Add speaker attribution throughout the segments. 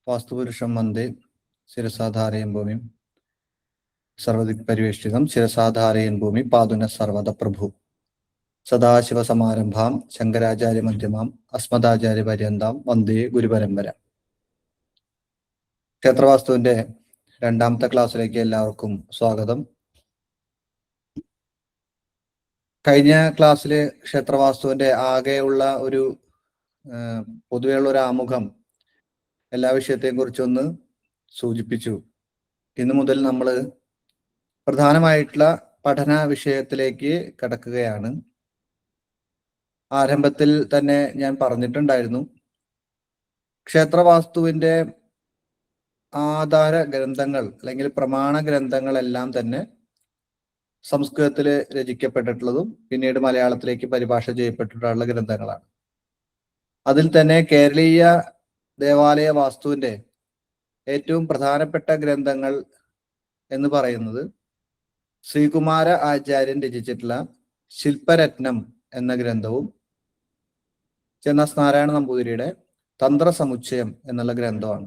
Speaker 1: വാസ്തുപുരുഷം വന്ദേ ശിരസാധാരയം ഭൂമി സർവദിക് പരിവേഷ്ടിതം ശിരസാധാരയൻ ഭൂമി പാതുന സർവത പ്രഭു സദാശിവസമാരംഭാം ശങ്കരാചാര്യ മധ്യമാം അസ്മദാചാര്യ പര്യന്താം വന്ദേ ഗുരുപരമ്പര. ക്ഷേത്രവാസ്തുവിന്റെ രണ്ടാമത്തെ ക്ലാസ്സിലേക്ക് എല്ലാവർക്കും സ്വാഗതം. കഴിഞ്ഞ ക്ലാസ്സിൽ ക്ഷേത്രവാസ്തുവിന്റെ ആകെയുള്ള ഒരു പൊതുവെയുള്ള ഒരു ആമുഖം എല്ലാ വിഷയത്തെയും കുറിച്ചൊന്ന് സൂചിപ്പിച്ചു. ഇന്നു മുതൽ നമ്മൾ പ്രധാനമായിട്ടുള്ള പഠന വിഷയത്തിലേക്ക് കടക്കുകയാണ്. ആരംഭത്തിൽ തന്നെ ഞാൻ പറഞ്ഞിട്ടുണ്ടായിരുന്നു, ക്ഷേത്രവാസ്തുവിന്റെ ആധാര ഗ്രന്ഥങ്ങൾ അല്ലെങ്കിൽ പ്രമാണ ഗ്രന്ഥങ്ങളെല്ലാം തന്നെ സംസ്കൃതത്തിൽ രചിക്കപ്പെട്ടിട്ടുള്ളതും പിന്നീട് മലയാളത്തിലേക്ക് പരിഭാഷ ചെയ്യപ്പെട്ടിട്ടുള്ള ഗ്രന്ഥങ്ങളാണ്. അതിൽ തന്നെ കേരളീയ ദേവാലയ വാസ്തുവിന്റെ ഏറ്റവും പ്രധാനപ്പെട്ട ഗ്രന്ഥങ്ങൾ എന്ന് പറയുന്നത് ശ്രീകുമാര ആചാര്യൻ രചിച്ചിട്ടുള്ള ശില്പരത്നം എന്ന ഗ്രന്ഥവും ചെന്നാസ് നാരായണ നമ്പൂതിരിയുടെ തന്ത്രസമുച്ചയം എന്നുള്ള ഗ്രന്ഥമാണ്.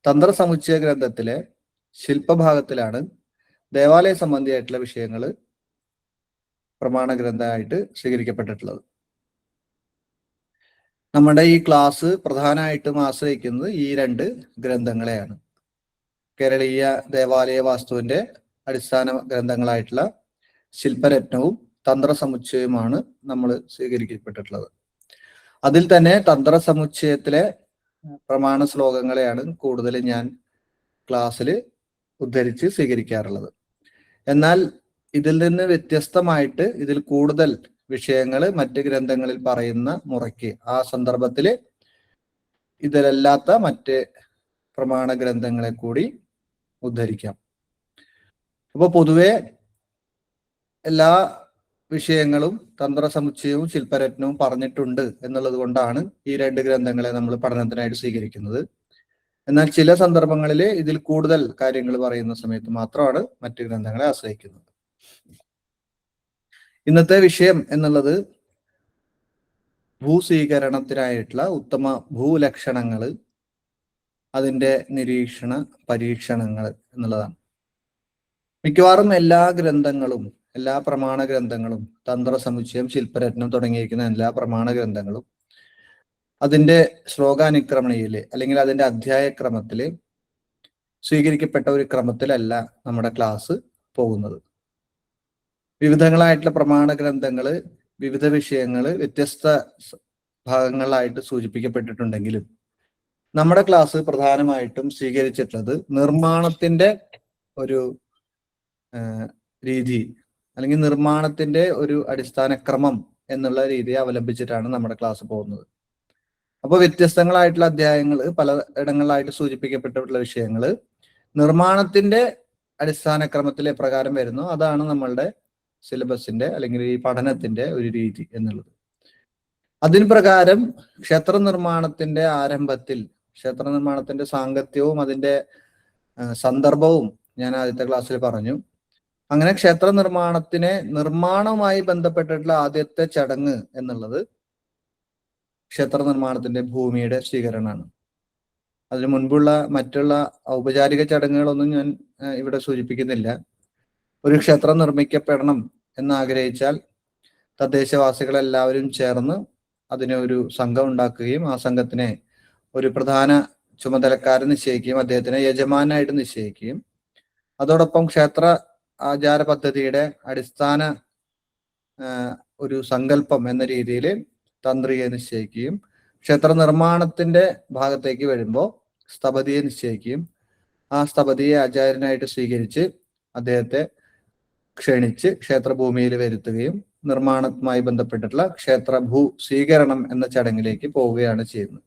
Speaker 1: തന്ത്രസമുച്ചയ ഗ്രന്ഥത്തിലെ ശില്പഭാഗത്തിലാണ് ദേവാലയ സംബന്ധിയായിട്ടുള്ള വിഷയങ്ങൾ പ്രമാണ ഗ്രന്ഥമായിട്ട് സ്വീകരിക്കപ്പെട്ടിട്ടുള്ളത്. നമ്മുടെ ഈ ക്ലാസ് പ്രധാനമായിട്ടും ആശ്രയിക്കുന്നത് ഈ രണ്ട് ഗ്രന്ഥങ്ങളെയാണ്. കേരളീയ ദേവാലയ വാസ്തുവിന്റെ അടിസ്ഥാന ഗ്രന്ഥങ്ങളായിട്ടുള്ള ശില്പരത്നവും തന്ത്രസമുച്ചയവുമാണ് നമ്മൾ സ്വീകരിക്കപ്പെട്ടിട്ടുള്ളത്. അതിൽ തന്നെ തന്ത്രസമുച്ചയത്തിലെ പ്രമാണ ശ്ലോകങ്ങളെയാണ് കൂടുതൽ ഞാൻ ക്ലാസ്സിൽ ഉദ്ധരിച്ച് സ്വീകരിക്കാറുള്ളത്. എന്നാൽ ഇതിൽ നിന്ന് വ്യത്യസ്തമായിട്ട് ഇതിൽ കൂടുതൽ വിഷയങ്ങൾ മറ്റ് ഗ്രന്ഥങ്ങളിൽ പറയുന്ന മുറയ്ക്ക് ആ സന്ദർഭത്തിൽ ഇതിലല്ലാത്ത മറ്റ് പ്രമാണ ഗ്രന്ഥങ്ങളെ കൂടി ഉദ്ധരിക്കാം. അപ്പോൾ പൊതുവെ എല്ലാ വിഷയങ്ങളും തന്ത്രസമുച്ചയവും ശില്പരത്നവും പറഞ്ഞിട്ടുണ്ട് എന്നുള്ളത് കൊണ്ടാണ് ഈ രണ്ട് ഗ്രന്ഥങ്ങളെ നമ്മൾ പഠനത്തിനായിട്ട് സ്വീകരിക്കുന്നത്. എന്നാൽ ചില സന്ദർഭങ്ങളിൽ ഇതിൽ കൂടുതൽ കാര്യങ്ങൾ പറയുന്ന സമയത്ത് മാത്രമാണ് മറ്റ് ഗ്രന്ഥങ്ങളെ ആശ്രയിക്കുന്നത്. ഇന്നത്തെ വിഷയം എന്നുള്ളത് ഭൂസ്വീകരണത്തിനായിട്ടുള്ള ഉത്തമ ഭൂലക്ഷണങ്ങൾ, അതിൻ്റെ നിരീക്ഷണ പരീക്ഷണങ്ങൾ എന്നുള്ളതാണ്. മിക്കവാറും എല്ലാ ഗ്രന്ഥങ്ങളും, എല്ലാ പ്രമാണ ഗ്രന്ഥങ്ങളും, തന്ത്രസമുച്ചയം, ശില്പരത്നം തുടങ്ങിയിരിക്കുന്ന എല്ലാ പ്രമാണ ഗ്രന്ഥങ്ങളും അതിൻ്റെ ശ്ലോകാനുക്രമണയില് അല്ലെങ്കിൽ അതിൻ്റെ അധ്യായക്രമത്തില് സ്വീകരിക്കപ്പെട്ട ഒരു ക്രമത്തിലല്ല നമ്മുടെ ക്ലാസ് പോകുന്നത്. വിവിധങ്ങളായിട്ടുള്ള പ്രമാണ ഗ്രന്ഥങ്ങള് വിവിധ വിഷയങ്ങള് വ്യത്യസ്ത ഭാഗങ്ങളായിട്ട് സൂചിപ്പിക്കപ്പെട്ടിട്ടുണ്ടെങ്കിലും നമ്മുടെ ക്ലാസ് പ്രധാനമായിട്ടും സ്വീകരിച്ചിട്ടുള്ളത് നിർമ്മാണത്തിന്റെ ഒരു രീതി അല്ലെങ്കിൽ നിർമ്മാണത്തിന്റെ ഒരു അടിസ്ഥാന ക്രമം എന്നുള്ള രീതിയെ അവലംബിച്ചിട്ടാണ് നമ്മുടെ ക്ലാസ് പോകുന്നത്. അപ്പോൾ വ്യത്യസ്തങ്ങളായിട്ടുള്ള അധ്യായങ്ങൾ പല ഇടങ്ങളിലായിട്ട് സൂചിപ്പിക്കപ്പെട്ടിട്ടുള്ള വിഷയങ്ങൾ നിർമ്മാണത്തിന്റെ അടിസ്ഥാന ക്രമത്തിൽ എപ്രകാരം വരുന്നു അതാണ് നമ്മളുടെ സിലബസിന്റെ അല്ലെങ്കിൽ ഈ പഠനത്തിന്റെ ഒരു രീതി എന്നുള്ളത്. അതിന് പ്രകാരം ക്ഷേത്ര നിർമ്മാണത്തിന്റെ ആരംഭത്തിൽ ക്ഷേത്ര നിർമ്മാണത്തിന്റെ സാങ്കത്യവും അതിന്റെ സന്ദർഭവും ഞാൻ ആദ്യത്തെ ക്ലാസ്സിൽ പറഞ്ഞു. അങ്ങനെ ക്ഷേത്ര നിർമ്മാണവുമായി ബന്ധപ്പെട്ടിട്ടുള്ള ആദ്യത്തെ ചടങ്ങ് എന്നുള്ളത് ക്ഷേത്ര നിർമ്മാണത്തിന്റെ ഭൂമിയുടെ സ്വീകരണമാണ്. അതിനു മുൻപുള്ള മറ്റുള്ള ഔപചാരിക ചടങ്ങുകളൊന്നും ഞാൻ ഇവിടെ സൂചിപ്പിക്കുന്നില്ല. ഒരു ക്ഷേത്രം നിർമ്മിക്കപ്പെടണം എന്നാഗ്രഹിച്ചാൽ തദ്ദേശവാസികളെല്ലാവരും ചേർന്ന് അതിനെ ഒരു സംഘം ഉണ്ടാക്കുകയും ആ സംഘത്തിനെ ഒരു പ്രധാന ചുമതലക്കാരൻ നിശ്ചയിക്കുകയും അദ്ദേഹത്തിനെ യജമാനായിട്ട് നിശ്ചയിക്കുകയും അതോടൊപ്പം ക്ഷേത്ര ആചാര പദ്ധതിയുടെ അടിസ്ഥാന ഒരു സങ്കല്പം എന്ന രീതിയിൽ തന്ത്രിയെ നിശ്ചയിക്കുകയും ക്ഷേത്ര നിർമ്മാണത്തിന്റെ ഭാഗത്തേക്ക് വരുമ്പോൾ സ്ഥപതിയെ നിശ്ചയിക്കുകയും ആ സ്ഥപതിയെ ആചാര്യനായിട്ട് സ്വീകരിച്ച് അദ്ദേഹത്തെ ക്ഷണിച്ച് ക്ഷേത്രഭൂമിയിൽ വരുത്തുകയും നിർമ്മാണവുമായി ബന്ധപ്പെട്ടിട്ടുള്ള ക്ഷേത്രഭൂ സ്വീകരണം എന്ന ചടങ്ങിലേക്ക് പോവുകയാണ് ചെയ്യുന്നത്.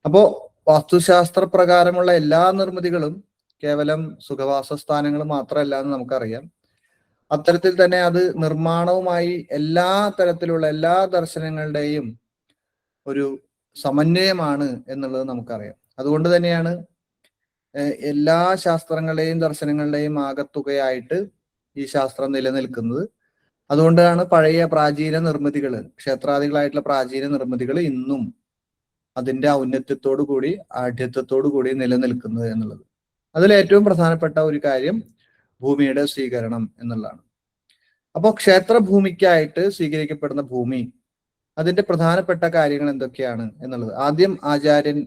Speaker 1: അപ്പോ വാസ്തുശാസ്ത്ര പ്രകാരമുള്ള എല്ലാ നിർമ്മിതികളും കേവലം സുഖവാസ സ്ഥാനങ്ങൾ മാത്രമല്ല എന്ന് നമുക്കറിയാം. അത്തരത്തിൽ തന്നെ അത് നിർമ്മാണവുമായി എല്ലാ തരത്തിലുള്ള എല്ലാ ദർശനങ്ങളുടെയും ഒരു സമന്വയമാണ് എന്നുള്ളത് നമുക്കറിയാം. അതുകൊണ്ട് തന്നെയാണ് എല്ലാ ശാസ്ത്രങ്ങളുടെയും ദർശനങ്ങളുടെയും ആകത്തുകയായിട്ട് ഈ ശാസ്ത്രം നിലനിൽക്കുന്നത്. അതുകൊണ്ടാണ് പഴയ പ്രാചീന നിർമ്മിതികൾ, ക്ഷേത്രാദികളായിട്ടുള്ള പ്രാചീന നിർമ്മിതികൾ ഇന്നും അതിന്റെ ഔന്നത്യത്തോടു കൂടി ആഢ്യത്വത്തോടു കൂടി നിലനിൽക്കുന്നത് എന്നുള്ളത്. അതിൽ ഏറ്റവും പ്രധാനപ്പെട്ട ഒരു കാര്യം ഭൂമിയുടെ സ്വീകരണം എന്നുള്ളതാണ്. അപ്പോൾ ക്ഷേത്രഭൂമിക്കായിട്ട് സ്വീകരിക്കപ്പെടുന്ന ഭൂമി, അതിന്റെ പ്രധാനപ്പെട്ട കാര്യങ്ങൾ എന്തൊക്കെയാണ് എന്നുള്ളത് ആദ്യം ആചാര്യൻ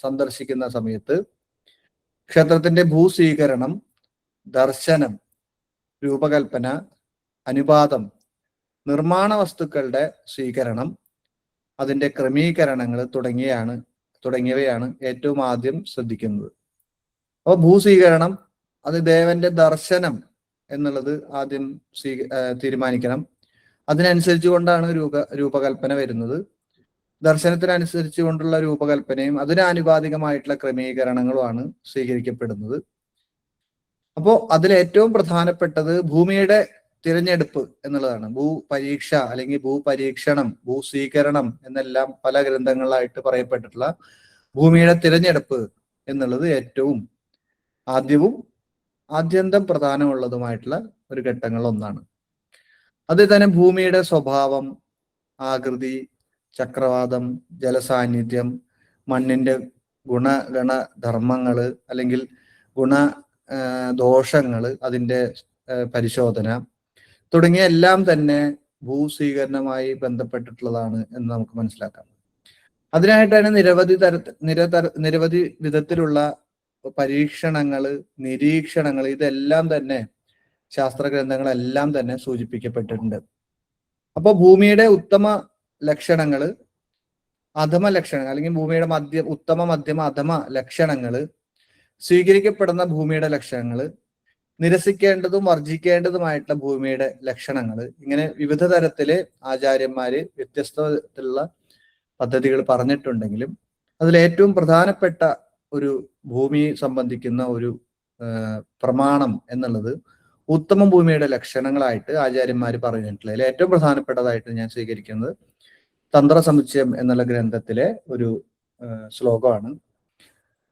Speaker 1: സന്ദർശിക്കുന്ന സമയത്ത് ക്ഷേത്രത്തിന്റെ ഭൂസ്വീകരണം, ദർശനം, രൂപകൽപ്പന, അനുപാതം, നിർമ്മാണ വസ്തുക്കളുടെ സ്വീകരണം, അതിന്റെ ക്രമീകരണങ്ങൾ തുടങ്ങിയവയാണ് ഏറ്റവും ആദ്യം ശ്രദ്ധിക്കുന്നത്. അപ്പോൾ ഭൂസ്വീകരണം, അത് ദേവന്റെ ദർശനം എന്നുള്ളത് ആദ്യം തീരുമാനിക്കണം. അതിനനുസരിച്ച് കൊണ്ടാണ് രൂപകൽപ്പന വരുന്നത്. ദർശനത്തിനനുസരിച്ച് കൊണ്ടുള്ള രൂപകൽപ്പനയും അതിന് ആനുപാതികമായിട്ടുള്ള ക്രമീകരണങ്ങളുമാണ് സ്വീകരിക്കപ്പെടുന്നത്. അപ്പോൾ അതിൽ ഏറ്റവും പ്രധാനപ്പെട്ടത് ഭൂമിയുടെ തിരഞ്ഞെടുപ്പ് എന്നുള്ളതാണ്. ഭൂപരീക്ഷ അല്ലെങ്കിൽ ഭൂപരീക്ഷണം, ഭൂസ്വീകരണം എന്നെല്ലാം പല ഗ്രന്ഥങ്ങളിലായിട്ട് പറയപ്പെട്ടിട്ടുള്ള ഭൂമിയുടെ തിരഞ്ഞെടുപ്പ് എന്നുള്ളത് ഏറ്റവും ആദ്യന്തം പ്രധാനമുള്ളതുമായിട്ടുള്ള ഒരു ഘട്ടങ്ങളിൽ ഒന്നാണ്. അത് തന്നെ ഭൂമിയുടെ സ്വഭാവം, ആകൃതി, ചക്രവാതം, ജലസാന്നിധ്യം, മണ്ണിന്റെ ഗുണഗണ ധർമ്മങ്ങള് അല്ലെങ്കിൽ ദോഷങ്ങള്, അതിന്റെ പരിശോധന തുടങ്ങിയ എല്ലാം തന്നെ ഭൂസ്വീകരണവുമായി ബന്ധപ്പെട്ടിട്ടുള്ളതാണ് എന്ന് നമുക്ക് മനസ്സിലാക്കാം. അതിനായിട്ടാണ് നിരവധി വിധത്തിലുള്ള പരീക്ഷണങ്ങള്, നിരീക്ഷണങ്ങൾ, ഇതെല്ലാം തന്നെ ശാസ്ത്രഗ്രന്ഥങ്ങളെല്ലാം തന്നെ സൂചിപ്പിക്കപ്പെട്ടിട്ടുണ്ട്. അപ്പൊ ഭൂമിയുടെ ഉത്തമ ലക്ഷണങ്ങള്, അധമ ലക്ഷണങ്ങൾ അല്ലെങ്കിൽ ഭൂമിയുടെ ഉത്തമ, മധ്യമ, അധമ ലക്ഷണങ്ങള്, സ്വീകരിക്കപ്പെടുന്ന ഭൂമിയുടെ ലക്ഷണങ്ങള്, നിരസിക്കേണ്ടതും വർജിക്കേണ്ടതുമായിട്ടുള്ള ഭൂമിയുടെ ലക്ഷണങ്ങള്, ഇങ്ങനെ വിവിധ തരത്തില് ആചാര്യന്മാര് വ്യത്യസ്തത്തിലുള്ള പദ്ധതികൾ പറഞ്ഞിട്ടുണ്ടെങ്കിലും അതിൽ ഏറ്റവും പ്രധാനപ്പെട്ട ഒരു ഭൂമി സംബന്ധിക്കുന്ന ഒരു പ്രമാണം എന്നുള്ളത് ഉത്തമ ഭൂമിയുടെ ലക്ഷണങ്ങളായിട്ട് ആചാര്യന്മാർ പറഞ്ഞിട്ടുള്ളതിൽ ഏറ്റവും പ്രധാനപ്പെട്ടതായിട്ട് ഞാൻ സ്വീകരിക്കുന്നത് തന്ത്രസമുച്ചയം എന്നുള്ള ഗ്രന്ഥത്തിലെ ഒരു ശ്ലോകമാണ്.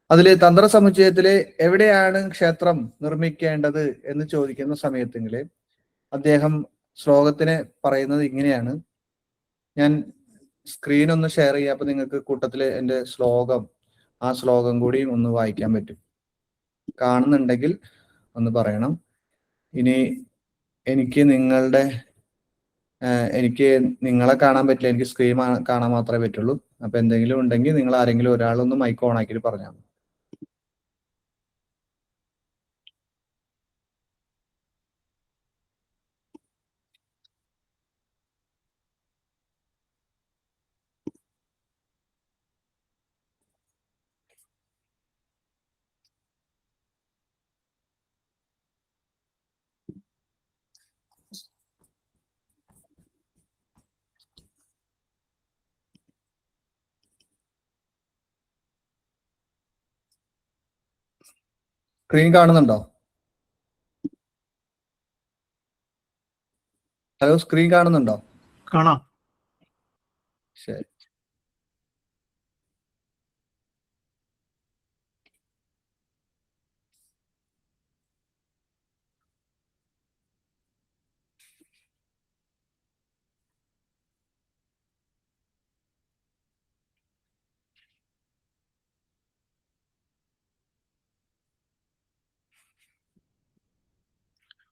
Speaker 1: അതിൽ തന്ത്രസമുച്ചയത്തില് എവിടെയാണ് ക്ഷേത്രം നിർമ്മിക്കേണ്ടത് എന്ന് ചോദിക്കുന്ന സമയത്തെങ്കിൽ അദ്ദേഹം ശ്ലോകത്തിന് പറയുന്നത് ഇങ്ങനെയാണ്. ഞാൻ സ്ക്രീൻ ഒന്ന് ഷെയർ ചെയ്യാം, അപ്പൊ നിങ്ങൾക്ക് കൂട്ടത്തില് എൻ്റെ ആ ശ്ലോകം കൂടി ഒന്ന് വായിക്കാൻ പറ്റും. കാണുന്നുണ്ടെങ്കിൽ ഒന്ന് പറയണം. ഇനി എനിക്ക് നിങ്ങളെ കാണാൻ പറ്റില്ല, എനിക്ക് സ്ക്രീൻ കാണാൻ മാത്രമേ പറ്റുള്ളൂ. അപ്പൊ എന്തെങ്കിലും ഉണ്ടെങ്കിൽ നിങ്ങൾ ആരെങ്കിലും ഒരാളൊന്ന് മൈക്ക് ഓൺ ആക്കിയിട്ട് പറഞ്ഞാൽ. സ്ക്രീൻ കാണുന്നുണ്ടോ? ഹലോ, സ്ക്രീൻ കാണുന്നുണ്ടോ?
Speaker 2: കാണാം.
Speaker 1: ശരി.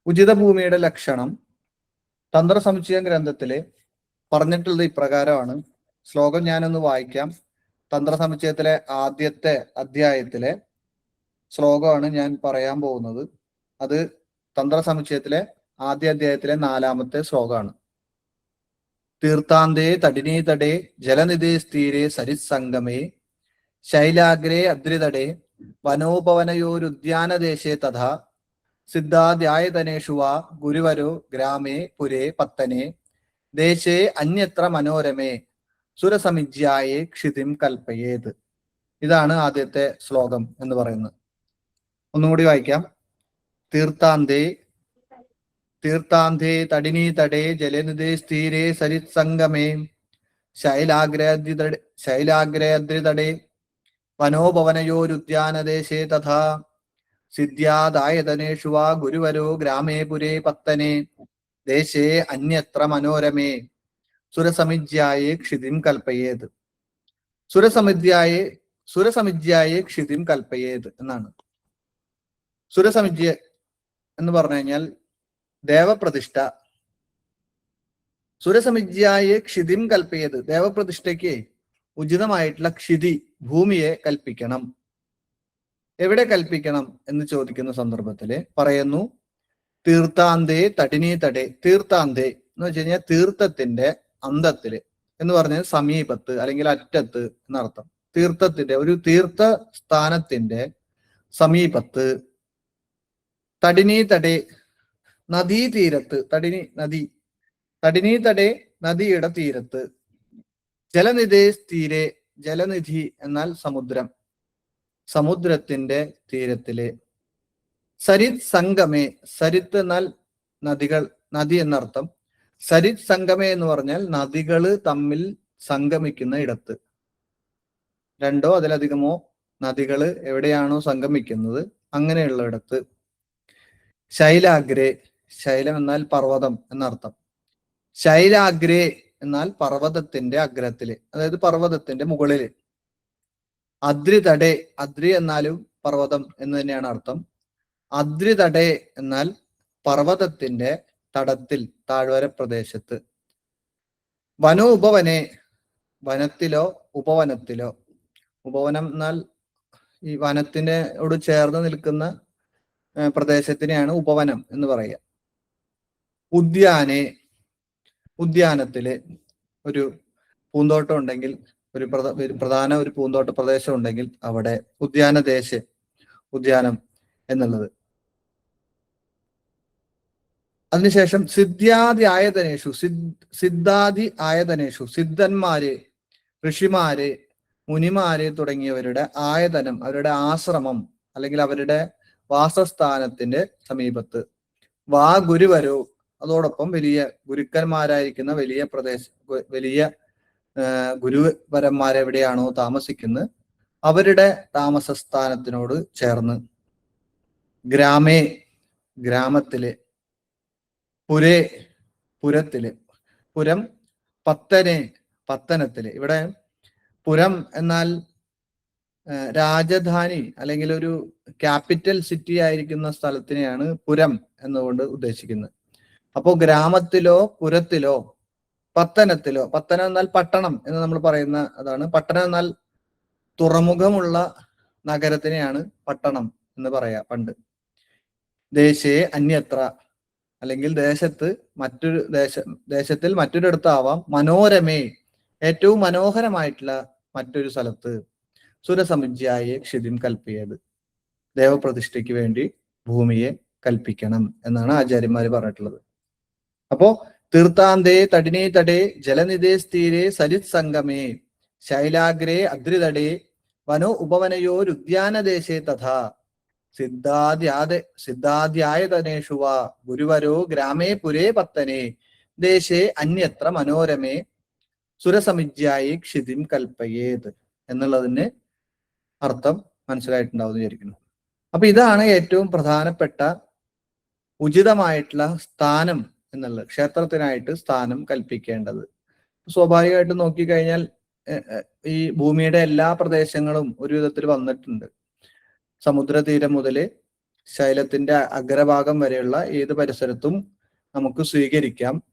Speaker 1: ഉചിത ഭൂമിയുടെ ലക്ഷണം തന്ത്രസമുച്ചയം ഗ്രന്ഥത്തില് പറഞ്ഞിട്ടുള്ളത് ഇപ്രകാരമാണ്. ശ്ലോകം ഞാനൊന്ന് വായിക്കാം. തന്ത്രസമുച്ചയത്തിലെ ആദ്യത്തെ അധ്യായത്തിലെ ശ്ലോകമാണ് ഞാൻ പറയാൻ പോകുന്നത്. അത് തന്ത്രസമുച്ചയത്തിലെ ആദ്യ അധ്യായത്തിലെ 4-ാമത്തെ ശ്ലോകമാണ്. തീർത്ഥാന്തേ തടിനീ തടേ ജലനിധേ സ്ഥീരേ സരിത്സംഗമേ ശൈലാഗ്രേ അദ്രിതടേ വനോപവനയോരുദ്യാനദേശേ തഥാ സിദ്ധാധ്യായതനേഷു വാ ഗുരുവരോ ഗ്രാമേ പുരേ പത്തനെ ദേശേ അന്യത്ര മനോരമേ സുരസമിജ്യായേ ക്ഷിതിം കൽപ്പയേത്. ഇതാണ് ആദ്യത്തെ ശ്ലോകം എന്ന് പറയുന്നത്. ഒന്നുകൂടി വായിക്കാം. തീർത്ഥാന്തേ തടിനീ തടേ ജലനിധേ സ്ഥീരേ സരിത്സംഗമേ ശൈലാഗ്രേദ്രിതടേ വനോപവനയോരുദ്യാനദേശേ തഥാ സിദ്ധ്യാദായതനേഷു വാ ഗുരുവരോ ഗ്രാമേ പുരേ പത്തനെ ദേശേ അന്യത്ര മനോരമേ സുരസമിജ്യായേ ക്ഷിതിം കൽപ്പയേത്. സുരസമിജ്യായെ ക്ഷിതിം കൽപ്പയേത് എന്നാണ്. സുരസമിജ്യ എന്ന് പറഞ്ഞു കഴിഞ്ഞാൽ ദേവപ്രതിഷ്ഠ. സുരസമിജ്യായെ ക്ഷിതിം കൽപ്പയേത്, ദേവപ്രതിഷ്ഠയ്ക്ക് ഉചിതമായിട്ടുള്ള ക്ഷിതി, ഭൂമിയെ കൽപ്പിക്കണം. എവിടെ കൽപ്പിക്കണം എന്ന് ചോദിക്കുന്ന സന്ദർഭത്തില് പറയുന്നു, തീർത്ഥാന്തേ തടിനീ തടേ. തീർത്ഥാന്തേ എന്ന് വെച്ച് കഴിഞ്ഞാൽ തീർത്ഥത്തിന്റെ അന്തത്തില് എന്ന് പറഞ്ഞാൽ സമീപത്ത് അല്ലെങ്കിൽ അറ്റത്ത് എന്നർത്ഥം. തീർത്ഥത്തിന്റെ, ഒരു തീർത്ഥ സ്ഥാനത്തിന്റെ സമീപത്ത്. തടിനീ തടേ, നദീതീരത്ത്. തടിനീ തടേ, നദിയുടെ തീരത്ത്. ജലനിധേ തീരെ, ജലനിധി എന്നാൽ സമുദ്രം, സമുദ്രത്തിന്റെ തീരത്തില്. സരിത് സംഗമേ, സരിത്ത് എന്നാൽ നദികൾ, നദി എന്നർത്ഥം. സരിത് സംഗമേ എന്ന് പറഞ്ഞാൽ നദികള് തമ്മിൽ സംഗമിക്കുന്ന ഇടത്ത്. രണ്ടോ അതിലധികമോ നദികള് എവിടെയാണോ സംഗമിക്കുന്നത് അങ്ങനെയുള്ള ഇടത്ത്. ശൈലാഗ്രേ, ശൈലം എന്നാൽ പർവ്വതം എന്നർത്ഥം. ശൈലാഗ്രേ എന്നാൽ പർവ്വതത്തിന്റെ അഗ്രത്തില്, അതായത് പർവ്വതത്തിന്റെ മുകളില്. അദ്രിതടേ, അദ്രി എന്നാലും പർവ്വതം എന്ന് തന്നെയാണ് അർത്ഥം. അദ്രിതടേ എന്നാൽ പർവ്വതത്തിന്റെ തടത്തിൽ, താഴ്വര പ്രദേശത്ത്. വനോ ഉപവനെ, വനത്തിലോ ഉപവനത്തിലോ. ഉപവനം എന്നാൽ ഈ വനത്തിനോട് ചേർന്ന് നിൽക്കുന്ന പ്രദേശത്തിനെയാണ് ഉപവനം എന്ന് പറയുക. ഉദ്യാനെ, ഉദ്യാനത്തില്. ഒരു പൂന്തോട്ടം ഉണ്ടെങ്കിൽ, ഒരു പ്രധാന ഒരു പൂന്തോട്ട പ്രദേശം ഉണ്ടെങ്കിൽ അവിടെ ഉദ്യാനദേശ, ഉദ്യാനം എന്നുള്ളത്. അതിനുശേഷം സിദ്ധ്യാദി ആയതനേഷു, സിദ്ധാദി ആയതനേഷു, സിദ്ധന്മാര്, ഋഷിമാര്, മുനിമാര് തുടങ്ങിയവരുടെ ആയതനം, അവരുടെ ആശ്രമം അല്ലെങ്കിൽ അവരുടെ വാസസ്ഥാനത്തിന്റെ സമീപത്ത്. വാ ഗുരുവരോ, അതോടൊപ്പം വലിയ ഗുരുക്കന്മാരായിരിക്കുന്ന വലിയ ഗുരുവരന്മാരെവിടെയാണോ താമസിക്കുന്നത് അവരുടെ താമസ സ്ഥാനത്തിനോട് ചേർന്ന്. ഗ്രാമേ, ഗ്രാമത്തില്. പുരേ, പുരത്തില്. പുരം. പത്തനെ, പത്തനത്തില്. ഇവിടെ പുരം എന്നാൽ രാജധാനി അല്ലെങ്കിൽ ഒരു ക്യാപിറ്റൽ സിറ്റി ആയിരിക്കുന്ന സ്ഥലത്തിനെയാണ് പുരം എന്നുകൊണ്ട് ഉദ്ദേശിക്കുന്നത്. അപ്പോ ഗ്രാമത്തിലോ പുരത്തിലോ പത്തനത്തിലോ, പത്തനം എന്നാൽ പട്ടണം എന്ന് നമ്മൾ പറയുന്ന അതാണ്. പട്ടണം എന്നാൽ തുറമുഖമുള്ള നഗരത്തിനെയാണ് പട്ടണം എന്ന് പറയാ പണ്ട്. ദേശേ അന്യത്ര, അല്ലെങ്കിൽ ദേശത്ത് ദേശത്തിൽ മറ്റൊരിടത്താവാം. മനോരമേ, ഏറ്റവും മനോഹരമായിട്ടുള്ള മറ്റൊരു സ്ഥലത്ത്. സുരസമുജ്യായെ ക്ഷിതിം കൽപ്പിയത്, ദേവപ്രതിഷ്ഠയ്ക്ക് വേണ്ടി ഭൂമിയെ കൽപ്പിക്കണം എന്നാണ് ആചാര്യന്മാര് പറഞ്ഞിട്ടുള്ളത്. അപ്പോ തീർത്ഥാന്തേ തടിനേ തടേ, ജലനിധേ സ്ഥീരേ, സരിത് സംഗമേ, ശൈലാഗ്രേ അദ്രിതടേ, വനോ ഉപവനയോരുദ്യാനദേശേ തഥാ സിദ്ധാദ്യായതനേഷു വാ ഗുരുവരോ ഗ്രാമേ പുരേ പത്തനേ ദേശേ അന്യത്ര മനോരമേ സുരസമിജ്യായി ക്ഷിതിം കൽപ്പയേത് എന്നുള്ളതിന് അർത്ഥം മനസ്സിലായിട്ടുണ്ടാവും എന്ന് വിചാരിക്കുന്നു. അപ്പൊ ഇതാണ് ഏറ്റവും പ്രധാനപ്പെട്ട ഉചിതമായിട്ടുള്ള സ്ഥാനം എന്നുള്ളത്, ക്ഷേത്രത്തിനായിട്ട് സ്ഥാനം കൽപ്പിക്കേണ്ടത്. സ്വാഭാവികമായിട്ട് നോക്കിക്കഴിഞ്ഞാൽ ഈ ഭൂമിയുടെ എല്ലാ പ്രദേശങ്ങളും ഒരു വിധത്തിൽ വന്നിട്ടുണ്ട്. സമുദ്രതീരം മുതല് ശൈലത്തിന്റെ അഗ്രഭാഗം വരെയുള്ള ഏത് പരിസരത്തും നമുക്ക് സ്വീകരിക്കാം.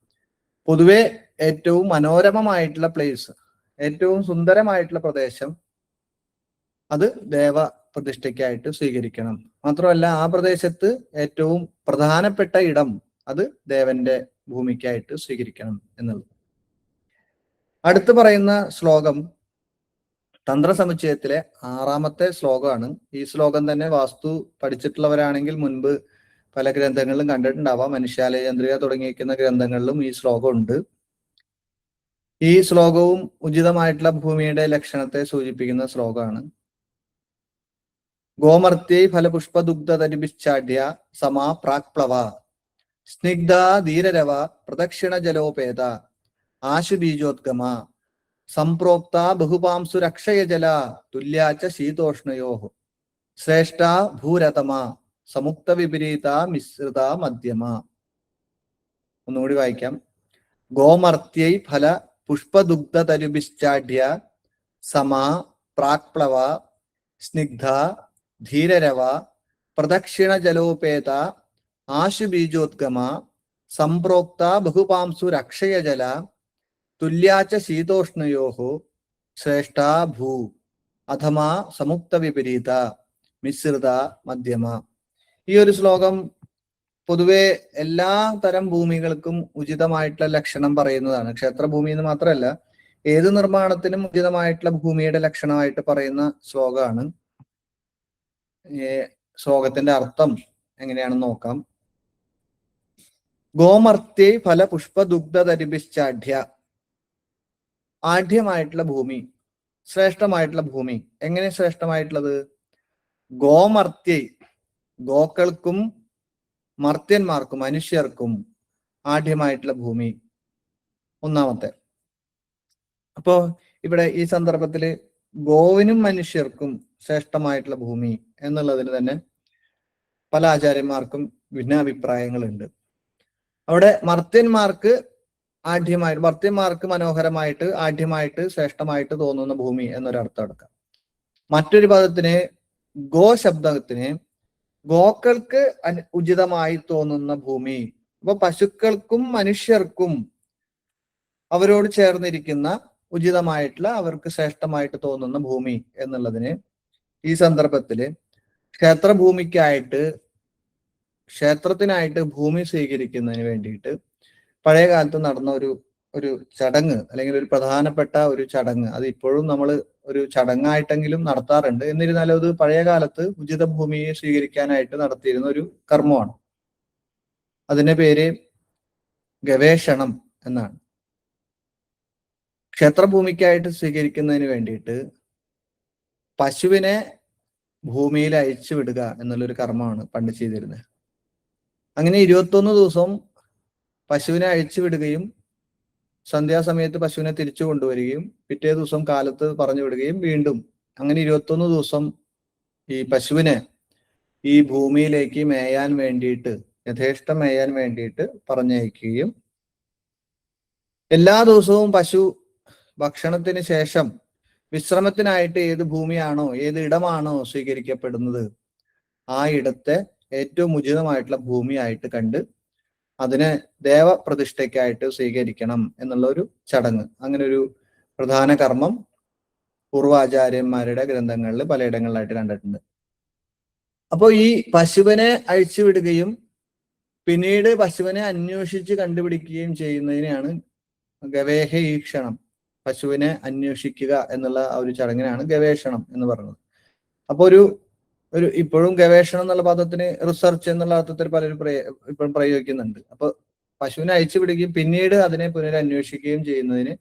Speaker 1: പൊതുവെ ഏറ്റവും മനോരമമായിട്ടുള്ള പ്ലേസ്, ഏറ്റവും സുന്ദരമായിട്ടുള്ള പ്രദേശം അത് ദേവ പ്രതിഷ്ഠയ്ക്കായിട്ട് സ്വീകരിക്കണം. മാത്രമല്ല ആ പ്രദേശത്ത് ഏറ്റവും പ്രധാനപ്പെട്ട ഇടം അത് ദേവന്റെ ഭൂമിക്കായിട്ട് സ്വീകരിക്കണം എന്നുള്ളത്. അടുത്ത് പറയുന്ന ശ്ലോകം തന്ത്രസമുച്ചയത്തിലെ 6ാമത്തെ ശ്ലോകമാണ്. ഈ ശ്ലോകം തന്നെ വാസ്തു പഠിച്ചിട്ടുള്ളവരാണെങ്കിൽ മുൻപ് പല ഗ്രന്ഥങ്ങളിലും കണ്ടിട്ടുണ്ടാവാം. മനുഷ്യാലയചന്ദ്രിക തുടങ്ങിയിരിക്കുന്ന ഗ്രന്ഥങ്ങളിലും ഈ ശ്ലോകം ഉണ്ട്. ഈ ശ്ലോകവും ഉചിതമായിട്ടുള്ള ഭൂമിയുടെ ലക്ഷണത്തെ സൂചിപ്പിക്കുന്ന ശ്ലോകമാണ്. ഗോമർത്യൈ ഫലപുഷ്പദുഗ്ധതരിഭിശ്ചാഢ്യ സമാ പ്രാക്പ്ലവ സ്നിഗ്ധ ധീരരവ പ്രദക്ഷിണ ജലോപേത ആശുബീജോദ്ഗമ സംപ്രോക്ത ബഹുപാംസുരക്ഷയജല തുല്യാച്ച ശീതോഷ്ണയോ ശ്രേഷ്ഠ ഭൂരതമ സമുക്ത വിപരീത മിശ്രിത മധ്യമ. ഒന്നുകൂടി വായിക്കാം. ഗോമർത്യൈ ഫല പുഷ്പദുഗ്ധതരുഭിശ്ചാഢ്യ സമാ പ്രാക്പ്ലവ സ്നിഗ്ധ ധീരരവ പ്രദക്ഷിണ ജലോപേത ആശുബീജോദ്ഗമ സംപ്രോക്ത ബഹുപാംസുരക്ഷയജല തുല്യാച്ച ശീതോഷ്ണയോഹോ ശ്രേഷ്ഠാ ഭൂ അധമാ സമുക്ത വിപരീത മിശ്രിത മധ്യമ. ഈ ഒരു ശ്ലോകം പൊതുവെ എല്ലാ തരം ഭൂമികൾക്കും ഉചിതമായിട്ടുള്ള ലക്ഷണം പറയുന്നതാണ്. ക്ഷേത്രഭൂമി എന്ന് മാത്രമല്ല, ഏത് നിർമ്മാണത്തിനും ഉചിതമായിട്ടുള്ള ഭൂമിയുടെ ലക്ഷണമായിട്ട് പറയുന്ന ശ്ലോകമാണ്. ശ്ലോകത്തിന്റെ അർത്ഥം എങ്ങനെയാണെന്ന് നോക്കാം. ഗോമർത്യൈ ഫല പുഷ്പദുഗ്ധതരിഭിശ്ചാഢ്യ. ആഢ്യമായിട്ടുള്ള ഭൂമി, ശ്രേഷ്ഠമായിട്ടുള്ള ഭൂമി. എങ്ങനെ ശ്രേഷ്ഠമായിട്ടുള്ളത്? ഗോമർത്യൈ, ഗോക്കൾക്കും മർത്യന്മാർക്കും മനുഷ്യർക്കും ആഢ്യമായിട്ടുള്ള ഭൂമി ഒന്നാമത്തെ. അപ്പോ ഇവിടെ ഈ സന്ദർഭത്തില് ഗോവിനും മനുഷ്യർക്കും ശ്രേഷ്ഠമായിട്ടുള്ള ഭൂമി എന്നുള്ളതിന് തന്നെ പല ആചാര്യന്മാർക്കും ഭിന്നാഭിപ്രായങ്ങളുണ്ട്. അവിടെ മർത്യന്മാർക്ക് മനോഹരമായിട്ട് ആഢ്യമായിട്ട് ശ്രേഷ്ഠമായിട്ട് തോന്നുന്ന ഭൂമി എന്നൊരർത്ഥം എടുക്കാം. മറ്റൊരു പദത്തിന് ഗോ ശബ്ദത്തിന് ഗോക്കൾക്ക് ഉചിതമായി തോന്നുന്ന ഭൂമി. അപ്പൊ പശുക്കൾക്കും മനുഷ്യർക്കും അവരോട് ചേർന്നിരിക്കുന്ന ഉചിതമായിട്ടുള്ള അവർക്ക് ശ്രേഷ്ഠമായിട്ട് തോന്നുന്ന ഭൂമി എന്നുള്ളതിന് ഈ സന്ദർഭത്തില് ക്ഷേത്രത്തിനായിട്ട് ഭൂമി സ്വീകരിക്കുന്നതിന് വേണ്ടിയിട്ട് പഴയ കാലത്ത് നടന്ന ഒരു ചടങ്ങ്, അല്ലെങ്കിൽ ഒരു പ്രധാനപ്പെട്ട ഒരു ചടങ്ങ്, അത് ഇപ്പോഴും നമ്മൾ ഒരു ചടങ്ങായിട്ടെങ്കിലും നടത്താറുണ്ട്. എന്നിരുന്നാലും അത് പഴയ കാലത്ത് ഉചിത ഭൂമിയെ സ്വീകരിക്കാനായിട്ട് നടത്തിയിരുന്ന ഒരു കർമ്മമാണ്. അതിന്റെ പേര് ഗവേഷണം എന്നാണ്. ക്ഷേത്രഭൂമിക്കായിട്ട് സ്വീകരിക്കുന്നതിന് വേണ്ടിയിട്ട് പശുവിനെ ഭൂമിയിൽ അഴിച്ചു വിടുക എന്നുള്ളൊരു കർമ്മമാണ് പണ്ട് ചെയ്തിരുന്നത്. അങ്ങനെ 21 ദിവസം പശുവിനെ അഴിച്ചു വിടുകയും സന്ധ്യാസമയത്ത് പശുവിനെ തിരിച്ചു കൊണ്ടുവരികയും പിറ്റേ ദിവസം കാലത്ത് പറഞ്ഞു വിടുകയും വീണ്ടും അങ്ങനെ 21 ദിവസം ഈ പശുവിനെ ഈ ഭൂമിയിലേക്ക് മേയാൻ വേണ്ടിയിട്ട്, യഥേഷ്ടം മേയാൻ വേണ്ടിയിട്ട് പറഞ്ഞയക്കുകയും എല്ലാ ദിവസവും പശു ഭക്ഷണത്തിന് ശേഷം വിശ്രമത്തിനായിട്ട് ഏത് ഭൂമിയാണോ, ഏത് ഇടമാണോ സ്വീകരിക്കപ്പെടുന്നത് ആ ഇടത്തെ ഏറ്റവും ഉചിതമായിട്ടുള്ള ഭൂമിയായിട്ട് കണ്ട് അതിനെ ദേവപ്രതിഷ്ഠയ്ക്കായിട്ട് സ്വീകരിക്കണം എന്നുള്ള ഒരു ചടങ്ങ്, അങ്ങനെ ഒരു പ്രധാന കർമ്മം പൂർവാചാര്യന്മാരുടെ ഗ്രന്ഥങ്ങളിൽ പലയിടങ്ങളിലായിട്ട് കണ്ടിട്ടുണ്ട്. അപ്പോൾ ഈ പശുവിനെ അഴിച്ചു വിടുകയും പിന്നീട് പശുവിനെ അന്വേഷിച്ച് കണ്ടുപിടിക്കുകയും ചെയ്യുന്നതിനെയാണ് ഗവേഷണം, പശുവിനെ അന്വേഷിക്കുക എന്നുള്ള ആ ഒരു ചടങ്ങിനാണ് ഗവേഷണം എന്ന് പറയുന്നത്. അപ്പൊ ഒരു ഇപ്പോഴും ഗവേഷണം എന്നുള്ള പദത്തിന് റിസർച്ച് എന്നുള്ള അർത്ഥത്തിൽ പലരും ഇപ്പോഴും പ്രയോഗിക്കുന്നുണ്ട്. അപ്പൊ പശുവിനെ അഴിച്ചു വിടുകയും പിന്നീട് അതിനെ പുനരന്വേഷിക്കുകയും ചെയ്യുന്നതിന്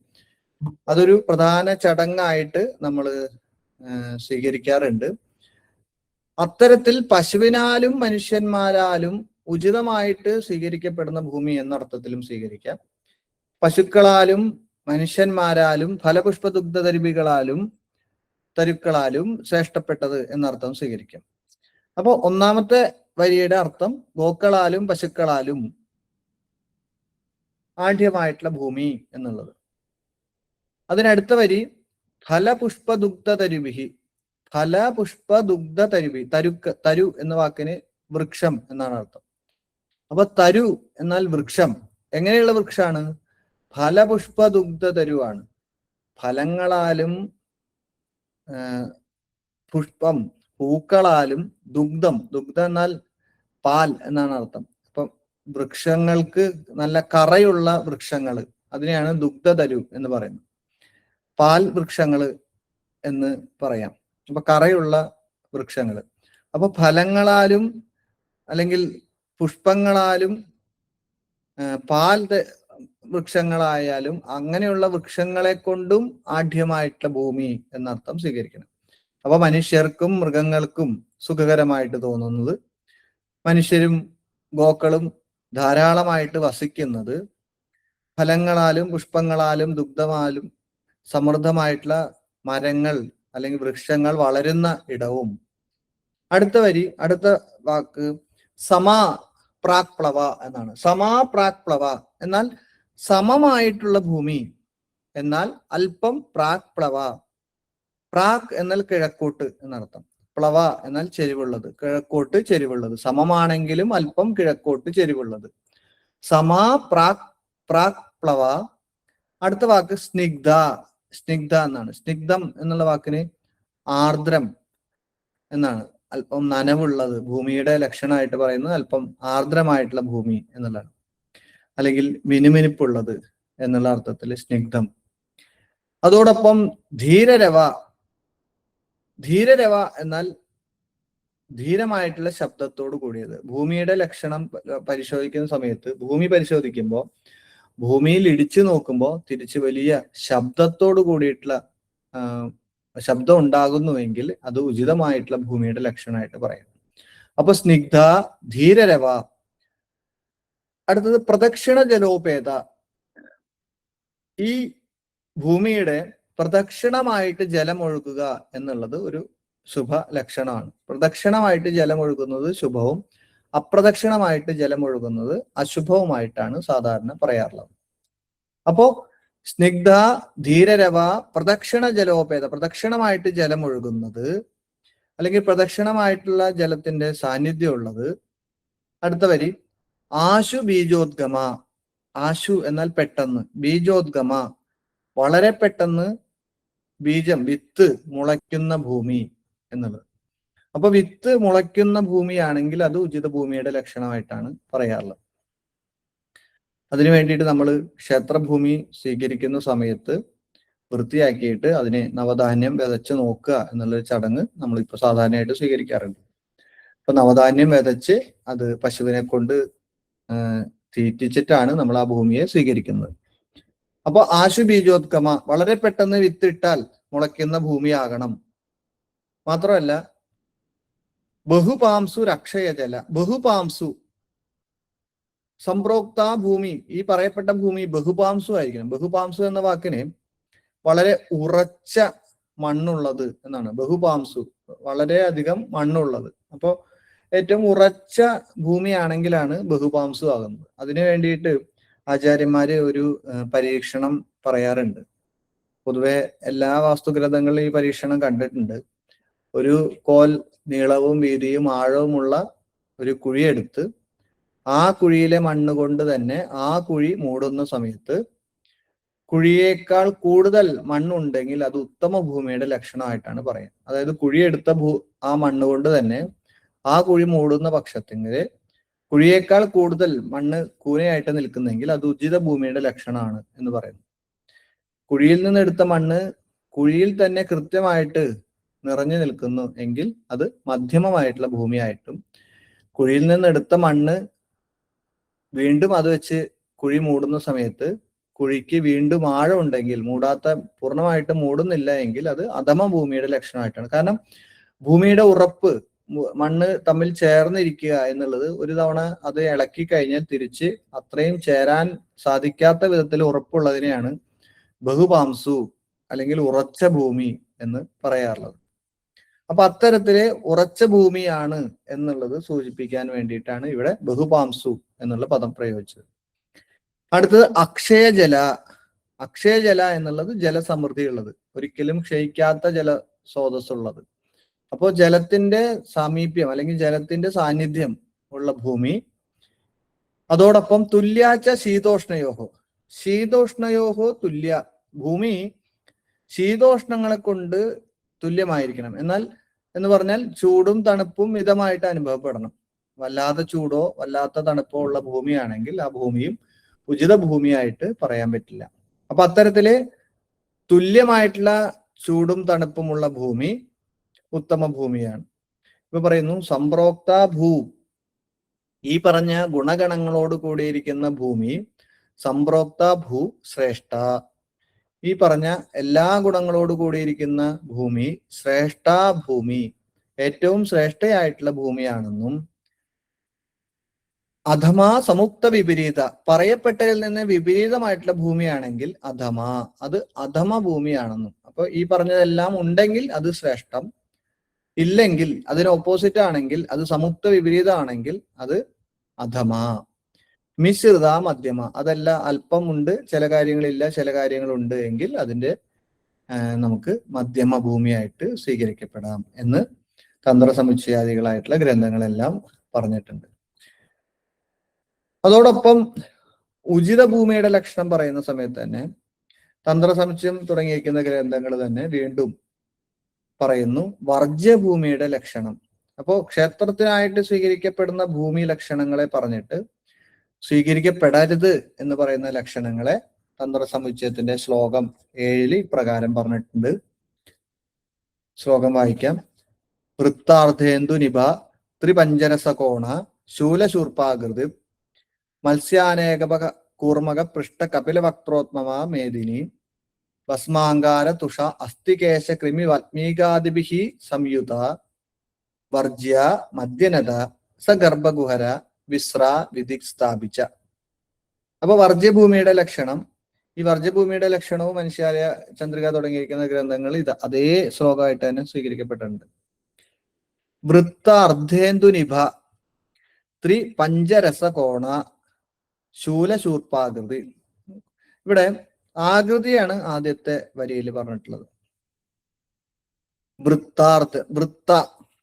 Speaker 1: അതൊരു പ്രധാന ചടങ്ങായിട്ട് നമ്മൾ സ്വീകരിക്കാറുണ്ട്. അത്തരത്തിൽ പശുവിനാലും മനുഷ്യന്മാരാലും ഉചിതമായിട്ട് സ്വീകരിക്കപ്പെടുന്ന ഭൂമി എന്നർത്ഥത്തിലും സ്വീകരിക്കാം. പശുക്കളാലും മനുഷ്യന്മാരാലും ഫലപുഷ്പദുഗ്ധതരിപികളാലും തരുക്കളാലും ശ്രേഷ്ഠപ്പെട്ടത് എന്നർത്ഥം സ്വീകരിക്കാം. അപ്പോൾ ഒന്നാമത്തെ വരിയുടെ അർത്ഥം ഗോക്കളാലും പശുക്കളാലും ആഢ്യമായിട്ടുള്ള ഭൂമി എന്നുള്ളത്. അതിനടുത്ത വരി ഫലപുഷ്പദുഗ്ധതരുഭിഹി. ഫലപുഷ്പദുഗ്ധതരുഭി, തരു എന്ന വാക്കിന് വൃക്ഷം എന്നാണ് അർത്ഥം. അപ്പൊ തരു എന്നാൽ വൃക്ഷം. എങ്ങനെയുള്ള വൃക്ഷമാണ്? ഫലപുഷ്പദുഗ്ധതരുവാണ്. ഫലങ്ങളാലും പുഷ്പം പൂക്കളാലും ദുഗ്ധം എന്നാൽ പാൽ എന്നാണ് അർത്ഥം. അപ്പം വൃക്ഷങ്ങൾക്ക് നല്ല കറയുള്ള വൃക്ഷങ്ങൾ, അതിനെയാണ് ദുഗ്ധതരു എന്ന് പറയുന്നത്. പാൽ വൃക്ഷങ്ങൾ എന്ന് പറയാം. അപ്പൊ കറയുള്ള വൃക്ഷങ്ങൾ. അപ്പൊ ഫലങ്ങളാലും അല്ലെങ്കിൽ പുഷ്പങ്ങളാലും പാൽ വൃക്ഷങ്ങളായാലും അങ്ങനെയുള്ള വൃക്ഷങ്ങളെ കൊണ്ടും ആഢ്യമായിട്ടുള്ള ഭൂമി എന്നർത്ഥം സ്വീകരിക്കണം. അപ്പൊ മനുഷ്യർക്കും മൃഗങ്ങൾക്കും സുഖകരമായിട്ട് തോന്നുന്നത്, മനുഷ്യരും ഗോക്കളും ധാരാളമായിട്ട് വസിക്കുന്നത്, ഫലങ്ങളാലും പുഷ്പങ്ങളാലും ദുഗ്ധമാലും സമൃദ്ധമായിട്ടുള്ള മരങ്ങൾ അല്ലെങ്കിൽ വൃക്ഷങ്ങൾ വളരുന്ന ഇടവും. അടുത്ത വാക്ക് സമാ പ്രാക്പ്ലവ എന്നാണ്. സമാ പ്രാക്പ്ലവ എന്നാൽ സമമായിട്ടുള്ള ഭൂമി, എന്നാൽ അല്പം പ്രാക്പ്ലവ പ്രാക് എന്നാൽ കിഴക്കോട്ട് എന്നർത്ഥം. പ്ലവ എന്നാൽ ചെരിവുള്ളത്, കിഴക്കോട്ട് ചെരിവുള്ളത്. സമമാണെങ്കിലും അല്പം കിഴക്കോട്ട് ചെരിവുള്ളത്. സമാ പ്രാക് പ്രാക് പ്ലവ. അടുത്ത വാക്ക് സ്നിഗ്ധ. സ്നിഗ്ധ എന്നാണ്. സ്നിഗ്ധം എന്നുള്ള വാക്കിന് ആർദ്രം എന്നാണ്. അല്പം നനവുള്ളത്, ഭൂമിയുടെ ലക്ഷണമായിട്ട് പറയുന്നത് അല്പം ആർദ്രമായിട്ടുള്ള ഭൂമി എന്നുള്ളതാണ്, അല്ലെങ്കിൽ മിനുമിനുപ്പുള്ളത് എന്നുള്ള അർത്ഥത്തിൽ സ്നിഗ്ധം. അതോടൊപ്പം ധീരരവ. ധീരരവ എന്നാൽ ധീരമായിട്ടുള്ള ശബ്ദത്തോട് കൂടിയത്. ഭൂമിയുടെ ലക്ഷണം പരിശോധിക്കുന്ന സമയത്ത്, ഭൂമി പരിശോധിക്കുമ്പോൾ ഭൂമിയിൽ ഇടിച്ചു നോക്കുമ്പോൾ തിരിച്ച് വലിയ ശബ്ദത്തോട് കൂടിയിട്ടുള്ള ശബ്ദം ഉണ്ടാകുന്നുവെങ്കിൽ അത് ഉചിതമായിട്ടുള്ള ഭൂമിയുടെ ലക്ഷണമായിട്ട് പറയാം. അപ്പൊ സ്നിഗ്ധ, ധീരരവ. അടുത്തത് പ്രദക്ഷിണ ജലോപേത. ഈ ഭൂമിയുടെ പ്രദക്ഷിണമായിട്ട് ജലം ഒഴുകുക എന്നുള്ളത് ഒരു ശുഭ ലക്ഷണമാണ്. പ്രദക്ഷിണമായിട്ട് ജലം ഒഴുകുന്നത് ശുഭവും അപ്രദക്ഷിണമായിട്ട് ജലം ഒഴുകുന്നത് അശുഭവുമായിട്ടാണ് സാധാരണ പറയാറുള്ളത്. അപ്പോ സ്നിഗ്ധ, ധീരരവ, പ്രദക്ഷിണ ജലോപേത. പ്രദക്ഷിണമായിട്ട് ജലം ഒഴുകുന്നത് അല്ലെങ്കിൽ പ്രദക്ഷിണമായിട്ടുള്ള ജലത്തിന്റെ സാന്നിധ്യം ഉള്ളത്. അടുത്ത വരി ആശു ബീജോദ്ഗമ. ആശു എന്നാൽ പെട്ടെന്ന്, ബീജോദ്ഗമ വളരെ പെട്ടെന്ന് ബീജം, വിത്ത് മുളയ്ക്കുന്ന ഭൂമി എന്നുള്ളത്. അപ്പൊ വിത്ത് മുളയ്ക്കുന്ന ഭൂമിയാണെങ്കിൽ അത് ഉചിത ഭൂമിയുടെ ലക്ഷണമായിട്ടാണ് പറയാറുള്ളത്. അതിനു വേണ്ടിയിട്ട് നമ്മൾ ക്ഷേത്രഭൂമി സ്വീകരിക്കുന്ന സമയത്ത് വൃത്തിയാക്കിയിട്ട് അതിനെ നവധാന്യം വിതച്ച് നോക്കുക എന്നുള്ളൊരു ചടങ്ങ് നമ്മളിപ്പോൾ സാധാരണയായിട്ട് സ്വീകരിക്കാറുണ്ട്. അപ്പൊ നവധാന്യം വിതച്ച് അത് പശുവിനെ കൊണ്ട് തീറ്റിച്ചിട്ടാണ് നമ്മൾ ആ ഭൂമിയെ സ്വീകരിക്കുന്നത്. അപ്പൊ ആശു ബീജോത്കമ, വളരെ പെട്ടെന്ന് വിത്തിട്ടാൽ മുളയ്ക്കുന്ന ഭൂമിയാകണം. മാത്രമല്ല ബഹുപാംസു രക്ഷയജല. ബഹുപാംസു, സംപ്രോക്ത ഭൂമി, ഈ പറയപ്പെട്ട ഭൂമി ബഹുപാംസു ആയിരിക്കണം. ബഹുപാംസു എന്ന വാക്കിന് വളരെ ഉറച്ച മണ്ണുള്ളത് എന്നാണ്. ബഹുപാംസു, വളരെയധികം മണ്ണുള്ളത്. അപ്പോൾ ഏറ്റവും ഉറച്ച ഭൂമിയാണെങ്കിലാണ് ബഹുപാംസു ആകുന്നത്. അതിനു വേണ്ടിയിട്ട് ആചാര്യന്മാര് ഒരു പരീക്ഷണം പറയാറുണ്ട്. പൊതുവെ എല്ലാ വാസ്തുഗ്രന്ഥങ്ങളിലും ഈ പരീക്ഷണം കണ്ടിട്ടുണ്ട്. ഒരു കോൽ നീളവും വീതിയും ആഴവുമുള്ള ഒരു കുഴിയെടുത്ത് ആ കുഴിയിലെ മണ്ണ് കൊണ്ട് തന്നെ ആ കുഴി മൂടുന്ന സമയത്ത് കുഴിയേക്കാൾ കൂടുതൽ മണ്ണുണ്ടെങ്കിൽ അത് ഉത്തമ ഭൂമിയുടെ ലക്ഷണമായിട്ടാണ് പറയുന്നത്. അതായത് കുഴിയെടുത്ത ആ മണ്ണ് കൊണ്ട് തന്നെ ആ കുഴി മൂടുന്ന പക്ഷത്തിൽ കുഴിയേക്കാൾ കൂടുതൽ മണ്ണ് കൂനയായിട്ട് നിൽക്കുന്നെങ്കിൽ അത് ഉചിത ഭൂമിയുടെ ലക്ഷണമാണ് എന്ന് പറയുന്നു. കുഴിയിൽ നിന്ന് എടുത്ത മണ്ണ് കുഴിയിൽ തന്നെ കൃത്യമായിട്ട് നിറഞ്ഞു നിൽക്കുന്നു എങ്കിൽ അത് മധ്യമമായിട്ടുള്ള ഭൂമിയായിട്ടും, കുഴിയിൽ നിന്ന് എടുത്ത മണ്ണ് വീണ്ടും അത് വെച്ച് കുഴി മൂടുന്ന സമയത്ത് കുഴിക്ക് വീണ്ടും ആഴം ഉണ്ടെങ്കിൽ, പൂർണ്ണമായിട്ട് മൂടുന്നില്ല എങ്കിൽ അത് അധമ ഭൂമിയുടെ ലക്ഷണമായിട്ടാണ്. കാരണം ഭൂമിയുടെ ഉറപ്പ്, മണ്ണ് തമ്മിൽ ചേർന്നിരിക്കുക എന്നുള്ളത് ഒരു തവണ അത് ഇളക്കി കഴിഞ്ഞാൽ തിരിച്ച് അത്രയും ചേരാൻ സാധിക്കാത്ത വിധത്തിൽ ഉറപ്പുള്ളതിനെയാണ് ബഹുപാംസു അല്ലെങ്കിൽ ഉറച്ച ഭൂമി എന്ന് പറയാറുള്ളത്. അപ്പൊ അത്തരത്തില് ഉറച്ച ഭൂമിയാണ് എന്നുള്ളത് സൂചിപ്പിക്കാൻ വേണ്ടിയിട്ടാണ് ഇവിടെ ബഹുപാംസു എന്നുള്ള പദം പ്രയോഗിച്ചത്. അടുത്തത് അക്ഷയജല. അക്ഷയജല എന്നുള്ളത് ജലസമൃദ്ധി ഉള്ളത്, ഒരിക്കലും ക്ഷയിക്കാത്ത ജല സ്രോതസ്സുള്ളത്. അപ്പോൾ ജലത്തിന്റെ സാമീപ്യം അല്ലെങ്കിൽ ജലത്തിന്റെ സാന്നിധ്യം ഉള്ള ഭൂമി. അതോടൊപ്പം തുല്യാച്ച ശീതോഷ്ണയോഹോ. ശീതോഷ്ണയോഹോ തുല്യ. ഭൂമി ശീതോഷ്ണങ്ങളെ കൊണ്ട് തുല്യമായിരിക്കണം. എന്ന് പറഞ്ഞാൽ ചൂടും തണുപ്പും മിതമായിട്ട് അനുഭവപ്പെടണം. വല്ലാത്ത ചൂടോ വല്ലാത്ത തണുപ്പോ ഉള്ള ഭൂമിയാണെങ്കിൽ ആ ഭൂമിയും ഉചിത ഭൂമിയായിട്ട് പറയാൻ പറ്റില്ല. അപ്പൊ അത്തരത്തില് തുല്യമായിട്ടുള്ള ചൂടും തണുപ്പുമുള്ള ഭൂമി ഉത്തമ ഭൂമിയാണ്. ഇപ്പൊ പറയുന്നു സംപ്രോക്ത ഭൂ. ഈ പറഞ്ഞ ഗുണഗണങ്ങളോട് കൂടിയിരിക്കുന്ന ഭൂമി സംപ്രോക്ത ഭൂ ശ്രേഷ്ഠ. ഈ പറഞ്ഞ എല്ലാ ഗുണങ്ങളോട് കൂടിയിരിക്കുന്ന ഭൂമി ശ്രേഷ്ഠ ഭൂമി, ഏറ്റവും ശ്രേഷ്ഠയായിട്ടുള്ള ഭൂമിയാണെന്നും, അധമ സമുക്ത വിപരീത, പറയപ്പെട്ടതിൽ നിന്ന് വിപരീതമായിട്ടുള്ള ഭൂമിയാണെങ്കിൽ അധമ, അത് അധമ ഭൂമിയാണെന്നും. അപ്പൊ ഈ പറഞ്ഞതെല്ലാം ഉണ്ടെങ്കിൽ അത് ശ്രേഷ്ഠം, ഇല്ലെങ്കിൽ അതിന് ഓപ്പോസിറ്റ് ആണെങ്കിൽ, അത് സമുക്ത വിപരീതമാണെങ്കിൽ അത് അധമ. മിശ്രിത മധ്യമ, അതല്ല അല്പം ഉണ്ട് ചില കാര്യങ്ങളില്ല ചില കാര്യങ്ങളുണ്ട് എങ്കിൽ അതിന്റെ നമുക്ക് മധ്യമ ഭൂമിയായിട്ട് സ്വീകരിക്കപ്പെടാം എന്ന് തന്ത്രസമുച്ചയാദികളായിട്ടുള്ള ഗ്രന്ഥങ്ങളെല്ലാം പറഞ്ഞിട്ടുണ്ട്. അതോടൊപ്പം ഉചിത ഭൂമിയുടെ ലക്ഷണം പറയുന്ന സമയത്ത് തന്നെ തന്ത്രസമുച്ചയം തുടങ്ങിയിരിക്കുന്ന ഗ്രന്ഥങ്ങൾ തന്നെ വീണ്ടും പറയുന്നു വർജ്യഭൂമിയുടെ ലക്ഷണം. അപ്പോ ക്ഷേത്രത്തിനായിട്ട് സ്വീകരിക്കപ്പെടുന്ന ഭൂമി ലക്ഷണങ്ങളെ പറഞ്ഞിട്ട് സ്വീകരിക്കപ്പെടരുത് എന്ന് പറയുന്ന ലക്ഷണങ്ങളെ തന്ത്രസമുച്ചയത്തിന്റെ ശ്ലോകം 7 ഇപ്രകാരം പറഞ്ഞിട്ടുണ്ട്. ശ്ലോകം വായിക്കാം. വൃത്താർദ്ധേന്ദു നിഭ ത്രിപഞ്ചരസകോണ ശൂലശൂർപ്പാകൃതി മത്സ്യാനേകപക കൂർമക പൃഷ്ഠ കപില വക്ത്രോത്മമാ മേദിനി ഭസ്മാങ്കാര തുഷ അസ്ഥികേശ കൃമി വത്മീകാദിഭിഹി സംയുത വർജ്യ മദ്യനത സഗർഭഗുഹര വിസ്ര വിധിക് സ്ഥാപിച്ച. അപ്പൊ വർജ്യഭൂമിയുടെ ലക്ഷണം, ഈ വർജ്യഭൂമിയുടെ ലക്ഷണവും മനുഷ്യാലയ ചന്ദ്രിക തുടങ്ങിയിരിക്കുന്ന ഗ്രന്ഥങ്ങൾ അതേ ശ്ലോകമായിട്ട് തന്നെ സ്വീകരിക്കപ്പെട്ടിട്ടുണ്ട്. വൃത്ത അർദ്ധേന്ദു നിഭ ത്രിപഞ്ചരസകോണ ശൂലശൂർപ്പാകൃതി. ഇവിടെ ആകൃതിയാണ് ആദ്യത്തെ വരിയിൽ പറഞ്ഞിട്ടുള്ളത്.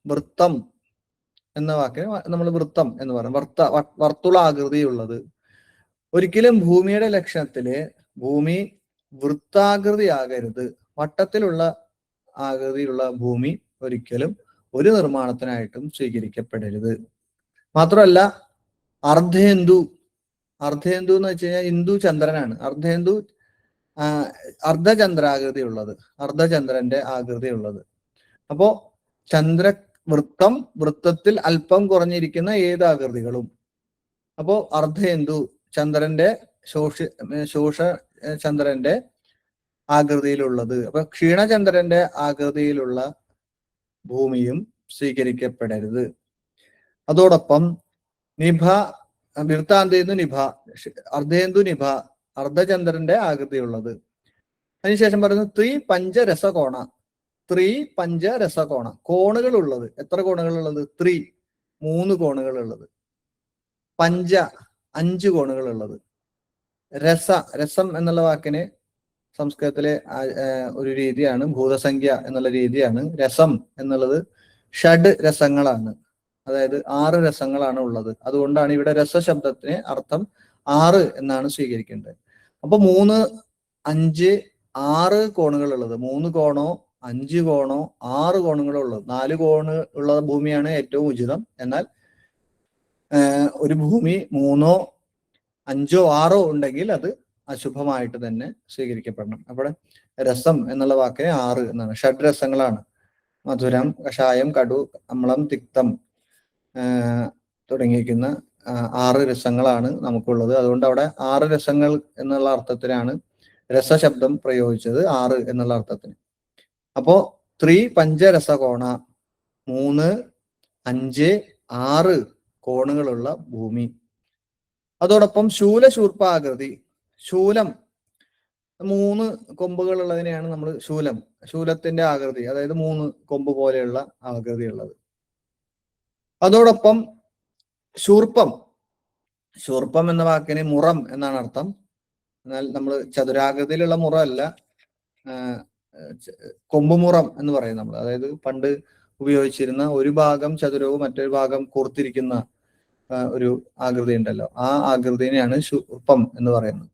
Speaker 1: വൃത്തം എന്ന വാക്കിന് നമ്മൾ വൃത്തം എന്ന് പറയും. വർത്തുളാകൃതിയുള്ളത്. ഒരിക്കലും ഭൂമിയുടെ ലക്ഷണത്തില് ഭൂമി വൃത്താകൃതിയാകരുത്. വട്ടത്തിലുള്ള ആകൃതിയുള്ള ഭൂമി ഒരിക്കലും ഒരു നിർമ്മാണത്തിനായിട്ടും സ്വീകരിക്കപ്പെടരുത്. മാത്രമല്ല അർദ്ധേന്ദു എന്ന് വെച്ച് കഴിഞ്ഞാൽ ഹിന്ദു ചന്ദ്രനാണ്. അർദ്ധേന്ദു അർദ്ധചന്ദ്രന്റെ ആകൃതി ഉള്ളത്. അപ്പോ വൃത്തത്തിൽ അല്പം കുറഞ്ഞിരിക്കുന്ന ഏത് ആകൃതികളും. അപ്പോ അർദ്ധേന്ദു ചന്ദ്രന്റെ ശോഷ ചന്ദ്രന്റെ ആകൃതിയിലുള്ളത്. അപ്പൊ ക്ഷീണചന്ദ്രന്റെ ആകൃതിയിലുള്ള ഭൂമിയും സ്വീകരിക്കപ്പെടരുത്. അതോടൊപ്പം അർദ്ധേന്ദു നിഭ അർദ്ധചന്ദ്രന്റെ ആകൃതിയുള്ളത്. അതിനുശേഷം പറയുന്നത് ത്രിപഞ്ചരസകോണ കോണുകൾ ഉള്ളത്. എത്ര കോണുകൾ ഉള്ളത്? 3 കോണുകൾ ഉള്ളത്. 5 കോണുകൾ ഉള്ളത്. രസം എന്നുള്ള വാക്കിന് സംസ്കൃതത്തിലെ ഒരു രീതിയാണ്, ഭൂതസംഖ്യ എന്നുള്ള രീതിയാണ്. രസം എന്നുള്ളത് ഷഡ് രസങ്ങളാണ്, അതായത് 6 രസങ്ങളാണ് ഉള്ളത്. അതുകൊണ്ടാണ് ഇവിടെ രസശബ്ദത്തിന് അർത്ഥം 6 എന്നാണ് സ്വീകരിക്കേണ്ടത്. അപ്പൊ 3, 5, 6 കോണുകൾ ഉള്ളത്. 3 കോണോ 5 കോണോ 6 കോണുകളോ ഉള്ളത്. 4 കോണ് ഉള്ള ഭൂമിയാണ് ഏറ്റവും ഉചിതം. എന്നാൽ ഒരു ഭൂമി 3, 5, 6 ഉണ്ടെങ്കിൽ അത് അശുഭമായിട്ട് തന്നെ സ്വീകരിക്കപ്പെടണം. അവിടെ രസം എന്നുള്ള വാക്കിന് 6 എന്നാണ്. ഷഡ് രസങ്ങളാണ്. മധുരം, കഷായം, കടു, അമ്ളം, തിക്തം തുടങ്ങിയിരിക്കുന്ന 6 രസങ്ങളാണ് നമുക്കുള്ളത്. അതുകൊണ്ട് അവിടെ 6 രസങ്ങൾ എന്നുള്ള അർത്ഥത്തിലാണ് രസശബ്ദം പ്രയോഗിച്ചത്, 6 എന്നുള്ള അർത്ഥത്തിന്. അപ്പോ ത്രിപഞ്ചരസകോണ 3, 5, 6 കോണുകളുള്ള ഭൂമി. അതോടൊപ്പം ശൂലശൂർപ്പാകൃതി. ശൂലം 3 കൊമ്പുകൾ ഉള്ളതിനെയാണ് നമ്മൾ ശൂലത്തിന്റെ ആകൃതി, അതായത് 3 കൊമ്പ് പോലെയുള്ള ആകൃതി ഉള്ളത്. അതോടൊപ്പം ശൂർപ്പം എന്ന വാക്കിന് മുറം എന്നാണ് അർത്ഥം. എന്നാൽ നമ്മൾ ചതുരാകൃതിയിലുള്ള മുറം അല്ല, കൊമ്പുമുറം എന്ന് പറയും നമ്മൾ. അതായത് പണ്ട് ഉപയോഗിച്ചിരുന്ന ഒരു ഭാഗം ചതുരവും മറ്റൊരു ഭാഗം കൂർത്തിരിക്കുന്ന ഒരു ആകൃതി ഉണ്ടല്ലോ, ആ ആകൃതിനെയാണ് ശൂർപ്പം എന്ന് പറയുന്നത്.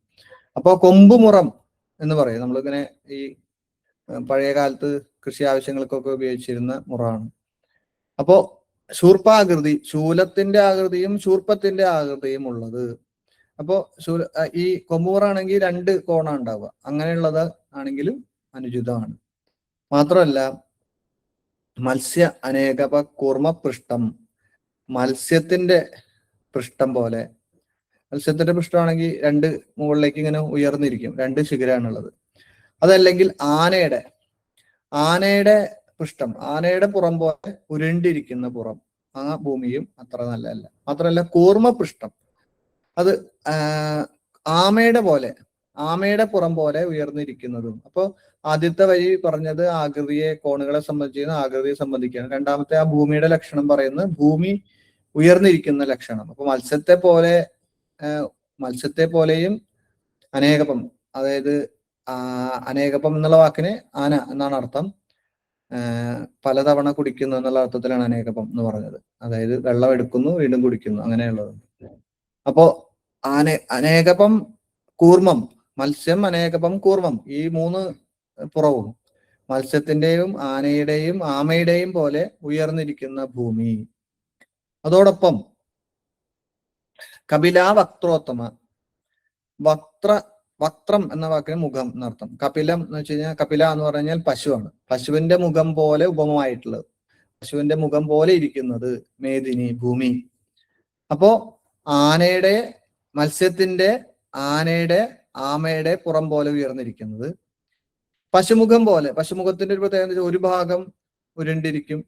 Speaker 1: അപ്പോൾ കൊമ്പുമുറം എന്ന് പറയും. നമ്മളിങ്ങനെ ഈ പഴയ കാലത്ത് കൃഷി ആവശ്യങ്ങൾക്കൊക്കെ ഉപയോഗിച്ചിരുന്ന മുറമാണ്. അപ്പോ ശൂർപ്പാകൃതി, ശൂലത്തിന്റെ ആകൃതിയും ശൂർപ്പത്തിന്റെ ആകൃതിയും ഉള്ളത്. അപ്പോ ഈ കൊമ്പൂറാണെങ്കിൽ 2 കോണാണ് ഉണ്ടാവുക. അങ്ങനെയുള്ളത് ആണെങ്കിലും അനുചിതമാണ്. മാത്രമല്ല മത്സ്യ അനേകപ കൂർമ്മ പൃഷ്ഠം, മത്സ്യത്തിന്റെ പൃഷ്ഠം പോലെ. മത്സ്യത്തിന്റെ പൃഷ്ഠമാണെങ്കിൽ 2 മുകളിലേക്ക് ഇങ്ങനെ ഉയർന്നിരിക്കും, 2 ശിഖരാണുള്ളത്. അതല്ലെങ്കിൽ ആനയുടെ പൃഷ്ഠം, ആനയുടെ പുറം പോലെ ഉരുണ്ടിരിക്കുന്ന പുറം, ആ ഭൂമിയും അത്ര നല്ലതല്ല. മാത്രമല്ല കൂർമ്മപൃഷ്ഠം, അത് ആമയുടെ പുറം പോലെ ഉയർന്നിരിക്കുന്നതും. അപ്പോൾ ആദ്യത്തെ വരി പറഞ്ഞത് കോണുകളെ സംബന്ധിക്കുന്ന ആകൃതിയെ സംബന്ധിക്കുകയാണ്. രണ്ടാമത്തെ ആ ഭൂമിയുടെ ലക്ഷണം പറയുന്നത് ഭൂമി ഉയർന്നിരിക്കുന്ന ലക്ഷണം. അപ്പൊ മത്സ്യത്തെ പോലെയും അനേകം, അതായത് അനേകപം എന്നുള്ള വാക്കിന് ആന എന്നാണ് അർത്ഥം. പലതവണ കുടിക്കുന്നു എന്നുള്ള അർത്ഥത്തിലാണ് അനേകപം എന്ന് പറഞ്ഞത്. അതായത് വെള്ളം എടുക്കുന്നു വീണ്ടും കുടിക്കുന്നു അങ്ങനെയുള്ളത്. അപ്പോ അനേകപം കൂർമ്മം, മത്സ്യം അനേകപം കൂർമ്മം, ഈ 3 പുറവും മത്സ്യത്തിന്റെയും ആനയുടെയും ആമയുടെയും പോലെ ഉയർന്നിരിക്കുന്ന ഭൂമി. അതോടൊപ്പം കപിലാ വക്ത്രോത്തമ, വക്ത്രം എന്ന വാക്കിന് മുഖം എന്നർത്ഥം. കപിലം എന്ന് വെച്ച് കഴിഞ്ഞാൽ, കപില എന്ന് പറഞ്ഞാൽ പശുവാണ്. പശുവിന്റെ മുഖം പോലെ ഉപമമായിട്ടുള്ളത്, പശുവിന്റെ മുഖം പോലെ ഇരിക്കുന്നത് മേദിനി ഭൂമി. അപ്പോ ആനയുടെ, മത്സ്യത്തിന്റെ, ആനയുടെ, ആമയുടെ പുറം പോലെ ഉയർന്നിരിക്കുന്നത്, പശുമുഖം പോലെ. പശുമുഖത്തിന്റെ ഒരു പ്രത്യേകത, ഒരു ഭാഗം ഉരുണ്ടിരിക്കും,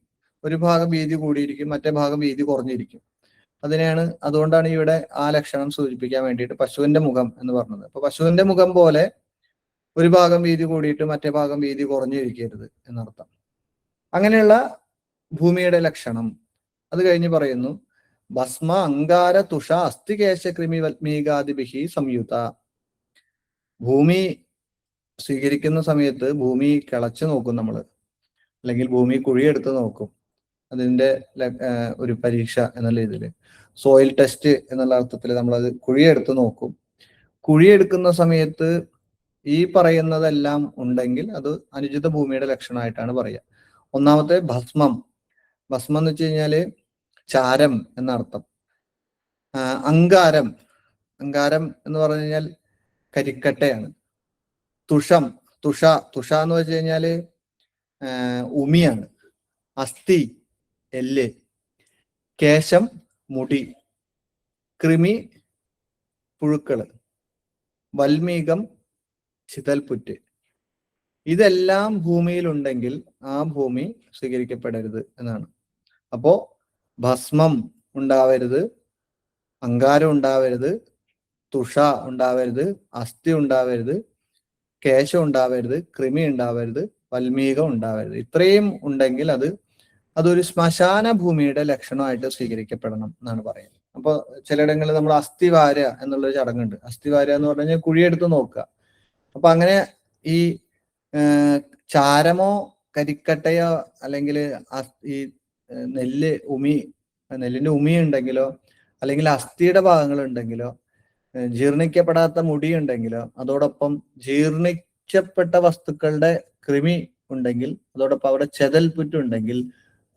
Speaker 1: ഒരു ഭാഗം വീതി കൂടിയിരിക്കും, മറ്റേ ഭാഗം വീതി കുറഞ്ഞിരിക്കും. അതുകൊണ്ടാണ് ഇവിടെ ആ ലക്ഷണം സൂചിപ്പിക്കാൻ വേണ്ടിയിട്ട് പശുവിന്റെ മുഖം എന്ന് പറഞ്ഞത്. അപ്പൊ പശുവിന്റെ മുഖം പോലെ ഒരു ഭാഗം വീതി കൂടിയിട്ട് മറ്റേ ഭാഗം വീതി കുറഞ്ഞിരിക്കരുത് എന്നർത്ഥം. അങ്ങനെയുള്ള ഭൂമിയുടെ ലക്ഷണം. അത് കഴിഞ്ഞ് പറയുന്നു, ഭസ്മ അങ്കാര തുഷ അസ്ഥികേശ കൃമി വൽമീകാദിഭിഹി സംയുത. ഭൂമി സ്വീകരിക്കുന്ന സമയത്ത് ഭൂമി കിളച്ചു നോക്കും നമ്മൾ, അല്ലെങ്കിൽ ഭൂമി കുഴിയെടുത്ത് നോക്കും. അതിന്റെ ഒരു പരീക്ഷ എന്നുള്ള ഇതിൽ, സോയിൽ ടെസ്റ്റ് എന്നുള്ള അർത്ഥത്തിൽ നമ്മളത് കുഴിയെടുത്ത് നോക്കും. കുഴിയെടുക്കുന്ന സമയത്ത് ഈ പറയുന്നതെല്ലാം ഉണ്ടെങ്കിൽ അത് അനുചിത ഭൂമിയുടെ ലക്ഷണമായിട്ടാണ് പറയുക. ഒന്നാമത്തെ ഭസ്മം. ഭസ്മം എന്ന് വെച്ച് കഴിഞ്ഞാല് ചാരം എന്നർത്ഥം. അങ്കാരം, അങ്കാരം എന്ന് പറഞ്ഞു കഴിഞ്ഞാൽ കരിക്കട്ടയാണ്. തുഷം, തുഷ എന്ന് വെച്ച് കഴിഞ്ഞാല് ഉമിയാണ്. അസ്ഥി എല്ല്, കേശം മുടി, കൃമി പുഴുക്കള്, വൽമീകം ചിതൽപുറ്റ്. ഇതെല്ലാം ഭൂമിയിലുണ്ടെങ്കിൽ ആ ഭൂമി സ്വീകരിക്കപ്പെടരുത് എന്നാണ്. അപ്പോ ഭസ്മം ഉണ്ടാവരുത്, അങ്കാരം ഉണ്ടാവരുത്, തുഷ ഉണ്ടാവരുത്, അസ്ഥി ഉണ്ടാവരുത്, കേശം ഉണ്ടാവരുത്, കൃമി ഉണ്ടാവരുത്, വൽമീകം ഉണ്ടാവരുത്. ഇത്രയും ഉണ്ടെങ്കിൽ അതൊരു ശ്മശാന ഭൂമിയുടെ ലക്ഷണമായിട്ട് സ്വീകരിക്കപ്പെടണം എന്നാണ് പറയുന്നത്. അപ്പൊ ചിലയിടങ്ങളിൽ നമ്മൾ അസ്ഥിവാര എന്നുള്ളൊരു ചടങ്ങുണ്ട്. അസ്ഥിവാര എന്ന് പറഞ്ഞു കഴിഞ്ഞാൽ കുഴിയെടുത്ത് നോക്കുക. അപ്പൊ അങ്ങനെ ഈ ചാരമോ കരിക്കട്ടയോ അല്ലെങ്കിൽ ഈ നെല്ലിന്റെ ഉമി ഉണ്ടെങ്കിലോ, അല്ലെങ്കിൽ അസ്ഥിയുടെ ഭാഗങ്ങൾ ഉണ്ടെങ്കിലോ, ജീർണിക്കപ്പെടാത്ത മുടി ഉണ്ടെങ്കിലോ, അതോടൊപ്പം ജീർണിക്കപ്പെട്ട വസ്തുക്കളുടെ കൃമി ഉണ്ടെങ്കിൽ, അതോടൊപ്പം അവിടെ ചെതൽപുറ്റുണ്ടെങ്കിൽ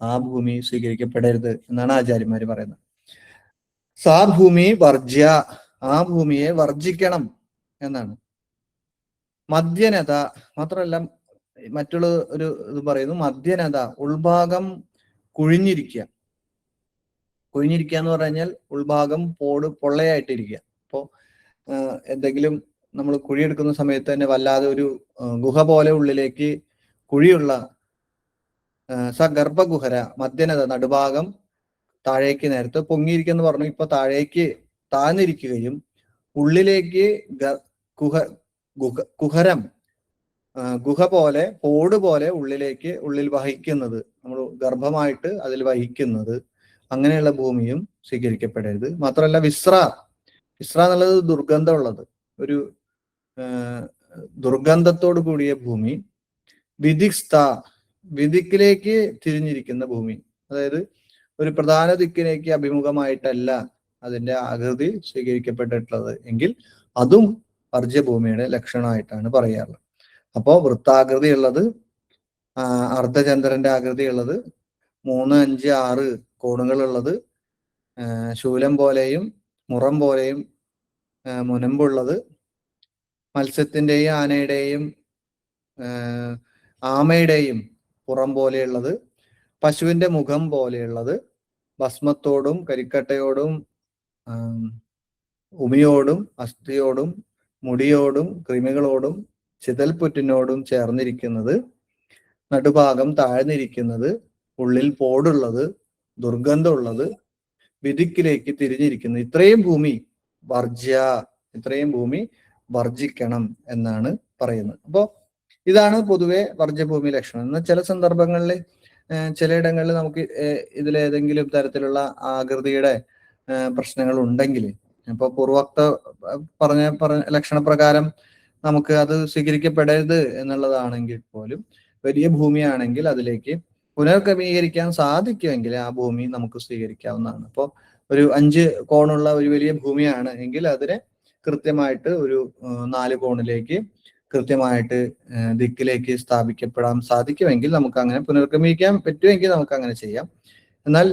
Speaker 1: ആ ഭൂമി സ്വീകരിക്കപ്പെടരുത് എന്നാണ് ആചാര്യന്മാര് പറയുന്നത്. സാ ഭൂമി വർജ്യ, ആ ഭൂമിയെ വർജിക്കണം എന്നാണ്. മദ്യനത മാത്രമല്ല, മറ്റുള്ള ഒരു ഇത് പറയുന്നു, മദ്യനത, ഉൾഭാഗം കുഴിഞ്ഞിരിക്കുക. കുഴിഞ്ഞിരിക്കുക എന്ന് പറഞ്ഞു കഴിഞ്ഞാൽ ഉൾഭാഗം പൊള്ളയായിട്ടിരിക്കുക. അപ്പോ എന്തെങ്കിലും നമ്മൾ കുഴിയെടുക്കുന്ന സമയത്ത് തന്നെ വല്ലാതെ ഒരു ഗുഹ പോലെ ഉള്ളിലേക്ക് കുഴിയുള്ള ഗർഭഗുഹര മദ്യനത, നടുഭാഗം താഴേക്ക് നേരത്തെ പൊങ്ങിയിരിക്കുന്നു പറഞ്ഞു, ഇപ്പൊ താഴേക്ക് താഴ്ന്നിരിക്കുകയും ഉള്ളിലേക്ക് കുഹരം, ഗുഹ പോലെ, പോട് പോലെ ഉള്ളിൽ വഹിക്കുന്നത്, നമ്മൾ ഗർഭമായിട്ട് അതിൽ വഹിക്കുന്നത്, അങ്ങനെയുള്ള ഭൂമിയും സ്വീകരിക്കപ്പെടരുത്. മാത്രമല്ല വിസ്ര എന്നുള്ളത് ദുർഗന്ധമുള്ളത്, ഒരു ദുർഗന്ധത്തോടു കൂടിയ ഭൂമി. വിദിക്സ്ത, വിദിക്കിലേക്ക് തിരിഞ്ഞിരിക്കുന്ന ഭൂമി, അതായത് ഒരു പ്രധാന ദിക്കിലേക്ക് അഭിമുഖമായിട്ടല്ല അതിന്റെ ആകൃതി സ്വീകരിക്കപ്പെട്ടിട്ടുള്ളത് എങ്കിൽ അതും വർജ്യഭൂമിയുടെ ലക്ഷണമായിട്ടാണ് പറയാറുള്ളത്. അപ്പോ വൃത്താകൃതി ഉള്ളത്, അർദ്ധചന്ദ്രന്റെ ആകൃതി ഉള്ളത്, 3, 5, 6 കോണുകളുള്ളത്, ശൂലം പോലെയും മുറം പോലെയും മുനമ്പുള്ളത്, മത്സ്യത്തിന്റെയും ആനയുടെയും ആമയുടെയും പുറം പോലെയുള്ളത്, പശുവിന്റെ മുഖം പോലെയുള്ളത്, ഭസ്മത്തോടും കരിക്കട്ടയോടും ഉമിയോടും അസ്ഥിയോടും മുടിയോടും കൃമികളോടും ചിതൽപുറ്റിനോടും ചേർന്നിരിക്കുന്നത്, നടുഭാഗം താഴ്ന്നിരിക്കുന്നത്, ഉള്ളിൽ പോടുള്ളത്, ദുർഗന്ധമുള്ളത്, വിദിക്കിലേക്ക് തിരിഞ്ഞിരിക്കുന്നത്, ഇത്രയും ഭൂമി വർജിക്കണം എന്നാണ് പറയുന്നത്. അപ്പോ ഇതാണ് പൊതുവെ വർജ്യഭൂമി ലക്ഷണം. എന്നാൽ ചില സന്ദർഭങ്ങളിൽ ചിലയിടങ്ങളിൽ നമുക്ക് ഇതിലേതെങ്കിലും തരത്തിലുള്ള ആകൃതിയുടെ പ്രശ്നങ്ങൾ ഉണ്ടെങ്കിൽ, ഇപ്പൊ പൂർവോക്ത പറഞ്ഞ ലക്ഷണപ്രകാരം നമുക്ക് അത് സ്വീകരിക്കപ്പെടരുത് എന്നുള്ളതാണെങ്കിൽ പോലും വലിയ ഭൂമിയാണെങ്കിൽ അതിലേക്ക് പുനർക്രമീകരിക്കാൻ സാധിക്കുമെങ്കിൽ ആ ഭൂമി നമുക്ക് സ്വീകരിക്കാവുന്നതാണ്. അപ്പോൾ ഒരു 5 കോണുള്ള ഒരു വലിയ ഭൂമിയാണ് എങ്കിൽ അതിനെ കൃത്യമായിട്ട് ഒരു 4 കോണിലേക്ക് കൃത്യമായിട്ട് ദിക്കിലേക്ക് സ്ഥാപിക്കപ്പെടാൻ സാധിക്കുമെങ്കിൽ നമുക്ക് അങ്ങനെ പുനർക്രമീകരിക്കാൻ പറ്റുമെങ്കിൽ നമുക്ക് അങ്ങനെ ചെയ്യാം. എന്നാൽ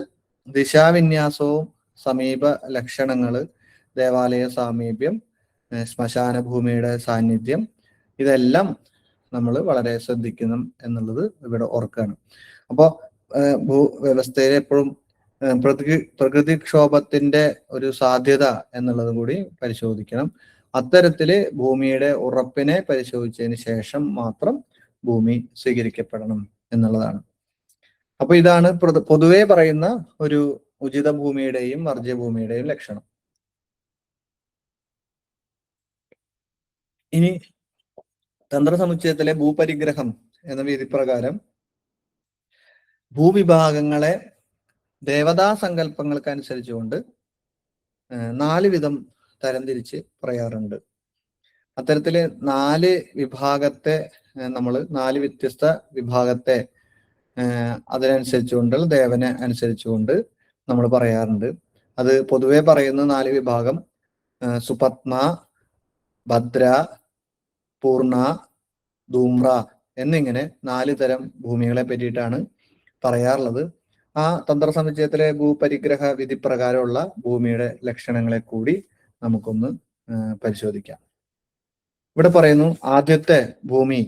Speaker 1: ദിശാവിന്യാസവും സമീപ ലക്ഷണങ്ങള്, ദേവാലയ സാമീപ്യം, ശ്മശാന ഭൂമിയുടെ സാന്നിധ്യം, ഇതെല്ലാം നമ്മൾ വളരെ ശ്രദ്ധിക്കണം എന്നുള്ളത് ഇവിടെ ഓർക്കുകയാണ്. അപ്പോൾ ഭൂവ്യവസ്ഥയിൽ എപ്പോഴും പ്രകൃതിക്ഷോഭത്തിന്റെ ഒരു സാധ്യത എന്നുള്ളത് കൂടി പരിശോധിക്കണം. അത്തരത്തില് ഭൂമിയുടെ ഉറപ്പിനെ പരിശോധിച്ചതിന് ശേഷം മാത്രം ഭൂമി സ്വീകരിക്കപ്പെടണം എന്നുള്ളതാണ്. അപ്പൊ ഇതാണ് പൊതുവെ പറയുന്ന ഒരു ഉചിത ഭൂമിയുടെയും വർജ്യ ഭൂമിയുടെയും ലക്ഷണം. ഇനി തന്ത്രസമുച്ചയത്തിലെ ഭൂപരിഗ്രഹം എന്ന വിധിപ്രകാരം ഭൂവിഭാഗങ്ങളെ ദേവതാ സങ്കല്പങ്ങൾക്ക് അനുസരിച്ചുകൊണ്ട് 4 വിധം തരംതിരിച്ച് പറയാറുണ്ട്. അത്തരത്തില് 4 വിഭാഗത്തെ നമ്മൾ 4 വ്യത്യസ്ത വിഭാഗത്തെ അതിനനുസരിച്ചുകൊണ്ട് ദേവനെ അനുസരിച്ചുകൊണ്ട് നമ്മൾ പറയാറുണ്ട്. അത് പൊതുവെ പറയുന്ന 4 വിഭാഗം സുപത്മ, ഭദ്ര, പൂർണ, ധൂമ്ര എന്നിങ്ങനെ 4 തരം ഭൂമികളെ പറ്റിയിട്ടാണ് പറയാറുള്ളത്. ആ തന്ത്രസമുച്ചയത്തിലെ ഭൂപരിഗ്രഹ വിധി പ്രകാരമുള്ള ഭൂമിയുടെ ലക്ഷണങ്ങളെ കൂടി നമുക്കൊന്ന് പരിശോധിക്കാം. ഇവിടെ പറയുന്നു, ആദ്യത്തെ ഭൂമി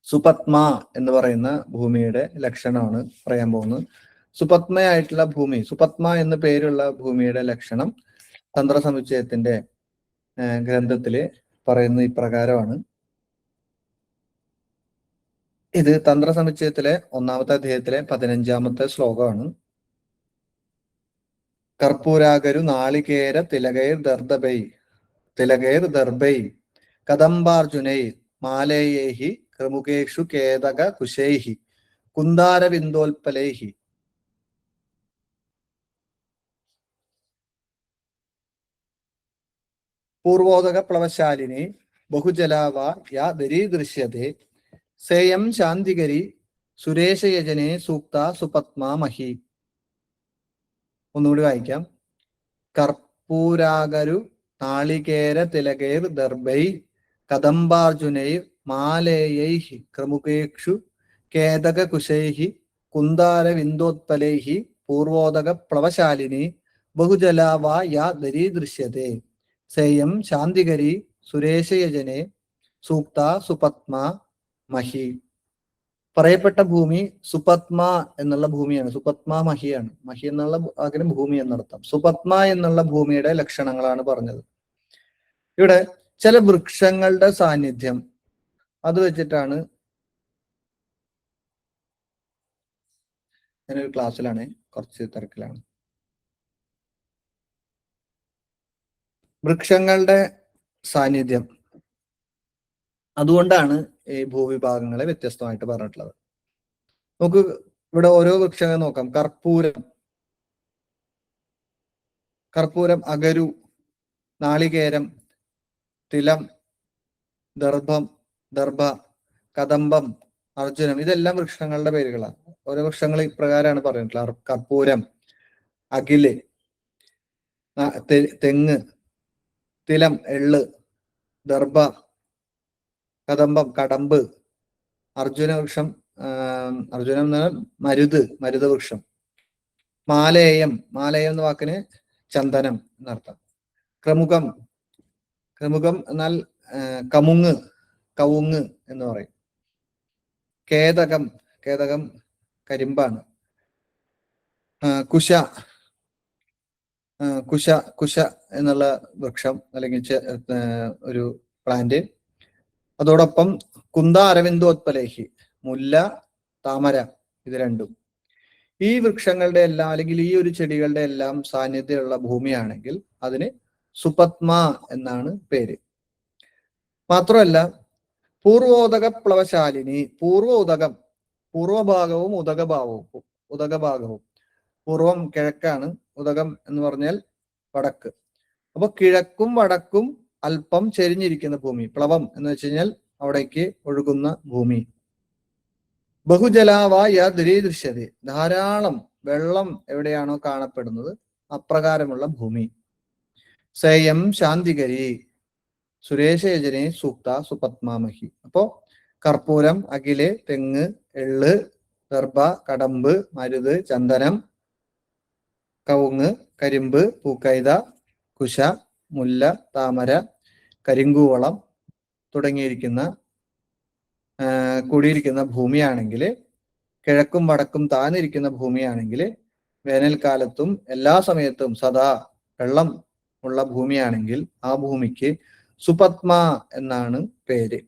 Speaker 1: സുപത്മ എന്ന് പറയുന്ന ഭൂമിയുടെ ലക്ഷണമാണ് പറയാൻ പോകുന്നത്. സുപത്മയായിട്ടുള്ള ഭൂമി, സുപത്മ എന്ന് പേരുള്ള ഭൂമിയുടെ ലക്ഷണം തന്ത്രസമുച്ചയത്തിന്റെ ഗ്രന്ഥത്തില് പറയുന്ന ഇപ്രകാരമാണ്. ഇത് തന്ത്രസമുച്ചയത്തിലെ 1-ാമത്തെ അധ്യായത്തിലെ 15-ാമത്തെ ശ്ലോകമാണ്. കർപ്പൂരാഗരു നാളികേര തിലകൈർ ദർഭൈ കദംബാർജുനൈ മാലേയൈഹി ക്രമുകേഷു കേതക കുശൈഹി കുന്ദാരവിന്ദോൽപലൈഹി. പൂർവോദക പ്ലവശാലിനി ബഹുജലാവ യാ ദരീദൃശ്യത്തെ സേയം ശാന്തികരി സുരേശയജനെ സൂക്ത സുപത്മാ മഹി. ഒന്നുകൂടി വായിക്കാം. കർപ്പൂരാഗരു നാളികേര തിലകൈർ ദർഭൈ കദംബാർജുനൈർ മാലേയൈഹി ക്രമുകേഷു കേതക കുശൈഹി കുന്ദാരവിന്ദോത്പലൈഹി പൂർവോദക പ്ലവശാലിനി ബഹുജലാവ യാ ദരീദൃശ്യത്തെ സേയം ശാന്തികരി സുരേശയജനെ സൂക്ത സുപത്മാ മഹി. പറയപ്പെട്ട ഭൂമി സുപത്മ എന്നുള്ള ഭൂമിയാണ്. സുപത്മ മഹിയാണ്. മഹി എന്നുള്ള അതിന് ഭൂമി എന്നർത്ഥം. സുപത്മ എന്നുള്ള ഭൂമിയുടെ ലക്ഷണങ്ങളാണ് പറഞ്ഞത്. ഇവിടെ ചില വൃക്ഷങ്ങളുടെ സാന്നിധ്യം അത് വെച്ചിട്ടാണ്, ഞാനൊരു ക്ലാസ്സിലാണ്, കുറച്ച് തിരക്കിലാണ്. വൃക്ഷങ്ങളുടെ സാന്നിധ്യം അതുകൊണ്ടാണ് ഈ ഭൂവിഭാഗങ്ങളെ വ്യത്യസ്തമായിട്ട് പറഞ്ഞിട്ടുള്ളത്. നമുക്ക് ഇവിടെ ഓരോ വൃക്ഷങ്ങൾ നോക്കാം. കർപ്പൂരം, അഗരു, നാളികേരം, തിലം, ദർഭ, കദംബം, അർജുനം, ഇതെല്ലാം വൃക്ഷങ്ങളുടെ പേരുകളാണ്. ഓരോ വൃക്ഷങ്ങൾ ഇപ്രകാരമാണ് പറഞ്ഞിട്ടുള്ളത്. കർപ്പൂരം, അകില്, തെങ്ങ്, തിലം, എള്ള്, ദർഭ, കദംബം, കടമ്പ്, അർജുന വൃക്ഷം, അർജുനം എന്ന് പറഞ്ഞാൽ മരുത് വൃക്ഷം, മാലേയം എന്ന വാക്കിന് ചന്ദനം എന്നർത്ഥം, ക്രമുകം എന്നാൽ കവുങ്ങ് എന്ന് പറയും, കേതകം കരിമ്പാണ്, കുശ എന്നുള്ള വൃക്ഷം അല്ലെങ്കിൽ ഒരു പ്ലാന്റ്. അതോടൊപ്പം കുന്ദാരവിന്ദോത്പലേഹി, മുല്ല, താമര, ഇത് രണ്ടും. ഈ വൃക്ഷങ്ങളുടെ എല്ലാം അല്ലെങ്കിൽ ഈ ഒരു ചെടികളുടെ എല്ലാം സാന്നിധ്യമുള്ള ഭൂമിയാണെങ്കിൽ അതിന് സുപത്മ എന്നാണ് പേര്. മാത്രമല്ല പൂർവോദക പ്ലവശാലിനി, പൂർവഭാഗവും ഉദകഭാഗവും. പൂർവം കിഴക്കാണ്, ഉദകം എന്ന് പറഞ്ഞാൽ വടക്ക്. അപ്പൊ കിഴക്കും വടക്കും അല്പം ചെരിഞ്ഞിരിക്കുന്ന ഭൂമി. പ്ലവം എന്ന് വെച്ച് കഴിഞ്ഞാൽ അവിടേക്ക് ഒഴുകുന്ന ഭൂമി. ബഹുജലാവ ദൃശ്യത, ധാരാളം വെള്ളം എവിടെയാണോ കാണപ്പെടുന്നത് അപ്രകാരമുള്ള ഭൂമി. സേയം ശാന്തികരി സുരേഷയജനെ സൂക്ത സുപത്മാമഹി. അപ്പോ കർപ്പൂരം, അകില്, തെങ്ങ്, എള്ള്, ദർഭ, കടമ്പ്, മരുത്, ചന്ദനം, കവുങ്ങ്, കരിമ്പ്, പൂക്കൈത, കുശ, മുല്ല, താമര, കരിങ്കൂവളം തുടങ്ങിയിരിക്കുന്ന കൂടിയിരിക്കുന്ന ഭൂമിയാണെങ്കിൽ, കിഴക്കും വടക്കും താന്നിരിക്കുന്ന ഭൂമിയാണെങ്കിൽ, വേനൽക്കാലത്തും എല്ലാ സമയത്തും സദാ വെള്ളം ഉള്ള ഭൂമിയാണെങ്കിൽ ആ ഭൂമിക്ക് സുപത്മ എന്നാണ് പേര്.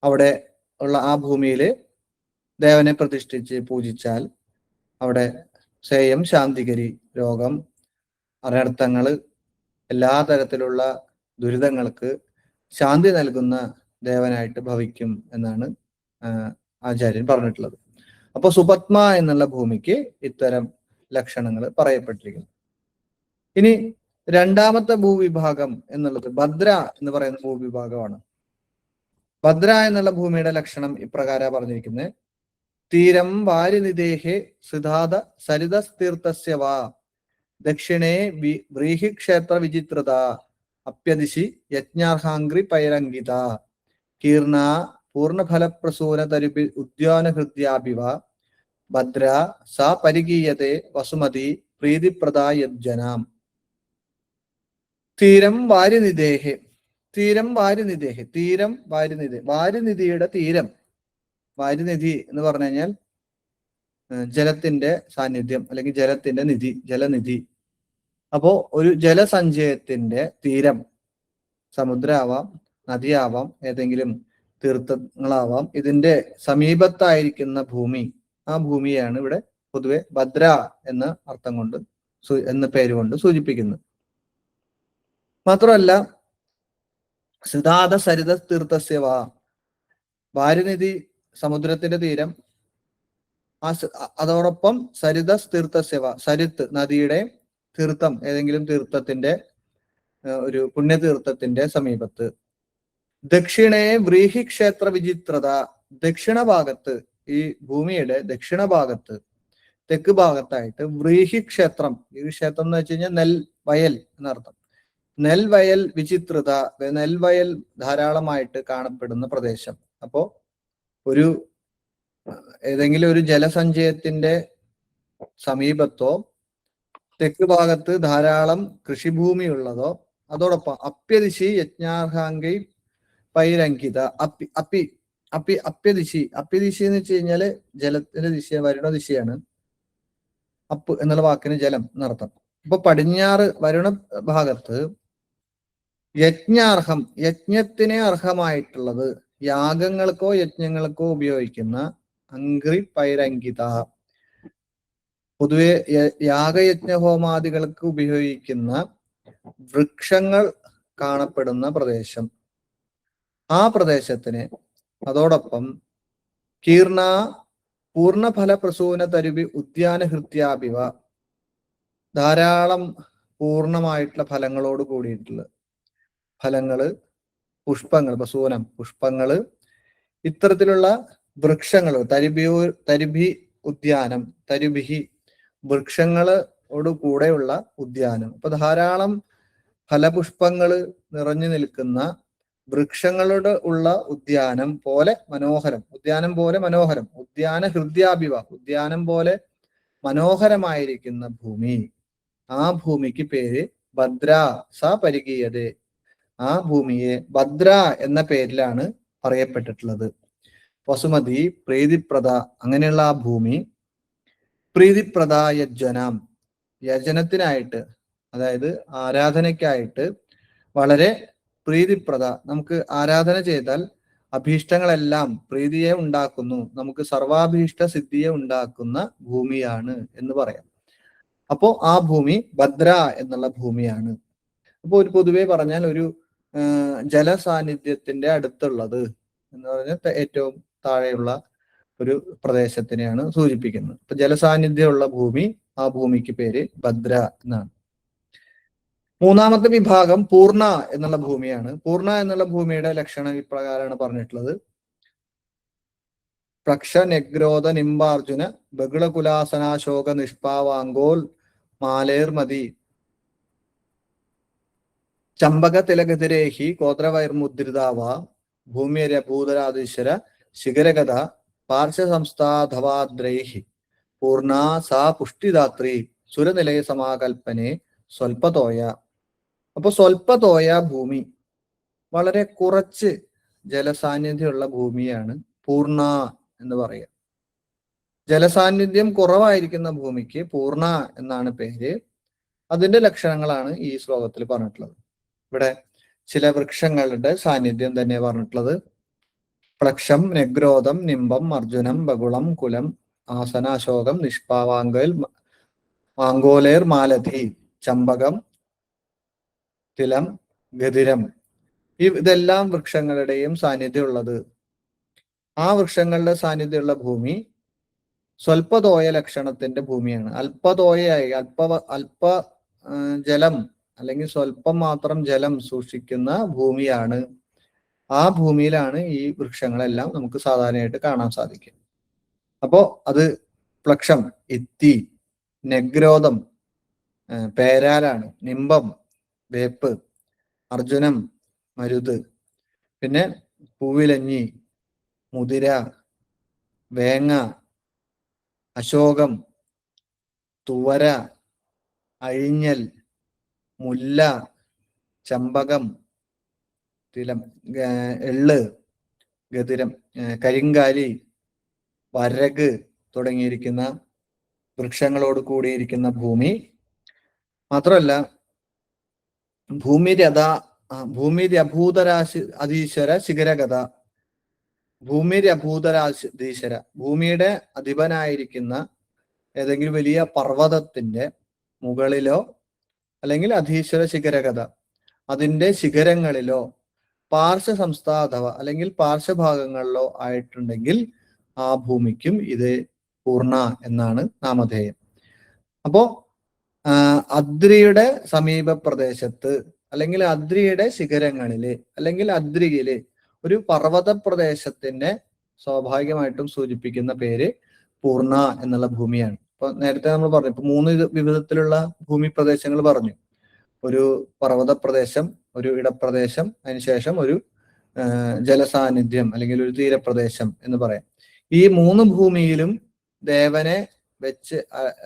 Speaker 1: അവിടെ ഉള്ള ആ ഭൂമിയിൽ ദേവനെ പ്രതിഷ്ഠിച്ച് പൂജിച്ചാൽ അവിടെ സേയം ശാന്തികരി, രോഗം, അനർത്ഥങ്ങൾ, എല്ലാ തരത്തിലുള്ള ദുരിതങ്ങൾക്ക് ശാന്തി നൽകുന്ന ദേവനായിട്ട് ഭവിക്കും എന്നാണ് ആചാര്യൻ പറഞ്ഞിട്ടുള്ളത്. അപ്പോൾ സുപത്മ എന്നുള്ള ഭൂമിക്ക് ഇത്തരം ലക്ഷണങ്ങൾ പറയപ്പെട്ടിരിക്കുന്നു. ഇനി രണ്ടാമത്തെ ഭൂവിഭാഗം എന്നുള്ളത് ഭദ്ര എന്ന് പറയുന്ന ഭൂവിഭാഗമാണ്. ഭദ്ര എന്നുള്ള ഭൂമിയുടെ ലക്ഷണം ഇപ്രകാരം പറഞ്ഞിരിക്കുന്നത്: തീരം വാരിനിദേഹേ സിദ്ധാത സരിതസ്തീർത്ഥസ്യ വാ ദക്ഷിണേ വ്രീഹിക്ഷേത്ര വിചിത്രത അപ്യദിശി യജ്ഞാർഹാംഗ്രി പൈരംഗിത കീർണ പൂർണ്ണഫലപ്രസൂന തരുപി ഉദ്യാനഹൃദ്യാഭിവ ഭദ്ര സ പരിഗീയത്തെ വസുമതി പ്രീതിപ്രദായജ്ജനാം. തീരം വാരിനിദേഹേ, തീരം വാരിനിദേഹേ, തീരം വാരിനിധി, വാരിനിധിയുടെ തീരം. വാരിനിധി എന്ന് പറഞ്ഞു കഴിഞ്ഞാൽ ജലത്തിന്റെ സാന്നിധ്യം അല്ലെങ്കിൽ ജലത്തിന്റെ നിധി, ജലനിധി. അപ്പോ ഒരു ജലസഞ്ചയത്തിന്റെ തീരം സമുദ്രമാവാം, നദിയാവാം, ഏതെങ്കിലും തീർത്ഥങ്ങളാവാം. ഇതിന്റെ സമീപത്തായിരിക്കുന്ന ഭൂമി, ആ ഭൂമിയാണ് ഇവിടെ പൊതുവെ ഭദ്ര എന്ന അർത്ഥം കൊണ്ട് എന്ന പേരുകൊണ്ട് സൂചിപ്പിക്കുന്നത്. മാത്രമല്ല സിദ്ധാത സരിത തീർത്ഥസ്യവ, വാരിനിധി സമുദ്രത്തിന്റെ തീരം, അതോടൊപ്പം സരിത തീർത്ഥസ്യവ, സരിത്ത് നദിയുടെ തീർത്ഥം, ഏതെങ്കിലും തീർത്ഥത്തിന്റെ ഒരു പുണ്യതീർത്ഥത്തിന്റെ സമീപത്ത്. ദക്ഷിണേ വ്രീഹിക്ഷേത്ര വിചിത്രത, ദക്ഷിണ ഭാഗത്ത്, ഈ ഭൂമിയുടെ ദക്ഷിണ ഭാഗത്ത്, തെക്ക് ഭാഗത്തായിട്ട് വ്രീഹിക്ഷേത്രം, ഈ ക്ഷേത്രം എന്ന് വെച്ച് കഴിഞ്ഞാൽ നെൽവയൽ എന്നർത്ഥം. നെൽവയൽ വിചിത്രത, നെൽവയൽ ധാരാളമായിട്ട് കാണപ്പെടുന്ന പ്രദേശം. അപ്പോ ഒരു ഏതെങ്കിലും ഒരു ജലസഞ്ചയത്തിന്റെ സമീപത്തോ തെക്ക് ഭാഗത്ത് ധാരാളം കൃഷിഭൂമി ഉള്ളതോ, അതോടൊപ്പം അപ്യദിശി യജ്ഞാർഹാംഗൈ പൈരങ്കിത, അപ്യദിശി, അപ്യദിശി എന്ന് വെച്ച് കഴിഞ്ഞാല് ജലത്തിന്റെ ദിശ, വരുണ ദിശയാണ്. അപ്പ് എന്നുള്ള വാക്കിന് ജലം എന്നർത്ഥം. അപ്പൊ പടിഞ്ഞാറ് വരുണ ഭാഗത്ത് യജ്ഞാർഹം, യജ്ഞത്തിന് അർഹമായിട്ടുള്ളത്, യാഗങ്ങൾക്കോ യജ്ഞങ്ങൾക്കോ ഉപയോഗിക്കുന്ന അംഗ്രി പൈരങ്കിത, പൊതുവെ യാഗയജ്ഞ ഹോമാദികൾക്ക് ഉപയോഗിക്കുന്ന വൃക്ഷങ്ങൾ കാണപ്പെടുന്ന പ്രദേശം. ആ പ്രദേശത്തിന് അതോടൊപ്പം കീർണ പൂർണ്ണഫല പ്രസൂന തരുവി ഉദ്യാനഹൃത്യാഭിവ, ധാരാളം പൂർണ്ണമായിട്ടുള്ള ഫലങ്ങളോട് കൂടിയിട്ടുള്ള ഫലങ്ങള്, പുഷ്പങ്ങൾ, പ്രസൂനം പുഷ്പങ്ങള്, ഇത്തരത്തിലുള്ള വൃക്ഷങ്ങൾ, തരിഭി ഉദ്യാനം, തരുഭിഹി വൃക്ഷങ്ങളോട് കൂടെയുള്ള ഉദ്യാനം. അപ്പൊ ധാരാളം ഫലപുഷ്പങ്ങള് നിറഞ്ഞു നിൽക്കുന്ന വൃക്ഷങ്ങളുടെ ഉള്ള ഉദ്യാനം പോലെ മനോഹരം, ഉദ്യാനം പോലെ മനോഹരം, ഉദ്യാന ഹൃദ്യാഭിവ, ഉദ്യാനം പോലെ മനോഹരമായിരിക്കുന്ന ഭൂമി. ആ ഭൂമിക്ക് പേര് ഭദ്ര സ പരിഗീയത, ആ ഭൂമിയെ ഭദ്ര എന്ന പേരിലാണ് പറയപ്പെട്ടിട്ടുള്ളത്. വസുമതി പ്രീതിപ്രദ, അങ്ങനെയുള്ള ആ ഭൂമി പ്രീതിപ്രദ യജ്ജനാം, യജനത്തിനായിട്ട്, അതായത് ആരാധനയ്ക്കായിട്ട് വളരെ പ്രീതിപ്രദ, നമുക്ക് ആരാധന ചെയ്താൽ അഭീഷ്ടങ്ങളെല്ലാം പ്രീതിയെ ഉണ്ടാക്കുന്നു, നമുക്ക് സർവാഭീഷ്ട സിദ്ധിയെ ഉണ്ടാക്കുന്ന ഭൂമിയാണ് എന്ന് പറയാം. അപ്പോ ആ ഭൂമി ഭദ്ര എന്നുള്ള ഭൂമിയാണ്. അപ്പോൾ ഒരു പൊതുവെ പറഞ്ഞാൽ ഒരു ജലസാന്നിധ്യത്തിന്റെ അടുത്തുള്ളത് എന്ന് പറഞ്ഞാൽ ഏറ്റവും താഴെയുള്ള ഒരു പ്രദേശത്തിനെയാണ് സൂചിപ്പിക്കുന്നത്. അപ്പൊ ജലസാന്നിധ്യമുള്ള ഭൂമി, ആ ഭൂമിക്ക് പേര് ഭദ്ര എന്നാണ്. മൂന്നാമത്തെ വിഭാഗം പൂർണ്ണ എന്നുള്ള ഭൂമിയാണ്. പൂർണ്ണ എന്നുള്ള ഭൂമിയുടെ ലക്ഷണം ഇപ്രകാരമാണ് പറഞ്ഞിട്ടുള്ളത്. പ്രക്ഷ നെഗ്രോധ നിംബാർജുന ബഹുളകുലാസനാശോക നിഷ്പാവാങ്കോൽ മാലേർമതി ചമ്പക തിലകതിരേഹി ഗോത്രവൈർമുദ്രിതാവ ഭൂമിരഭൂതരാധീശ്വര ശിഖരഗത പാർശ്വസംസ്ഥാധവാദ്രൈഹി പൂർണ്ണ സാ പുഷ്ടിദാത്രി സുരനിലയ സമാകൽപ്പനെ സ്വൽപതോയ. അപ്പൊ സ്വൽപതോയ ഭൂമി, വളരെ കുറച്ച് ജലസാന്നിധ്യമുള്ള ഭൂമിയാണ് പൂർണ്ണ എന്ന് പറയുക. ജലസാന്നിധ്യം കുറവായിരിക്കുന്ന ഭൂമിക്ക് പൂർണ്ണ എന്നാണ് പേര്. അതിന്റെ ലക്ഷണങ്ങളാണ് ഈ ശ്ലോകത്തിൽ പറഞ്ഞിട്ടുള്ളത്. ഇവിടെ ചില വൃക്ഷങ്ങളുടെ സാന്നിധ്യം തന്നെ പറഞ്ഞിട്ടുള്ളത്. പ്ലക്ഷം നെഗ്രോധം നിംബം അർജുനം ബകുളം കുലം ആസന അശോകം നിഷ്പാവാങ്കൽ മാങ്കോലേർ മാലതി ചമ്പകം തിലം ഗതിരം. ഇതെല്ലാം വൃക്ഷങ്ങളുടെയും സാന്നിധ്യമുള്ളത്. ആ വൃക്ഷങ്ങളുടെ സാന്നിധ്യമുള്ള ഭൂമി സ്വൽപതോയ ലക്ഷണത്തിന്റെ ഭൂമിയാണ്. അല്പതോയായി അല്പ ജലം അല്ലെങ്കിൽ സ്വല്പം മാത്രം ജലം സൂക്ഷിക്കുന്ന ഭൂമിയാണ്. ആ ഭൂമിയിലാണ് ഈ വൃക്ഷങ്ങളെല്ലാം നമുക്ക് സാധാരണയായിട്ട് കാണാൻ സാധിക്കും. അപ്പോ അത് പ്ലക്ഷം ഇത്തി, നെഗ്രോധം പേരാലാണ്, നിംബം വേപ്പ്, അർജുനം മരുത്, പിന്നെ പൂവിലഞ്ഞി, മുതിര, വേങ്ങ, അശോകം, തുവര, അഴിഞ്ഞൽ, മുല്ല, ചമ്പകം, തിലം, എള്ള്, ഗതിരം, കരിങ്കാലി, വരക് തുടങ്ങിയിരിക്കുന്ന വൃക്ഷങ്ങളോട് കൂടിയിരിക്കുന്ന ഭൂമി. മാത്രമല്ല ഭൂമിരഭൂതരാശി അധീശ്വര ശിഖരഗത. ഭൂമിരഭൂതരാശീശ്വര, ഭൂമിയുടെ അധിപനായിരിക്കുന്ന ഏതെങ്കിലും വലിയ പർവ്വതത്തിന്റെ മുകളിലോ അല്ലെങ്കിൽ അധീശ്വര ശിഖരഗത അതിന്റെ ശിഖരങ്ങളിലോ പാർശ്വ സംസ്ഥാധവ അല്ലെങ്കിൽ പാർശ്വഭാഗങ്ങളിലോ ആയിട്ടുണ്ടെങ്കിൽ ആ ഭൂമിക്കും ഇത് പൂർണ്ണ എന്നാണ് നാമധേയം. അപ്പോ അദ്രിയുടെ സമീപ പ്രദേശത്ത് അല്ലെങ്കിൽ അദ്രിയുടെ ശിഖരങ്ങളില് അല്ലെങ്കിൽ അദ്രിയില് ഒരു പർവ്വത പ്രദേശത്തിനെ സ്വാഭാവികമായിട്ടും സൂചിപ്പിക്കുന്ന പേര് പൂർണ്ണ എന്നുള്ള ഭൂമിയാണ്. ഇപ്പൊ നേരത്തെ നമ്മൾ പറഞ്ഞു, ഇപ്പൊ 3 വിധത്തിലുള്ള ഭൂമി പ്രദേശങ്ങൾ പറഞ്ഞു. ഒരു പർവ്വത പ്രദേശം, ഒരു ഇടപ്രദേശം, അതിനുശേഷം ഒരു ജലസാന്നിധ്യം അല്ലെങ്കിൽ ഒരു തീരപ്രദേശം എന്ന് പറയാം. ഈ 3 ഭൂമിയിലും ദേവനെ വെച്ച്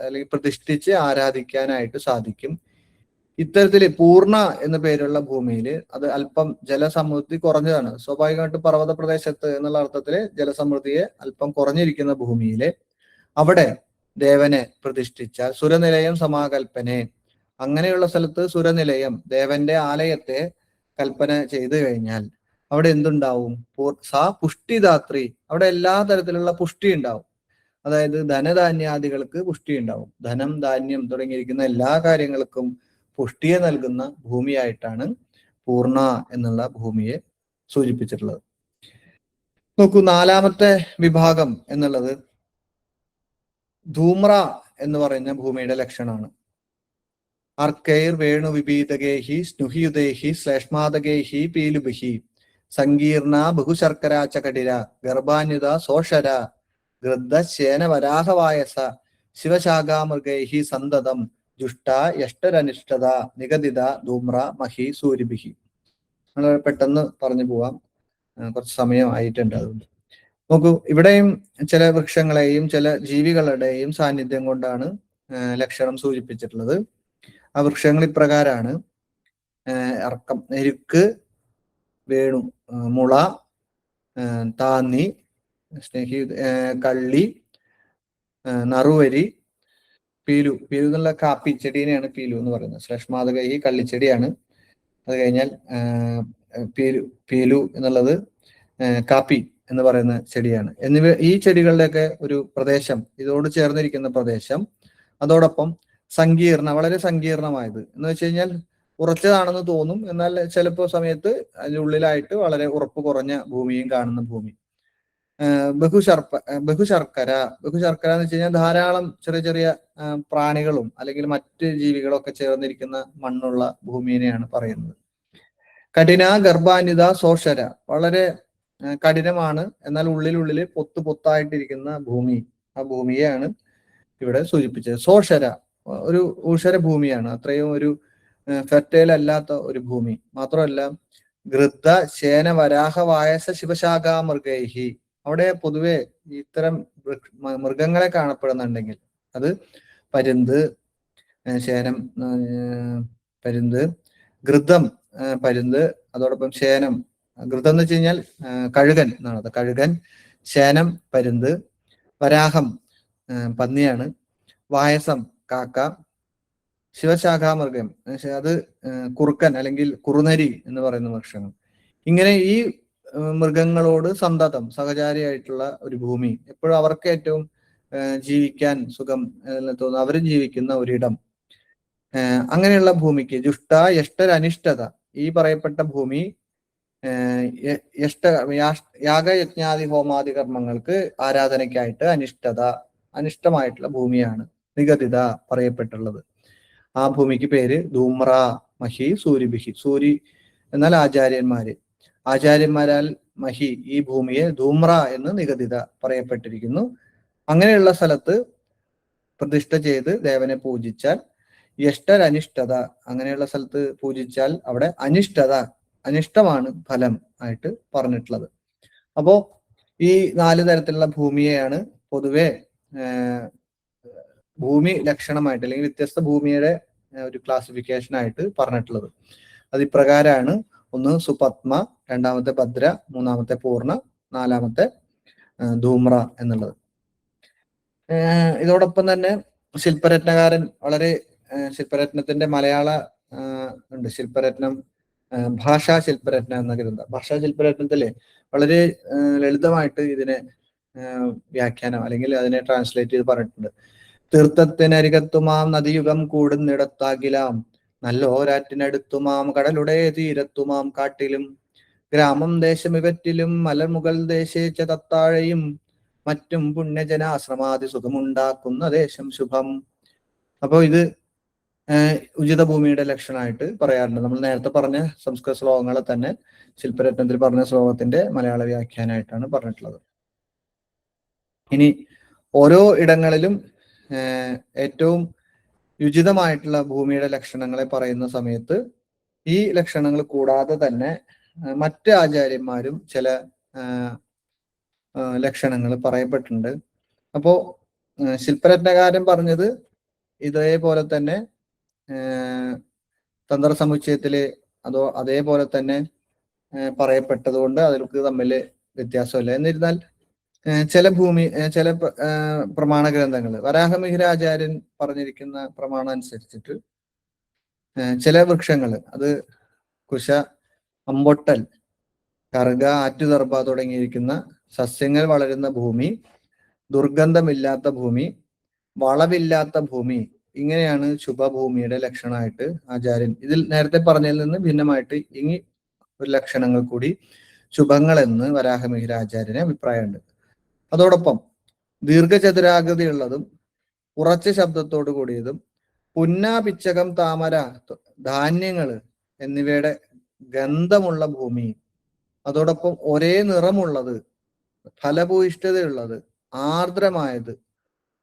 Speaker 1: അല്ലെങ്കിൽ പ്രതിഷ്ഠിച്ച് ആരാധിക്കാനായിട്ട് സാധിക്കും. ഇത്തരത്തില് പൂർണ്ണ എന്ന പേരുള്ള ഭൂമിയിൽ അത് അല്പം ജലസമൃദ്ധി കുറഞ്ഞതാണ്. സ്വാഭാവികമായിട്ടും പർവ്വത പ്രദേശത്ത് എന്നുള്ള അർത്ഥത്തില് ജലസമൃദ്ധിയെ അല്പം കുറഞ്ഞിരിക്കുന്ന ഭൂമിയില് അവിടെ ദേവനെ പ്രതിഷ്ഠിച്ചാൽ സുരനിലയം സമാകൽപ്പനെ, അങ്ങനെയുള്ള സ്ഥലത്ത് സുരനിലയം ദേവന്റെ ആലയത്തെ കൽപ്പന ചെയ്തു കഴിഞ്ഞാൽ അവിടെ എന്തുണ്ടാവും? സാ പുഷ്ടിദാത്രി, അവിടെ എല്ലാ തരത്തിലുള്ള പുഷ്ടി ഉണ്ടാവും. അതായത് ധനധാന്യാദികൾക്ക് പുഷ്ടി ഉണ്ടാവും. ധനം, ധാന്യം തുടങ്ങിയിരിക്കുന്ന എല്ലാ കാര്യങ്ങൾക്കും പുഷ്ടിയെ നൽകുന്ന ഭൂമിയായിട്ടാണ് പൂർണ്ണ എന്നുള്ള ഭൂമിയെ സൂചിപ്പിച്ചിട്ടുള്ളത്. നോക്കൂ, 4ാമത്തെ വിഭാഗം എന്നുള്ളത് ധൂമ്ര എന്ന് പറയുന്ന ഭൂമിയുടെ ലക്ഷണമാണ്. അർക്കൈർ വേണു വിപീതകേഹി സ്നുഹിയുദേഹി ശ്ലേഷ്മാതകേഹി പീലുബിഹി സങ്കീർണ ബഹുശർക്കരാച്ച കടിര ഗർഭാന്യുത സോഷര ഗൃദ്ധ ശേന വരാഹവായസ ശിവശാഖാമൃഗൈഹി സന്തതം ജുഷ്ട യഷ്ടരനിഷ്ഠത നിഗദിത ധൂമ്ര മഹി സൂര്യഭിഹി. നമ്മൾ പെട്ടെന്ന് പറഞ്ഞു പോവാം, കുറച്ച് സമയം ആയിട്ടുണ്ട്. അതുകൊണ്ട് നോക്കൂ, ഇവിടെയും ചില വൃക്ഷങ്ങളെയും ചില ജീവികളുടെയും സാന്നിധ്യം കൊണ്ടാണ് ലക്ഷണം സൂചിപ്പിച്ചിട്ടുള്ളത്. ആ വൃക്ഷങ്ങൾ ഇപ്രകാരമാണ്: അർക്കം, എരുക്ക്, വേണു, മുള, താന്നി, സ്നേഹി, കള്ളി, നറുവരി, പീലു. പീലു എന്നുള്ള കാപ്പി ചെടീനെയാണ് പീലു എന്ന് പറയുന്നത്. ശ്ലേഷ്മാതക ഈ കള്ളിച്ചെടിയാണ്. അത് കഴിഞ്ഞാൽ പീലു എന്നുള്ളത് കാപ്പി എന്ന് പറയുന്ന ചെടിയാണ്. ഈ ചെടികളുടെയൊക്കെ ഒരു പ്രദേശം, ഇതോട് ചേർന്നിരിക്കുന്ന പ്രദേശം, അതോടൊപ്പം സങ്കീർണ, വളരെ സങ്കീർണമായത് എന്ന് വെച്ച് കഴിഞ്ഞാൽ ഉറച്ചതാണെന്ന് തോന്നും, എന്നാൽ ചിലപ്പോൾ സമയത്ത് അതിൻ്റെ ഉള്ളിലായിട്ട് വളരെ ഉറപ്പ് കുറഞ്ഞ ഭൂമിയും കാണുന്ന ഭൂമി. ബഹുശർക്കര എന്ന് വെച്ച് കഴിഞ്ഞാൽ ധാരാളം ചെറിയ ചെറിയ പ്രാണികളും അല്ലെങ്കിൽ മറ്റ് ജീവികളും ഒക്കെ ചേർന്നിരിക്കുന്ന മണ്ണുള്ള ഭൂമിയെയാണ് പറയുന്നത്. കഠിന ഗർഭാന്വിത സോഷര, വളരെ കഠിനമാണ് എന്നാൽ ഉള്ളിൽ പൊത്തായിട്ടിരിക്കുന്ന ഭൂമി, ആ ഭൂമിയെയാണ് ഇവിടെ സൂചിപ്പിച്ചത്. സോഷര ഒരു ഊഷര ഭൂമിയാണ്, അത്രയും ഒരു ഫെർട്ടൈൽ അല്ലാത്ത ഒരു ഭൂമി. മാത്രമല്ല ഗൃദ്ധ ശേന വരാഹ വായസ ശിവശാഖ മൃഗൈഹി, അവിടെ പൊതുവെ ഇത്തരം മൃഗങ്ങളെ കാണപ്പെടുന്നുണ്ടെങ്കിൽ അത് പരുന്ത്, ശേനം, പരുന്ത്, ഗൃദ്ധം, പരുന്ത്, അതോടൊപ്പം ശേനം, ഗൃദ്ധം എന്ന് വെച്ച് കഴിഞ്ഞാൽ കഴുകൻ എന്നാണ്, അത് കഴുകൻ, ശേനം പരുന്ത്, വരാഹം പന്നിയാണ്, വായസം കാക്ക, ശിവശാഖാമൃഗം അത് കുറുക്കൻ അല്ലെങ്കിൽ കുറുനരി എന്ന് പറയുന്ന വൃക്ഷങ്ങൾ. ഇങ്ങനെ ഈ മൃഗങ്ങളോട് സന്തതം സഹചാരിയായിട്ടുള്ള ഒരു ഭൂമി, എപ്പോഴും അവർക്ക് ഏറ്റവും ജീവിക്കാൻ സുഖം തോന്നുന്നു, അവരും ജീവിക്കുന്ന ഒരിടം. അങ്ങനെയുള്ള ഭൂമിക്ക് ജുഷ്ട യഷ്ടരനിഷ്ഠത, ഈ പറയപ്പെട്ട ഭൂമി യാഗയജ്ഞാദി ഹോമാദി കർമ്മങ്ങൾക്ക് ആരാധനയ്ക്കായിട്ട് അനിഷ്ടമായിട്ടുള്ള ഭൂമിയാണ് നിഗദിത പറയപ്പെട്ടുള്ളത്. ആ ഭൂമിക്ക് പേര് ധൂമ്ര മഹി സൂരിഭിഹി, സൂരി എന്നാൽ ആചാര്യന്മാരാൽ മഹി, ഈ ഭൂമിയെ ധൂമ്ര എന്ന് നിഗദിത പറയപ്പെട്ടിരിക്കുന്നു. അങ്ങനെയുള്ള സ്ഥലത്ത് പ്രതിഷ്ഠ ചെയ്ത് ദേവനെ പൂജിച്ചാൽ യഷ്ടരനിഷ്ഠത, അങ്ങനെയുള്ള സ്ഥലത്ത് പൂജിച്ചാൽ അവിടെ അനിഷ്ടമാണ് ഫലം ആയിട്ട് പറഞ്ഞിട്ടുള്ളത്. അപ്പോ ഈ 4 തരത്തിലുള്ള ഭൂമിയെയാണ് പൊതുവെ ഭൂമി ലക്ഷണമായിട്ട് അല്ലെങ്കിൽ വ്യത്യസ്ത ഭൂമിയുടെ ഒരു ക്ലാസിഫിക്കേഷൻ ആയിട്ട് പറഞ്ഞിട്ടുള്ളത്. അത് ഇപ്രകാരമാണ്: 1 സുപത്മ, 2 ഭദ്ര, 3 പൂർണ്ണ, 4 ധൂമ്ര എന്നുള്ളത്. ഇതോടൊപ്പം തന്നെ ശില്പരത്നകാരൻ ശില്പരത്നത്തിന്റെ മലയാള ഉണ്ട്, ശില്പരത്നം, ഭാഷാ ശില്പരത്നം എന്ന ഗ്രന്ഥം. ഭാഷാ ശില്പരത്നത്തിലെ വളരെ ലളിതമായിട്ട് ഇതിനെ വ്യാഖ്യാനം അല്ലെങ്കിൽ അതിനെ ട്രാൻസ്ലേറ്റ് ചെയ്ത് പറഞ്ഞിട്ടുണ്ട്. തീർത്ഥത്തിനരികത്തുമാം നദിയുഗം കൂടുന്നിടത്താകിലാം, നല്ലോരാറ്റിനടുത്തുമാം കടലുടെ തീരത്തുമാം കാട്ടിലും, ഗ്രാമം ദേശമിവറ്റിലും മലമുകൾ ദേശേച്ച തത്താഴയും, മറ്റും പുണ്യജനാശ്രമാതി സുഖമുണ്ടാക്കുന്ന ദേശം ശുഭം. അപ്പോ ഇത് ഉചിത ഭൂമിയുടെ ലക്ഷണമായിട്ട് പറയാറുണ്ട്. നമ്മൾ നേരത്തെ പറഞ്ഞ സംസ്കൃത ശ്ലോകങ്ങളെ തന്നെ ശില്പരത്നത്തിൽ പറഞ്ഞ ശ്ലോകത്തിന്റെ മലയാള വ്യാഖ്യാനമായിട്ടാണ് പറഞ്ഞിട്ടുള്ളത്. ഇനി ഓരോ ഇടങ്ങളിലും ഏറ്റവും ഉചിതമായിട്ടുള്ള ഭൂമിയുടെ ലക്ഷണങ്ങളെ പറയുന്ന സമയത്ത് ഈ ലക്ഷണങ്ങൾ കൂടാതെ തന്നെ മറ്റ് ആചാര്യന്മാരും ചില ലക്ഷണങ്ങൾ പറയപ്പെട്ടിട്ടുണ്ട്. അപ്പോ ശില്പരത്നകാരൻ പറഞ്ഞത് ഇതേപോലെ തന്നെ തന്ത്രസമുച്ചയത്തില് അതേപോലെ തന്നെ പറയപ്പെട്ടത് കൊണ്ട് അതിൽക്ക് തമ്മിൽ വ്യത്യാസമില്ല. എന്നിരുന്നാൽ ചില പ്രമാണ ഗ്രന്ഥങ്ങൾ, വരാഹമിഹിരാചാര്യൻ പറഞ്ഞിരിക്കുന്ന പ്രമാണം അനുസരിച്ചിട്ട് ചില വൃക്ഷങ്ങൾ, അത് കുശ, അമ്പൊട്ടൽ, കറുക, ആറ്റുതർബ തുടങ്ങിയിരിക്കുന്ന സസ്യങ്ങൾ വളരുന്ന ഭൂമി, ദുർഗന്ധമില്ലാത്ത ഭൂമി, വളവില്ലാത്ത ഭൂമി, ഇങ്ങനെയാണ് ശുഭഭൂമിയുടെ ലക്ഷണമായിട്ട് ആചാര്യൻ. ഇതിൽ നേരത്തെ പറഞ്ഞതിൽ നിന്ന് ഭിന്നമായിട്ട് ഇനി ഒരു ലക്ഷണങ്ങൾ കൂടി ശുഭങ്ങൾ എന്ന് വരാഹമിഹിരാചാര്യന് അഭിപ്രായമുണ്ട്. അതോടൊപ്പം ദീർഘചതുരാകൃതിയുള്ളതും ഉറച്ച ശബ്ദത്തോടു കൂടിയതും പുന്നാപിച്ചകം, താമര, ധാന്യങ്ങൾ എന്നിവയുടെ ഗന്ധമുള്ള ഭൂമി, അതോടൊപ്പം ഒരേ നിറമുള്ളത്, ഫലഭൂയിഷ്ഠതയുള്ളത്, ആർദ്രമായത്,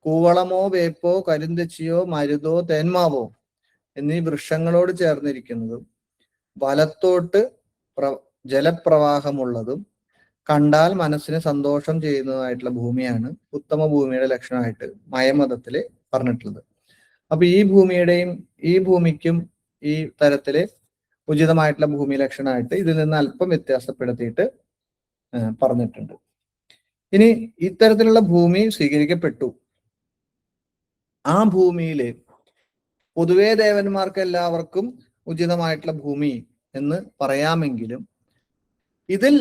Speaker 1: കൂവളമോ വേപ്പോ കരിന്തച്ചിയോ മരുതോ തേന്മാവോ എന്നീ വൃക്ഷങ്ങളോട് ചേർന്നിരിക്കുന്നതും വലത്തോട്ട് ജലപ്രവാഹമുള്ളതും കണ്ടാൽ മനസ്സിന് സന്തോഷം ചെയ്യുന്നതായിട്ടുള്ള ഭൂമിയാണ് ഉത്തമ ഭൂമിയുടെ ലക്ഷണമായിട്ട് മയമതത്തില് പറഞ്ഞിട്ടുള്ളത്. അപ്പൊ ഈ ഭൂമിക്കും ഈ തരത്തില് ഉചിതമായിട്ടുള്ള ഭൂമി ലക്ഷണമായിട്ട് ഇതിൽ നിന്ന് അല്പം വ്യത്യാസപ്പെടുത്തിയിട്ട് പറഞ്ഞിട്ടുണ്ട്. ഇനി ഇത്തരത്തിലുള്ള ഭൂമി സ്വീകരിക്കപ്പെട്ടു. ആ ഭൂമിയില് പൊതുവേ ദേവന്മാർക്ക് എല്ലാവർക്കും ഉചിതമായിട്ടുള്ള ഭൂമി എന്ന് പറയാമെങ്കിലും ഇതിൽ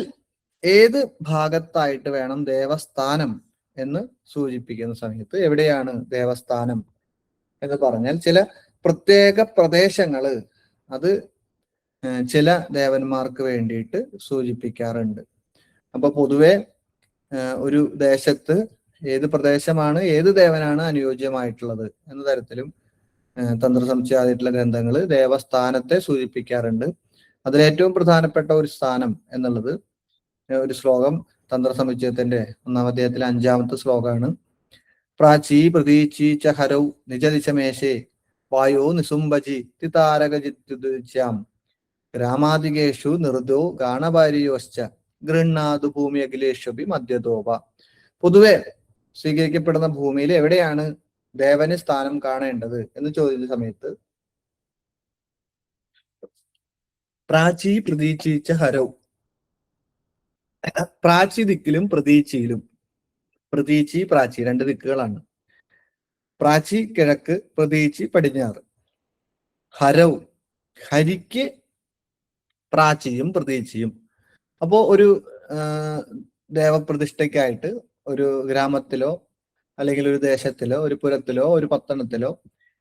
Speaker 1: ഏത് ഭാഗത്തായിട്ട് വേണം ദേവസ്ഥാനം എന്ന് സൂചിപ്പിക്കുന്ന സമയത്ത് എവിടെയാണ് ദേവസ്ഥാനം എന്ന് പറഞ്ഞാൽ ചില പ്രത്യേക പ്രദേശങ്ങള് അത് ചില ദേവന്മാർക്ക് വേണ്ടിയിട്ട് സൂചിപ്പിക്കാറുണ്ട്. അപ്പൊ പൊതുവെ ഒരു ദേശത്ത് ഏത് പ്രദേശമാണ് ഏത് ദേവനാണ് അനുയോജ്യമായിട്ടുള്ളത് എന്ന തരത്തിലും തന്ത്രസമുച്ചയായിട്ടുള്ള ഗ്രന്ഥങ്ങൾ ദേവസ്ഥാനത്തെ സൂചിപ്പിക്കാറുണ്ട്. അതിലേറ്റവും പ്രധാനപ്പെട്ട ഒരു സ്ഥാനം എന്നുള്ളത് ഒരു ശ്ലോകം തന്ത്രസമുച്ചയത്തിന്റെ 1-ാം അധ്യായത്തിലെ 5-ാമത്തെ ശ്ലോകമാണ്. പ്രാചീ പ്രതീചി ച ഹരൗ നിജദിശമേശേ വായോ നിസുംബജി തിതാരകജിത്യുദ്യാം ഗ്രാമാതികേഷു നിർദോ ഗാണഭാരിയോശ്ച ഗൃഹാതു ഭൂമി അഖിലേഷുഭി മധ്യതോപ. പൊതുവെ സ്വീകരിക്കപ്പെടുന്ന ഭൂമിയിൽ എവിടെയാണ് ദേവന് സ്ഥാനം കാണേണ്ടത് എന്ന് ചോദിച്ച സമയത്ത് പ്രാചീ പ്രതീചിച്ച ഹരൗ, പ്രാചി ദിക്കിലും പ്രതീചിയിലും, പ്രതീചി പ്രാചി 2 ദിക്കുകളാണ്. പ്രാചി കിഴക്ക്, പ്രതീചി പടിഞ്ഞാറ്. ഹരൗ, ഹരിക്ക് പ്രാചിയും പ്രതീചിയും. അപ്പോ ഒരു ദേവപ്രതിഷ്ഠയ്ക്കായിട്ട് ഒരു ഗ്രാമത്തിലോ അല്ലെങ്കിൽ ഒരു ദേശത്തിലോ ഒരു പുരത്തിലോ ഒരു പട്ടണത്തിലോ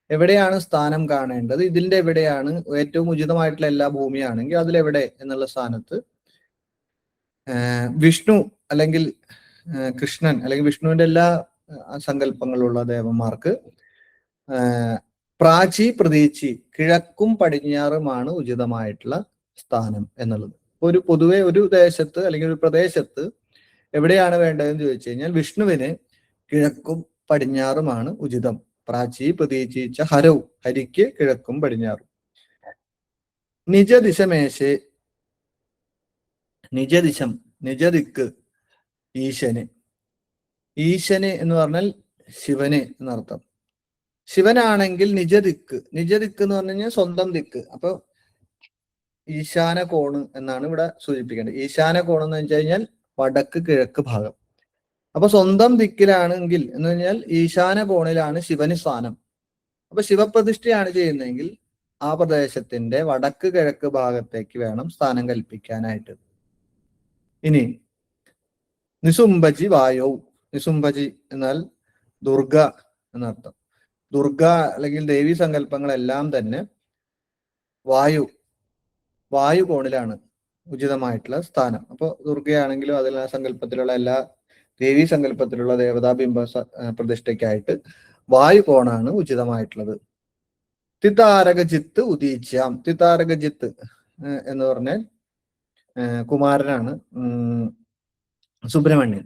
Speaker 1: എവിടെയാണ് സ്ഥാനം കാണേണ്ടത്, ഇതിന്റെ എവിടെയാണ് ഏറ്റവും ഉചിതമായിട്ടുള്ള എല്ലാ ഭൂമിയാണെങ്കിൽ അതിലെവിടെ എന്നുള്ള സ്ഥാനത്ത് വിഷ്ണു അല്ലെങ്കിൽ കൃഷ്ണൻ അല്ലെങ്കിൽ വിഷ്ണുവിന്റെ എല്ലാ സങ്കല്പങ്ങളുള്ള ദേവന്മാർക്ക് പ്രാചി പ്രതീചി കിഴക്കും പടിഞ്ഞാറുമാണ് ഉചിതമായിട്ടുള്ള സ്ഥാനം എന്നുള്ളത്. ഒരു പൊതുവെ ഒരു ദേശത്ത് അല്ലെങ്കിൽ ഒരു പ്രദേശത്ത് എവിടെയാണ് വേണ്ടതെന്ന് ചോദിച്ചു കഴിഞ്ഞാൽ വിഷ്ണുവിന് കിഴക്കും പടിഞ്ഞാറുമാണ് ഉചിതം. പ്രാചി പ്രതീചിച്ച ഹരൗ, ഹരിക്ക് കിഴക്കും പടിഞ്ഞാറും. നിജദിശമേശേ, നിജദിശം, നിജദിക്ക് ഈശന്. ഈശന് എന്ന് പറഞ്ഞാൽ ശിവന് എന്നർത്ഥം. ശിവനാണെങ്കിൽ നിജദിക്ക്, നിജദിക്ക് എന്ന് പറഞ്ഞു കഴിഞ്ഞാൽ സ്വന്തം ദിക്ക്. അപ്പൊ ഈശാന കോണ് എന്നാണ് ഇവിടെ സൂചിപ്പിക്കേണ്ടത്. ഈശാന കോൺ എന്ന് വെച്ച് കഴിഞ്ഞാൽ വടക്ക് കിഴക്ക് ഭാഗം. അപ്പൊ സ്വന്തം ദിക്കിലാണെങ്കിൽ എന്ന് പറഞ്ഞാൽ ഈശാന കോണിലാണ് ശിവന് സ്ഥാനം. അപ്പൊ ശിവപ്രതിഷ്ഠയാണ് ചെയ്യുന്നതെങ്കിൽ ആ പ്രദേശത്തിന്റെ വടക്ക് കിഴക്ക് ഭാഗത്തേക്ക് വേണം സ്ഥാനം കൽപ്പിക്കാനായിട്ട്. ഇനി നിസുംബജി വായോ, നിസുംബജി എന്നാൽ ദുർഗ എന്നർത്ഥം. ദുർഗ അല്ലെങ്കിൽ ദേവീ സങ്കല്പങ്ങളെല്ലാം തന്നെ വായു കോണിലാണ് ഉചിതമായിട്ടുള്ള സ്ഥാനം. അപ്പോൾ ദുർഗയാണെങ്കിലും അതിൽ സങ്കല്പത്തിലുള്ള എല്ലാ ദേവീ സങ്കല്പത്തിലുള്ള ദേവതാബിംബ പ്രതിഷ്ഠയ്ക്കായിട്ട് വായു കോണാണ് ഉചിതമായിട്ടുള്ളത്. തിതാരകജിത്ത് ഉദീച്യാം. തിതാരകജിത്ത് എന്ന് പറഞ്ഞാൽ കുമാരനാണ് സുബ്രഹ്മണ്യൻ.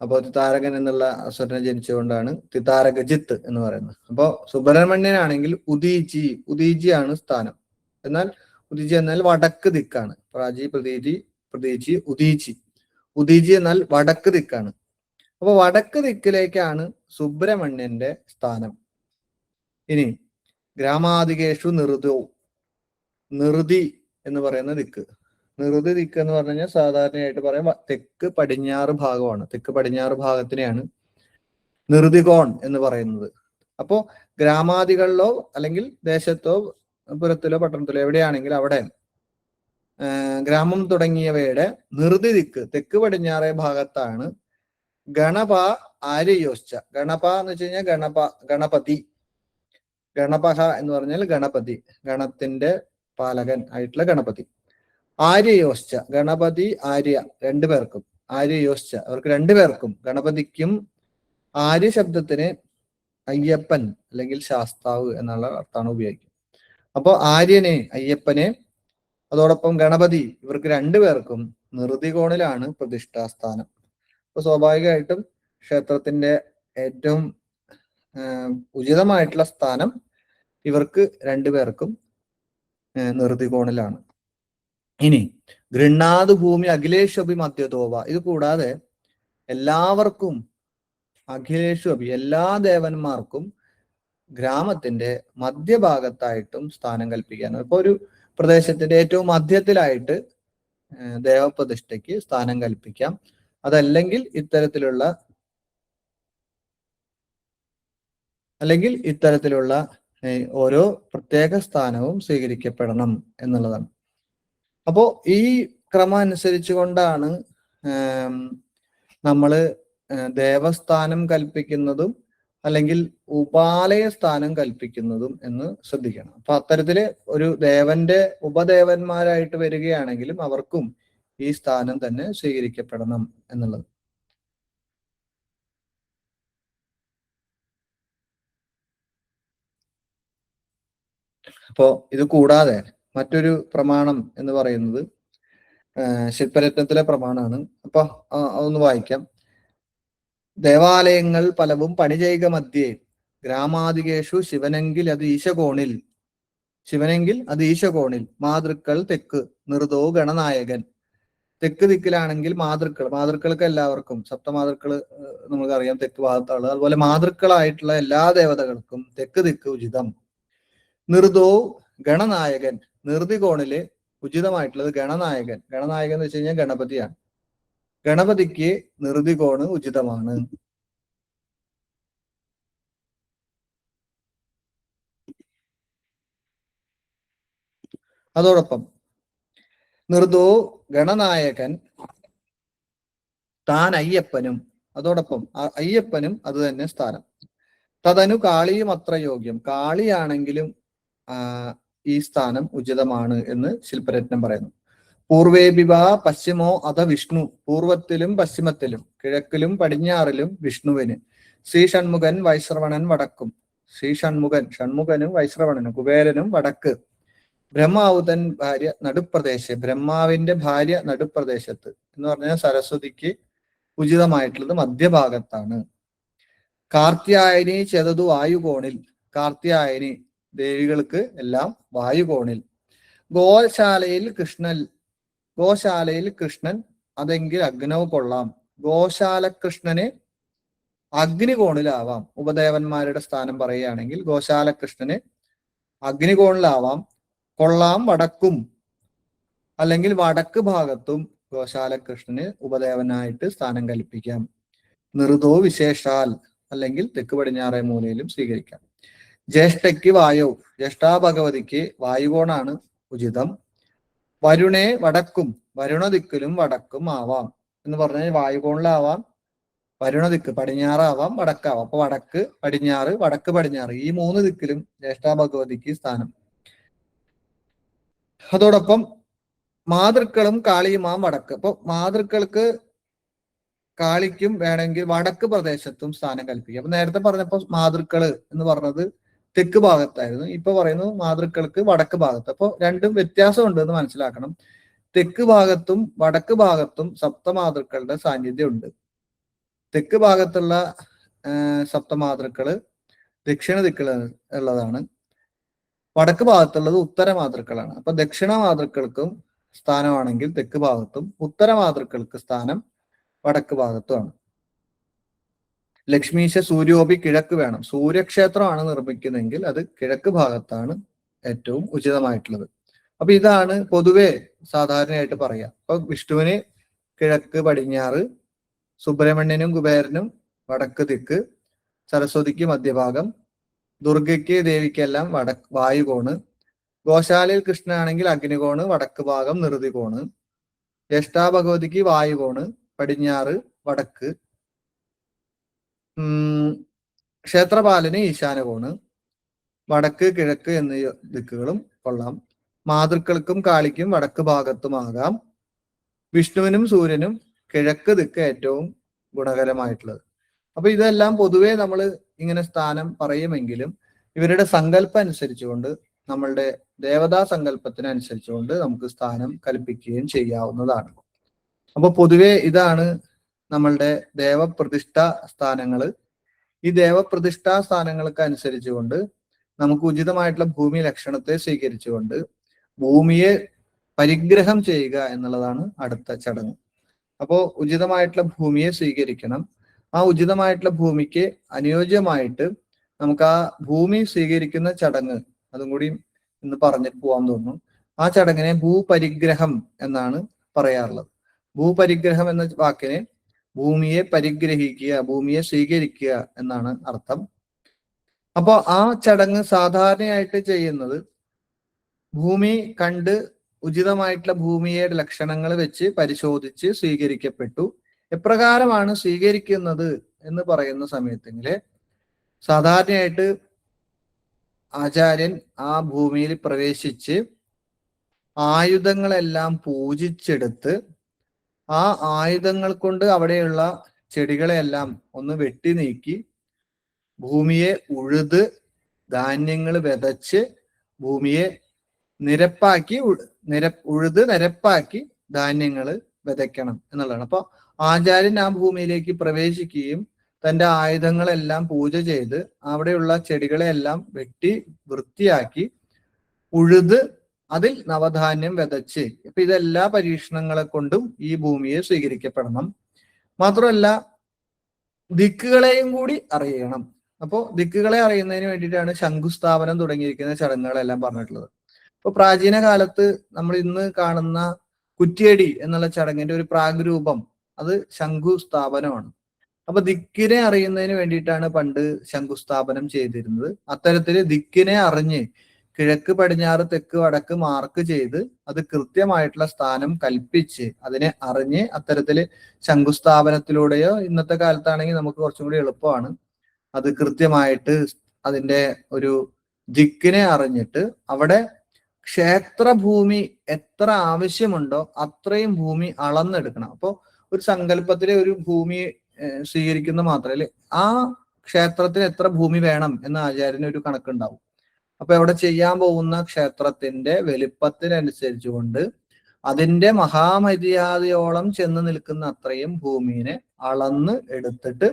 Speaker 1: അപ്പോൾ തിതാരകൻ എന്നുള്ള അസുരനെ ജനിച്ചുകൊണ്ടാണ് തിതാരകജിത്ത് എന്ന് പറയുന്നത്. അപ്പോൾ സുബ്രഹ്മണ്യനാണെങ്കിൽ ഉദീചി, ഉദീചിയാണ് സ്ഥാനം. എന്നാൽ ഉദീചി എന്നാൽ വടക്ക് ദിക്കാണ്. പ്രാചി പ്രതീചി ഉദീചി. ഉദീചി എന്നാൽ വടക്ക് ദിക്കാണ്. അപ്പൊ വടക്ക് ദിക്കിലേക്കാണ് സുബ്രഹ്മണ്യന്റെ സ്ഥാനം. ഇനി ഗ്രാമാതികേഷു നിർദോ, നിർദി എന്ന് പറയുന്ന ദിക്ക്. നിർദി ദിക്ക് എന്ന് പറഞ്ഞു കഴിഞ്ഞാൽ സാധാരണയായിട്ട് പറയാം തെക്ക് പടിഞ്ഞാറ് ഭാഗമാണ്. തെക്ക് പടിഞ്ഞാറ് ഭാഗത്തിനെയാണ് നിർദികോൺ എന്ന് പറയുന്നത്. അപ്പോ ഗ്രാമാദികളിലോ അല്ലെങ്കിൽ ദേശത്തോ പുരത്തിലോ പട്ടണത്തിലോ എവിടെയാണെങ്കിലും അവിടെ ഗ്രാമം തുടങ്ങിയവയുടെ നിർദി ദിക്ക് തെക്ക് പടിഞ്ഞാറേ ഭാഗത്താണ് ഗണപ ആര്യയോശ്ച. ഗണപ എന്ന് വെച്ച് കഴിഞ്ഞാൽ ഗണപതി. ഗണപഹ എന്ന് പറഞ്ഞാൽ ഗണപതി, ഗണത്തിന്റെ പാലകൻ ആയിട്ടുള്ള ഗണപതി. ആര്യയോശ്ച, ഗണപതി ആര്യ 2 പേർക്കും. ആര്യയോശ്ച അവർക്ക് 2 പേർക്കും, ഗണപതിക്കും ആര്യ ശബ്ദത്തിന് അയ്യപ്പൻ അല്ലെങ്കിൽ ശാസ്താവ് എന്നുള്ള അർത്ഥമാണ് ഉപയോഗിക്കുന്നത്. അപ്പോ ആര്യനെ, അയ്യപ്പനെ, അതോടൊപ്പം ഗണപതി ഇവർക്ക് 2 പേർക്കും നിർദികോണിലാണ് പ്രതിഷ്ഠാസ്ഥാനം. അപ്പൊ സ്വാഭാവികമായിട്ടും ക്ഷേത്രത്തിന്റെ ഏറ്റവും ഉചിതമായിട്ടുള്ള സ്ഥാനം ഇവർക്ക് 2 പേർക്കും നിർദികോണിലാണ്. ഇനി ഗൃഹാതു ഭൂമി അഖിലേഷഭി മധ്യതോവ. ഇത് കൂടാതെ എല്ലാവർക്കും അഖിലേഷഭി എല്ലാ ദേവന്മാർക്കും ഗ്രാമത്തിന്റെ മധ്യഭാഗത്തായിട്ടും സ്ഥാനം കൽപ്പിക്കാനാണ്. ഇപ്പൊ ഒരു പ്രദേശത്തിന്റെ ഏറ്റവും മധ്യത്തിലായിട്ട് ദേവപ്രതിഷ്ഠയ്ക്ക് സ്ഥാനം കൽപ്പിക്കാം. അതല്ലെങ്കിൽ ഇത്തരത്തിലുള്ള ഓരോ പ്രത്യേക സ്ഥാനവും സ്വീകരിക്കപ്പെടണം എന്നുള്ളതാണ്. അപ്പോ ഈ ക്രമം അനുസരിച്ച് കൊണ്ടാണ് നമ്മള് ദേവസ്ഥാനം കൽപ്പിക്കുന്നതും അല്ലെങ്കിൽ ഉപാലയ സ്ഥാനം കൽപ്പിക്കുന്നതും എന്ന് ശ്രദ്ധിക്കണം. അപ്പൊ അത്തരത്തില് ഒരു ദേവന്റെ ഉപദേവന്മാരായിട്ട് വരികയാണെങ്കിലും അവർക്കും ഈ സ്ഥാനം തന്നെ സ്വീകരിക്കപ്പെടണം എന്നുള്ളത്. അപ്പോ ഇത് കൂടാതെ മറ്റൊരു പ്രമാണം എന്ന് പറയുന്നത് ശില്പരത്നത്തിലെ പ്രമാണമാണ്. അപ്പൊ അതൊന്ന് വായിക്കാം. ദേവാലയങ്ങൾ പലവും പണി ചെയ്യുക മധ്യേ ഗ്രാമാതികേഷു ശിവനെങ്കിൽ അത് ഈശകോണിൽ മാതൃക്കൾ തെക്ക് നിർദോ ഗണനായകൻ. തെക്ക് ദിക്കിലാണെങ്കിൽ മാതൃക്കൾക്ക് എല്ലാവർക്കും സപ്തമാതൃക്കൾ നമുക്കറിയാം തെക്ക് ഭാഗത്താണ്. അതുപോലെ മാതൃക്കളായിട്ടുള്ള എല്ലാ ദേവതകൾക്കും തെക്ക് ദിക്ക് ഉചിതം. നിർദോ ഗണനായകൻ, നിർദികോണില് ഉചിതമായിട്ടുള്ളത് ഗണനായകൻ എന്ന് വെച്ച് കഴിഞ്ഞാൽ ഗണപതിയാണ്. ഗണപതിക്ക് നിർദികോണ് ഉചിതമാണ്. അതോടൊപ്പം നിർദോ ഗണനായകൻ താൻ അയ്യപ്പനും, അതോടൊപ്പം അയ്യപ്പനും അത് തന്നെ സ്ഥാനം. തതനു കാളിയും അത്ര യോഗ്യം, കാളിയാണെങ്കിലും ഈ സ്ഥാനം ഉചിതമാണ് എന്ന് ശില്പരത്നം പറയുന്നു. പൂർവേബിവ പശ്ചിമോ അത വിഷ്ണു, പൂർവത്തിലും പശ്ചിമത്തിലും കിഴക്കിലും പടിഞ്ഞാറിലും വിഷ്ണുവിന്. ശ്രീ ഷൺമുഖൻ വൈശ്രവണൻ വടക്കും, ഷൺമുഖനും വൈശ്രവണനും കുബേരനും വടക്ക്. ബ്രഹ്മാവുതൻ ഭാര്യ നടുപ്രദേശ്, ബ്രഹ്മാവിന്റെ ഭാര്യ നടുപ്രദേശത്ത് എന്ന് പറഞ്ഞാൽ സരസ്വതിക്ക് ഉചിതമായിട്ടുള്ളത് മധ്യഭാഗത്താണ്. കാർത്യായനി ചെതതു വായുകോണിൽ, കാർത്യായനി ദേവികൾക്ക് എല്ലാം വായുകോണിൽ. ഗോശാലയിൽ കൃഷ്ണൻ അതെങ്കിൽ അഗ്നവ് കൊള്ളാം. ഗോശാല കൃഷ്ണന് അഗ്നികോണിലാവാം. ഉപദേവന്മാരുടെ സ്ഥാനം പറയുകയാണെങ്കിൽ ഗോശാല കൃഷ്ണന് അഗ്നികോണിലാവാം. കൊള്ളാം വടക്കും, അല്ലെങ്കിൽ വടക്ക് ഭാഗത്തും ഗോശാലകൃഷ്ണന് ഉപദേവനായിട്ട് സ്ഥാനം കൽപ്പിക്കാം. നിർദോ വിശേഷാൽ, അല്ലെങ്കിൽ തെക്ക് പടിഞ്ഞാറേ മൂലയിലും സ്വീകരിക്കാം. ജ്യേഷ്ഠയ്ക്ക് ജ്യേഷ്ഠാ ഭഗവതിക്ക് വായുകോണാണ് ഉചിതം. വരുണേ വടക്കും, വരുണദിക്കിലും വടക്കും ആവാം എന്ന് പറഞ്ഞാൽ വായുകോണിലാവാം, വരുണദിക്ക് പടിഞ്ഞാറാവാം, വടക്കാവാം. അപ്പൊ വടക്ക് പടിഞ്ഞാറ്, വടക്ക് പടിഞ്ഞാറ് ഈ മൂന്ന് ദിക്കിലും ജ്യേഷ്ഠാ ഭഗവതിക്ക് സ്ഥാനം. അതോടൊപ്പം മാതൃക്കളും കാളിയുമാം വടക്ക്. അപ്പൊ മാതൃക്കൾക്ക് കാളിക്കും വേണമെങ്കിൽ വടക്ക് പ്രദേശത്തും സ്ഥാനം കൽപ്പിക്കും. അപ്പൊ നേരത്തെ പറഞ്ഞപ്പോ മാതൃക്കള് എന്ന് പറഞ്ഞത് തെക്ക് ഭാഗത്തായിരുന്നു, ഇപ്പൊ പറയുന്നു മാതൃക്കൾക്ക് വടക്ക് ഭാഗത്ത്. അപ്പൊ രണ്ടും വ്യത്യാസമുണ്ട് എന്ന് മനസ്സിലാക്കണം. തെക്ക് ഭാഗത്തും വടക്ക് ഭാഗത്തും സപ്തമാതൃക്കളുടെ സാന്നിധ്യം ഉണ്ട്. തെക്ക് ഭാഗത്തുള്ള സപ്തമാതൃക്കള് ദക്ഷിണ ദിക്കിൽ ഉള്ളതാണ്. വടക്ക് ഭാഗത്തുള്ളത് ഉത്തര മാതൃക്കളാണ്. അപ്പൊ ദക്ഷിണ മാതൃക്കൾക്കും സ്ഥാനമാണെങ്കിൽ തെക്ക് ഭാഗത്തും, ഉത്തര മാതൃക്കൾക്ക് സ്ഥാനം വടക്ക് ഭാഗത്തുമാണ്. ലക്ഷ്മീശ സൂര്യോപി കിഴക്ക് വേണം. സൂര്യക്ഷേത്രമാണ് നിർമ്മിക്കുന്നതെങ്കിൽ അത് കിഴക്ക് ഭാഗത്താണ് ഏറ്റവും ഉചിതമായിട്ടുള്ളത്. അപ്പൊ ഇതാണ് പൊതുവെ സാധാരണയായിട്ട് പറയാം. അപ്പൊ വിഷ്ണുവിന് കിഴക്ക് പടിഞ്ഞാറ്, സുബ്രഹ്മണ്യനും കുബേരനും വടക്ക് ദിക്ക്, സരസ്വതിക്ക് മധ്യഭാഗം, ദുർഗയ്ക്ക് ദേവിക്കെല്ലാം വായുകോണ്, ഗോശാലയിൽ കൃഷ്ണനാണെങ്കിൽ അഗ്നികോണ്, വടക്ക് ഭാഗം നിർദികോണ്, ജ്യേഷ്ഠാ ഭഗവതിക്ക് വായുകോണ്, പടിഞ്ഞാറ് വടക്ക്, ക്ഷേത്രപാലന് ഈശാനകോണ്, വടക്ക് കിഴക്ക് എന്നീ ദിക്കുകളും കൊള്ളാം. മാതൃക്കൾക്കും കാളിക്കും വടക്ക് ഭാഗത്തുമാകാം. വിഷ്ണുവിനും സൂര്യനും കിഴക്ക് ദിക്ക് ഏറ്റവും ഗുണകരമായിട്ടുള്ളത്. അപ്പൊ ഇതെല്ലാം പൊതുവെ നമ്മൾ ഇങ്ങനെ സ്ഥാനം പറയുമെങ്കിലും ഇവരുടെ സങ്കല്പം അനുസരിച്ചുകൊണ്ട്, നമ്മളുടെ ദേവതാ സങ്കല്പത്തിനനുസരിച്ചുകൊണ്ട് നമുക്ക് സ്ഥാനം കൽപ്പിക്കുകയും ചെയ്യാവുന്നതാണ്. അപ്പൊ പൊതുവെ ഇതാണ് നമ്മളുടെ ദേവപ്രതിഷ്ഠാ സ്ഥാനങ്ങൾ. ഈ ദേവപ്രതിഷ്ഠാ സ്ഥാനങ്ങൾക്ക് അനുസരിച്ചുകൊണ്ട് നമുക്ക് ഉചിതമായിട്ടുള്ള ഭൂമി ലക്ഷണത്തെ സ്വീകരിച്ചുകൊണ്ട് ഭൂമിയെ പരിഗ്രഹം ചെയ്യുക എന്നുള്ളതാണ് അടുത്ത ചടങ്ങ്. അപ്പോൾ ഉചിതമായിട്ടുള്ള ഭൂമിയെ സ്വീകരിക്കണം. ആ ഉചിതമായിട്ടുള്ള ഭൂമിക്ക് അനുയോജ്യമായിട്ട് നമുക്ക് ആ ഭൂമി സ്വീകരിക്കുന്ന ചടങ്ങ് അതും കൂടി ഇന്ന് പറഞ്ഞിട്ട് പോകാൻ തോന്നുന്നു. ആ ചടങ്ങിനെ ഭൂപരിഗ്രഹം എന്നാണ് പറയാറുള്ളത്. ഭൂപരിഗ്രഹം എന്ന വാക്കിനെ ഭൂമിയെ പരിഗ്രഹിക്കുക, ഭൂമിയെ സ്വീകരിക്കുക എന്നാണ് അർത്ഥം. അപ്പോൾ ആ ചടങ്ങ് സാധാരണയായിട്ട് ചെയ്യുന്നത് ഭൂമി കണ്ട് ഉചിതമായിട്ടുള്ള ഭൂമിയുടെ ലക്ഷണങ്ങൾ വെച്ച് പരിശോധിച്ച് സ്വീകരിക്കപ്പെട്ടു. എപ്രകാരമാണ് സ്വീകരിക്കുന്നത് എന്ന് പറയുന്ന സമയത്തെങ്കില് സാധാരണയായിട്ട് ആചാര്യൻ ആ ഭൂമിയിൽ പ്രവേശിച്ച് ആയുധങ്ങളെല്ലാം പൂജിച്ചെടുത്ത് ആ ആയുധങ്ങൾ കൊണ്ട് അവിടെയുള്ള ചെടികളെല്ലാം ഒന്ന് വെട്ടി നീക്കി ഭൂമിയെ ഉഴുത് ധാന്യങ്ങൾ വിതച്ച് ഭൂമിയെ നിരപ്പാക്കി ഉഴുത് നിരപ്പാക്കി ധാന്യങ്ങൾ വിതയ്ക്കണം എന്നുള്ളതാണ്. അപ്പൊ ആചാര്യൻ ആ ഭൂമിയിലേക്ക് പ്രവേശിക്കുകയും തന്റെ ആയുധങ്ങളെല്ലാം പൂജ ചെയ്ത് അവിടെയുള്ള ചെടികളെല്ലാം വെട്ടി വൃത്തിയാക്കി ഉഴുത് അതിൽ നവധാന്യം വിതച്ച്, ഇപ്പൊ ഇതെല്ലാ പരീക്ഷണങ്ങളെ കൊണ്ടും ഈ ഭൂമിയെ സ്വീകരിക്കപ്പെടണം. മാത്രമല്ല ദിക്കുകളെയും കൂടി അറിയണം. അപ്പോ ദിക്കുകളെ അറിയുന്നതിന് വേണ്ടിയിട്ടാണ് ശംഖുസ്ഥാപനം തുടങ്ങിയിരിക്കുന്ന ചടങ്ങുകളെല്ലാം പറഞ്ഞിട്ടുള്ളത്. ഇപ്പൊ പ്രാചീന കാലത്ത് നമ്മൾ ഇന്ന് കാണുന്ന കുറ്റിയടി എന്നുള്ള ചടങ്ങിന്റെ ഒരു പ്രാഗ്രൂപം അത് ശംഖുസ്ഥാപനമാണ്. അപ്പൊ ദിക്കിനെ അറിയുന്നതിന് വേണ്ടിയിട്ടാണ് പണ്ട് ശംഖുസ്ഥാപനം ചെയ്തിരുന്നത്. അത്തരത്തില് ദിക്കിനെ അറിഞ്ഞ് കിഴക്ക് പടിഞ്ഞാറ് തെക്ക് വടക്ക് മാർക്ക് ചെയ്ത് അത് കൃത്യമായിട്ടുള്ള സ്ഥാനം കൽപ്പിച്ച് അതിനെ അറിഞ്ഞ് അത്തരത്തില് ശംഖുസ്ഥാപനത്തിലൂടെയോ, ഇന്നത്തെ കാലത്താണെങ്കിൽ നമുക്ക് കുറച്ചും കൂടി എളുപ്പമാണ്, അത് കൃത്യമായിട്ട് അതിന്റെ ഒരു ദിക്കിനെ അറിഞ്ഞിട്ട് അവിടെ ക്ഷേത്രഭൂമി എത്ര ആവശ്യമുണ്ടോ അത്രയും ഭൂമി അളന്നെടുക്കണം. അപ്പോൾ ഒരു സങ്കല്പത്തിലെ ഒരു ഭൂമി സ്വീകരിക്കുന്ന മാത്രമല്ല ആ ക്ഷേത്രത്തിന് എത്ര ഭൂമി വേണം എന്ന ആചാര്യന് ഒരു കണക്കുണ്ടാവും. അപ്പൊ അവിടെ ചെയ്യാൻ പോകുന്ന ക്ഷേത്രത്തിന്റെ വലിപ്പത്തിനനുസരിച്ചുകൊണ്ട് അതിന്റെ മഹാമര്യാദയോളം ചെന്ന് നിൽക്കുന്ന അത്രയും ഭൂമിയെ അളന്ന് എടുത്തിട്ട്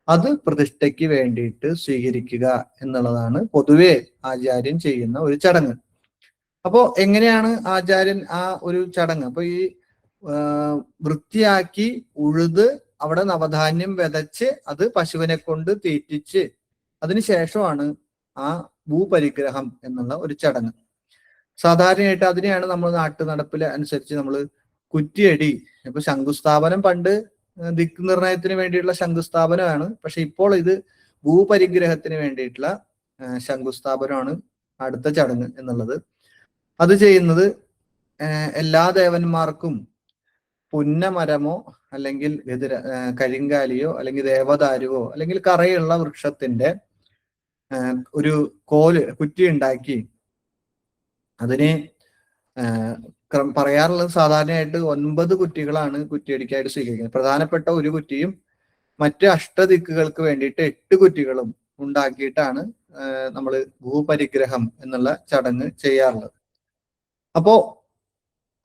Speaker 1: അത് പ്രതിഷ്ഠയ്ക്ക് വേണ്ടിയിട്ട് സ്വീകരിക്കുക എന്നുള്ളതാണ് പൊതുവെ ആചാര്യൻ ചെയ്യുന്ന ഒരു ചടങ്ങ്. അപ്പോ എങ്ങനെയാണ് ആചാര്യൻ ആ ഒരു ചടങ്ങ്? അപ്പൊ ഈ വൃത്തിയാക്കി ഉഴുത് അവിടെ നവധാന്യം വിതച്ച് അത് പശുവിനെ കൊണ്ട് തീറ്റിച്ച് അതിനുശേഷമാണ് ആ ഭൂപരിഗ്രഹം എന്നുള്ള ഒരു ചടങ്ങ്. സാധാരണയായിട്ട് അതിനെയാണ് നമ്മൾ നാട്ടു നടപ്പിൽ അനുസരിച്ച് നമ്മൾ കുറ്റിയടി. ഇപ്പൊ ശംഖുസ്ഥാപനം പണ്ട് ദിക്ക് നിർണയത്തിന് വേണ്ടിയിട്ടുള്ള ശംഖുസ്ഥാപനമാണ്. പക്ഷെ ഇപ്പോൾ ഇത് ഭൂപരിഗ്രഹത്തിന് വേണ്ടിയിട്ടുള്ള ശംഖുസ്ഥാപനമാണ് അടുത്ത ചടങ്ങ് എന്നുള്ളത്. അത് ചെയ്യുന്നത് എല്ലാ ദേവന്മാർക്കും പുന്നമരമോ അല്ലെങ്കിൽ കരിങ്കാലിയോ അല്ലെങ്കിൽ ദേവദാരുവോ അല്ലെങ്കിൽ കറയുള്ള വൃക്ഷത്തിന്റെ ഒരു കുറ്റി ഉണ്ടാക്കി അതിനെ പറയാറുള്ളത് സാധാരണയായിട്ട് 9 കുറ്റികളാണ് കുറ്റിയടിക്കായിട്ട് സ്വീകരിക്കുന്നത്. പ്രധാനപ്പെട്ട ഒരു കുറ്റിയും മറ്റ് അഷ്ടദിക്കുകൾക്ക് വേണ്ടിയിട്ട് 8 കുറ്റികളും ഉണ്ടാക്കിയിട്ടാണ് നമ്മൾ ഭൂപരിഗ്രഹം എന്നുള്ള ചടങ്ങ് ചെയ്യാറുള്ളത്. അപ്പോ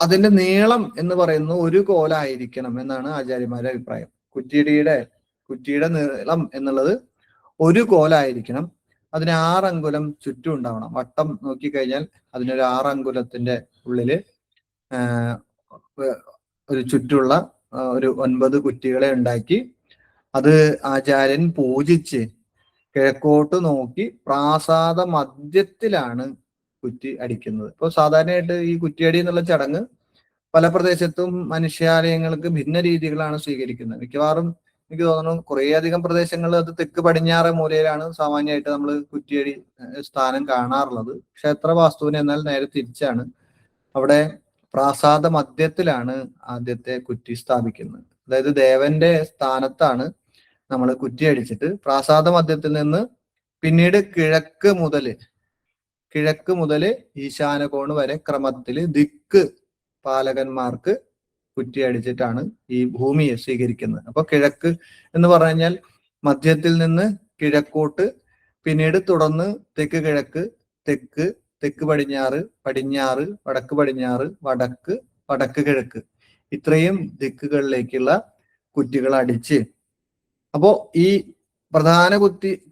Speaker 1: അതിന്റെ നീളം എന്ന് പറയുന്നത് 1 കോലായിരിക്കണം എന്നാണ് ആചാര്യന്മാരുടെ അഭിപ്രായം. കുറ്റിയുടെ നീളം എന്നുള്ളത് 1 കോലായിരിക്കണം. അതിന് 6 അങ്കുലം ചുറ്റും ഉണ്ടാവണം. വട്ടം നോക്കിക്കഴിഞ്ഞാൽ അതിനൊരു 6 അങ്കുലത്തിന്റെ ഉള്ളില് ഒരു ചുറ്റുള്ള ഒരു 9 കുറ്റികളെ ഉണ്ടാക്കി അത് ആചാര്യൻ പൂജിച്ച് കിഴക്കോട്ട് നോക്കി പ്രാസാദ മധ്യത്തിലാണ് കുറ്റി അടിക്കുന്നത്. ഇപ്പോൾ സാധാരണയായിട്ട് ഈ കുറ്റിയടി എന്നുള്ള ചടങ്ങ് പല പ്രദേശത്തും മനുഷ്യാലയങ്ങൾക്ക് ഭിന്ന രീതികളാണ് സ്വീകരിക്കുന്നത്. മിക്കവാറും എനിക്ക് തോന്നുന്നു കുറേയധികം പ്രദേശങ്ങളിൽ അത് തെക്ക് പടിഞ്ഞാറ് മൂലയിലാണ് സാമാന്യമായിട്ട് നമ്മൾ കുറ്റിയടി സ്ഥാനം കാണാറുള്ളത്. ക്ഷേത്ര വാസ്തുവിന് എന്നാൽ നേരെ തിരിച്ചാണ്. അവിടെ പ്രാസാദ മധ്യത്തിലാണ് ആദ്യത്തെ കുറ്റി സ്ഥാപിക്കുന്നത്. അതായത് ദേവന്റെ സ്ഥാനത്താണ് നമ്മൾ കുറ്റി അടിച്ചിട്ട് പ്രാസാദ മധ്യത്തിൽ നിന്ന് പിന്നീട് കിഴക്ക് മുതൽ ഈശാനകോണ് വരെ ക്രമത്തില് ദിക്ക് പാലകന്മാർക്ക് കുറ്റി അടിച്ചിട്ടാണ് ഈ ഭൂമിയെ സ്വീകരിക്കുന്നത്. അപ്പൊ കിഴക്ക് എന്ന് പറഞ്ഞു കഴിഞ്ഞാൽ മധ്യത്തിൽ നിന്ന് കിഴക്കോട്ട്, പിന്നീട് തുടർന്ന് തെക്ക് കിഴക്ക്, തെക്ക് പടിഞ്ഞാറ്, വടക്ക് പടിഞ്ഞാറ്, വടക്ക് കിഴക്ക്, ഇത്രയും ദിക്കുകളിലേക്കുള്ള കുറ്റികൾ അടിച്ച്, അപ്പോ ഈ പ്രധാന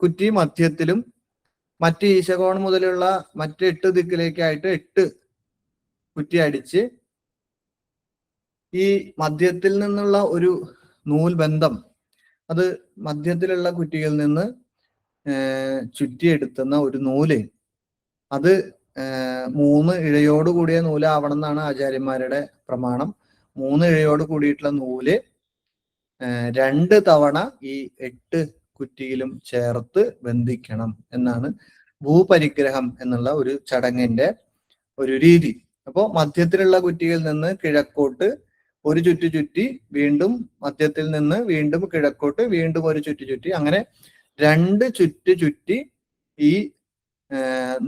Speaker 1: കുറ്റി മധ്യത്തിലും മറ്റ് ഈശകോൺ മുതലുള്ള മറ്റ് 8 ദിക്കിലേക്കായിട്ട് 8 കുറ്റി അടിച്ച് ഈ മധ്യത്തിൽ നിന്നുള്ള ഒരു നൂൽബന്ധം അത് മധ്യത്തിലുള്ള കുറ്റിയിൽ നിന്ന് ചുറ്റിയെടുത്തുന്ന ഒരു നൂല് അത് 3 ഇഴയോട് കൂടിയ നൂലാവണം എന്നാണ് ആചാര്യന്മാരുടെ പ്രമാണം. 3 ഇഴയോട് കൂടിയിട്ടുള്ള നൂല് 2 തവണ ഈ 8 കുറ്റിയിലും ചേർത്ത് ബന്ധിക്കണം എന്നാണ് ഭൂപരിഗ്രഹം എന്നുള്ള ഒരു ചടങ്ങിന്റെ ഒരു രീതി. അപ്പോൾ മധ്യത്തിലുള്ള കുറ്റിയിൽ നിന്ന് കിഴക്കോട്ട് ഒരു ചുറ്റി, വീണ്ടും മധ്യത്തിൽ നിന്ന് വീണ്ടും കിഴക്കോട്ട് വീണ്ടും ഒരു ചുറ്റി, അങ്ങനെ 2 ചുറ്റി ഈ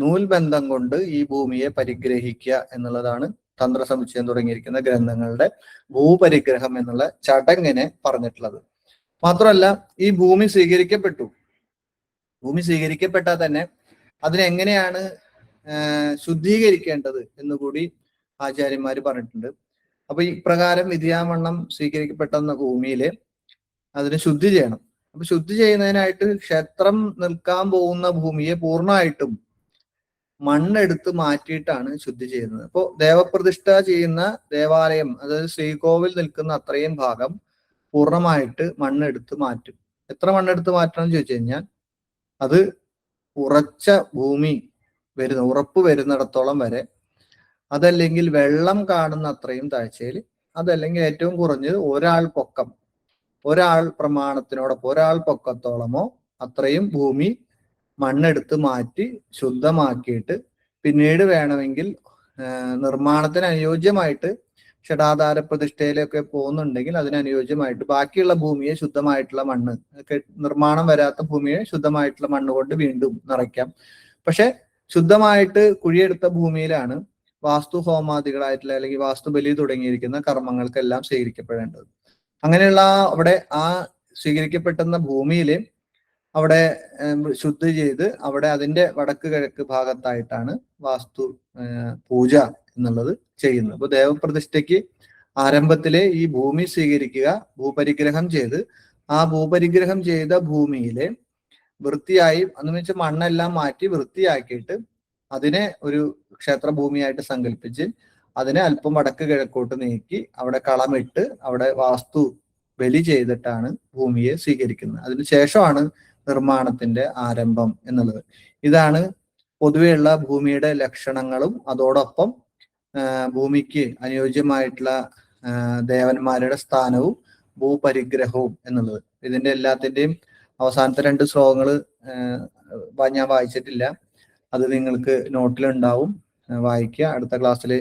Speaker 1: നൂൽബന്ധം കൊണ്ട് ഈ ഭൂമിയെ പരിഗ്രഹിക്കുക എന്നുള്ളതാണ് തന്ത്രസമുച്ചയം തുടങ്ങിയിരിക്കുന്ന ഗ്രന്ഥങ്ങളുടെ ഭൂപരിഗ്രഹം എന്നുള്ള ചടങ്ങിനെ പറഞ്ഞിട്ടുള്ളത്. മാത്രമല്ല ഈ ഭൂമി സ്വീകരിക്കപ്പെട്ടാൽ തന്നെ അതിനെങ്ങനെയാണ് ശുദ്ധീകരിക്കേണ്ടത് എന്നുകൂടി ആചാര്യന്മാർ പറഞ്ഞിട്ടുണ്ട്. അപ്പൊ ഈ പ്രകാരം വിധിയാവണ്ണം സ്വീകരിക്കപ്പെട്ടെന്ന ഭൂമിയിൽ അതിനെ ശുദ്ധി ചെയ്യണം. അപ്പൊ ശുദ്ധി ചെയ്യുന്നതിനായിട്ട് ക്ഷേത്രം നിൽക്കാൻ പോകുന്ന ഭൂമിയെ പൂർണ്ണമായിട്ടും മണ്ണെടുത്ത് മാറ്റിയിട്ടാണ് ശുദ്ധി ചെയ്യുന്നത്. അപ്പോൾ ദേവപ്രതിഷ്ഠ ചെയ്യുന്ന ദേവാലയം, അതായത് ശ്രീകോവിൽ നിൽക്കുന്ന അത്രയും ഭാഗം പൂർണ്ണമായിട്ട് മണ്ണെടുത്ത് മാറ്റും. എത്ര മണ്ണെടുത്ത് മാറ്റണം എന്ന് ചോദിച്ചു കഴിഞ്ഞാൽ അത് ഉറച്ച ഭൂമി ഉറപ്പ് വരുന്നിടത്തോളം വരെ, അതല്ലെങ്കിൽ വെള്ളം കാണുന്ന അത്രയും താഴ്ചയിൽ, അതല്ലെങ്കിൽ ഏറ്റവും കുറഞ്ഞത് ഒരാൾ പ്രമാണത്തിനോടൊപ്പം ഒരാൾ പൊക്കത്തോളമോ അത്രയും ഭൂമി മണ്ണെടുത്ത് മാറ്റി ശുദ്ധമാക്കിയിട്ട് പിന്നീട് വേണമെങ്കിൽ നിർമ്മാണത്തിന് അനുയോജ്യമായിട്ട് ഷഡാധാര പ്രതിഷ്ഠയിലൊക്കെ പോകുന്നുണ്ടെങ്കിൽ അതിനനുയോജ്യമായിട്ട് ബാക്കിയുള്ള ഭൂമിയെ ശുദ്ധമായിട്ടുള്ള മണ്ണ്, നിർമ്മാണം വരാത്ത ഭൂമിയെ ശുദ്ധമായിട്ടുള്ള മണ്ണ് കൊണ്ട് വീണ്ടും നിറയ്ക്കാം. പക്ഷെ ശുദ്ധമായിട്ട് കുഴിയെടുത്ത ഭൂമിയിലാണ് വാസ്തു ഹോമാദികളായിട്ടുള്ള അല്ലെങ്കിൽ വാസ്തുബലി തുടങ്ങിയിരിക്കുന്ന കർമ്മങ്ങൾക്കെല്ലാം സ്വീകരിക്കപ്പെടേണ്ടത്. അങ്ങനെയുള്ള അവിടെ ആ സ്വീകരിക്കപ്പെടുന്ന ഭൂമിയിൽ അവിടെ ശുദ്ധി ചെയ്ത് അവിടെ അതിന്റെ വടക്ക് കിഴക്ക് ഭാഗത്തായിട്ടാണ് വാസ്തു പൂജ എന്നുള്ളത് ചെയ്യുന്നത്. അപ്പൊ ദേവപ്രതിഷ്ഠയ്ക്ക് ആരംഭത്തിലെ ഈ ഭൂമി സ്വീകരിക്കുക, ഭൂപരിഗ്രഹം ചെയ്ത് ആ ഭൂപരിഗ്രഹം ചെയ്ത ഭൂമിയിലെ വൃത്തിയായി എന്ന് വെച്ചാൽ മണ്ണെല്ലാം മാറ്റി വൃത്തിയാക്കിയിട്ട് അതിനെ ഒരു ക്ഷേത്രഭൂമിയായിട്ട് സങ്കല്പിച്ച് അതിനെ അല്പം വടക്ക് കിഴക്കോട്ട് നീക്കി അവിടെ കളമിട്ട് അവിടെ വാസ്തു ബലി ചെയ്തിട്ടാണ് ഭൂമിയെ സ്വീകരിക്കുന്നത്. അതിനുശേഷമാണ് നിർമ്മാണത്തിന്റെ ആരംഭം എന്നുള്ളത്. ഇതാണ് പൊതുവെയുള്ള ഭൂമിയുടെ ലക്ഷണങ്ങളും അതോടൊപ്പം ഭൂമിക്ക് അനുയോജ്യമായിട്ടുള്ള ദേവന്മാരുടെ സ്ഥാനവും ഭൂപരിഗ്രഹവും എന്നുള്ളത്. ഇതിന്റെ എല്ലാത്തിന്റെയും അവസാനത്തെ 2 ശ്ലോകങ്ങൾ ഞാൻ വായിച്ചിട്ടില്ല, അത് നിങ്ങൾക്ക് നോട്ടിലുണ്ടാവും, വായിക്കുക. അടുത്ത ക്ലാസ്സിൽ